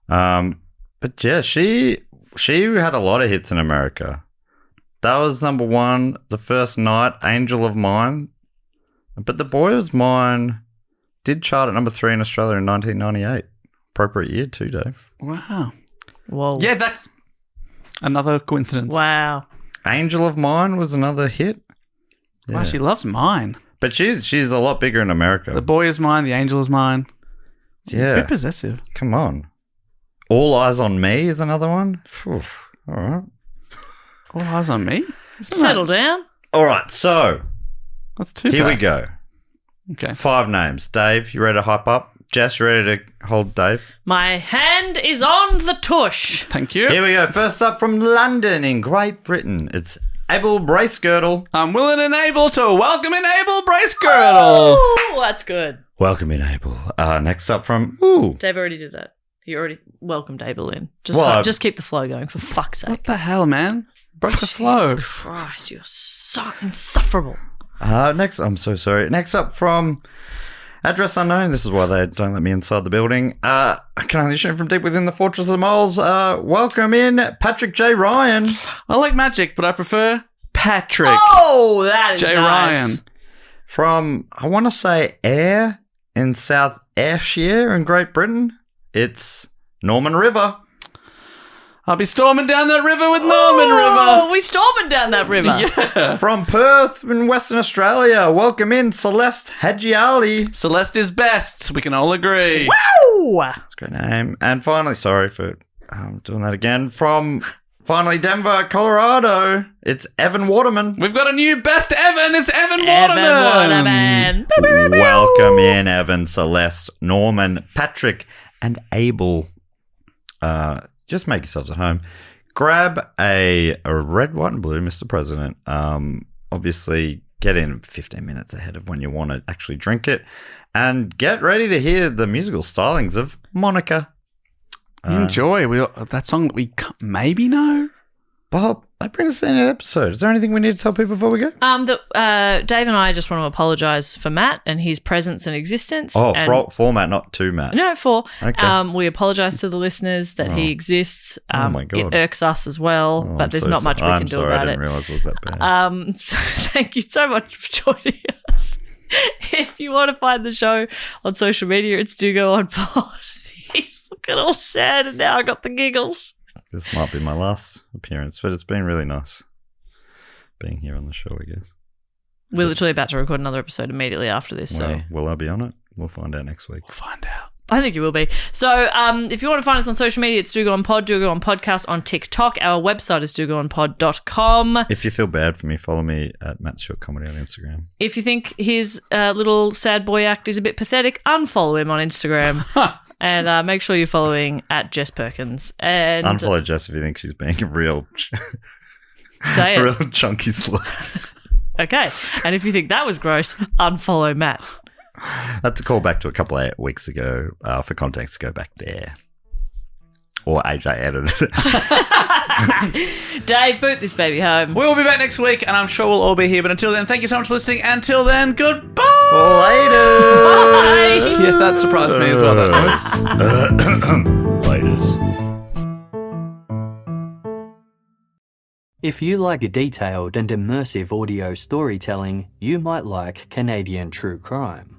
But yeah, she had a lot of hits in America. That was number 1, The First Night, Angel of Mine. But The Boy Is Mine did chart at number 3 in Australia in 1998. Appropriate year too, Dave. Wow. Whoa. Yeah, that's another coincidence. Wow. Angel of Mine was another hit. Yeah. Wow, she loves mine. But she's a lot bigger in America. The boy is mine, the angel is mine. Yeah. A bit possessive. Come on. All Eyes on Me is another one. All right. All eyes on me? Settle down. All right, so That's 2 here we go. Okay. 5 names. Dave, you ready to hype up? Jess, you ready to hold Dave? My hand is on the tush. Thank you. Here we go. First up from London in Great Britain, it's Abel Bracegirdle. I'm willing and able to welcome in Abel Bracegirdle. Oh, that's good. Welcome in, Abel. Next up from Dave already did that. He already welcomed Abel in. Just keep the flow going, for fuck's sake. What the hell, man? Broke the flow. Jesus Christ, you're so insufferable. Next, I'm so sorry. Next up from Address Unknown. This is why they don't let me inside the building. I can only shoot from deep within the Fortress of the Moles. Welcome in, Patrick J. Ryan. I like magic, but I prefer Patrick. Oh, that is J. nice. Ryan. From, I want to say, Ayr in South Ayrshire in Great Britain. It's Norman River. I'll be storming down that river with Norman Oh, River. we storming down that river. Yeah. From Perth in Western Australia, welcome in Celeste Hadji Ali. Celeste is best. We can all agree. Woo! That's a great name. And finally, sorry for doing that again. From finally Denver, Colorado, it's Evan Waterman. We've got a new best Evan. It's Evan Evan Waterman. Waterman. Welcome in, Evan, Celeste, Norman, Patrick, and Abel. Just make yourselves at home. Grab a red, white, and blue, Mr. President. Obviously, get in 15 minutes ahead of when you want to actually drink it. And get ready to hear the musical stylings of Monica. Enjoy. That song that we maybe know. Bob, that brings us to the end of the episode. Is there anything we need to tell people before we go? Dave and I just want to apologise for Matt and his presence and existence. Oh, and for Matt, not to Matt. No, for. Okay. We apologise to the listeners that he exists. Oh my God. It irks us as well, Oh, but I'm there's so not much we sorry. can do I'm sorry, about I didn't it. realise it was that bad. So thank you so much for joining us. If you want to find the show on social media, it's Do Go On Pod. He's looking all sad and now I got the giggles. This might be my last appearance, but it's been really nice being here on the show, I guess. We're literally about to record another episode immediately after this, Well, so will I be on it? We'll find out next week. We'll find out. I think you will be. So if you want to find us on social media, it's Do Go On Pod, Do Go On Podcast on TikTok. Our website is dogoonpod.com. If you feel bad for me, follow me at Matt's Short Comedy on Instagram. If you think his little sad boy act is a bit pathetic, unfollow him on Instagram. And make sure you're following at Jess Perkins. And Unfollow Jess if you think she's being a real, say it. real chunky slut. Okay. And if you think that was gross, unfollow Matt. That's a call back to a couple of weeks ago. For context, go back there. Or AJ edited it. Dave, boot this baby home. We'll be back next week, and I'm sure we'll all be here. But until then, thank you so much for listening. Until then, goodbye. Later. Bye. Yeah, that surprised me as well. That noise. Laters. If you like detailed and immersive audio storytelling, you might like Canadian True Crime.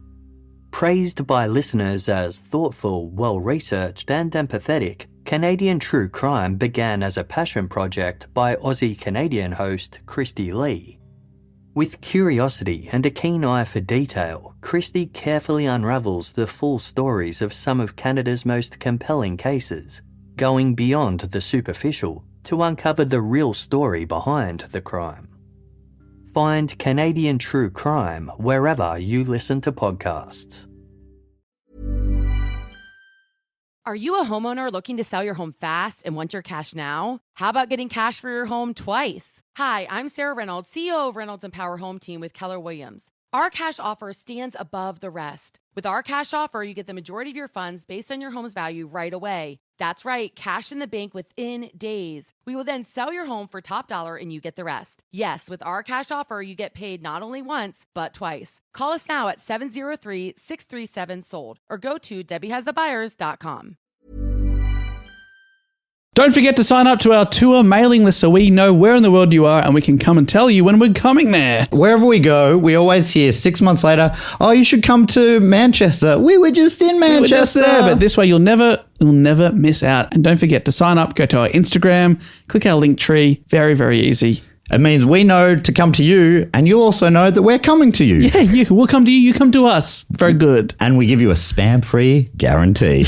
Praised by listeners as thoughtful, well-researched and empathetic, Canadian True Crime began as a passion project by Aussie-Canadian host Christy Lee. With curiosity and a keen eye for detail, Christy carefully unravels the full stories of some of Canada's most compelling cases, going beyond the superficial to uncover the real story behind the crime. Find Canadian True Crime wherever you listen to podcasts. Are you a homeowner looking to sell your home fast and want your cash now? How about getting cash for your home twice? Hi, I'm Sarah Reynolds, CEO of Reynolds Empower Home Team with Keller Williams. Our cash offer stands above the rest. With our cash offer, you get the majority of your funds based on your home's value right away. That's right, cash in the bank within days. We will then sell your home for top dollar and you get the rest. Yes, with our cash offer, you get paid not only once, but twice. Call us now at 703-637-SOLD or go to DebbieHasTheBuyers.com. Don't forget to sign up to our tour mailing list so we know where in the world you are and we can come and tell you when we're coming there. Wherever we go, we always hear 6 months later, oh, you should come to Manchester. We were just in Manchester. We're just there, but this way you'll never miss out. And don't forget to sign up, go to our Instagram, click our link tree. Very, very easy. It means we know to come to you, and you'll also know that we're coming to you. Yeah, we'll come to you, you come to us. Very good. And we give you a spam-free guarantee.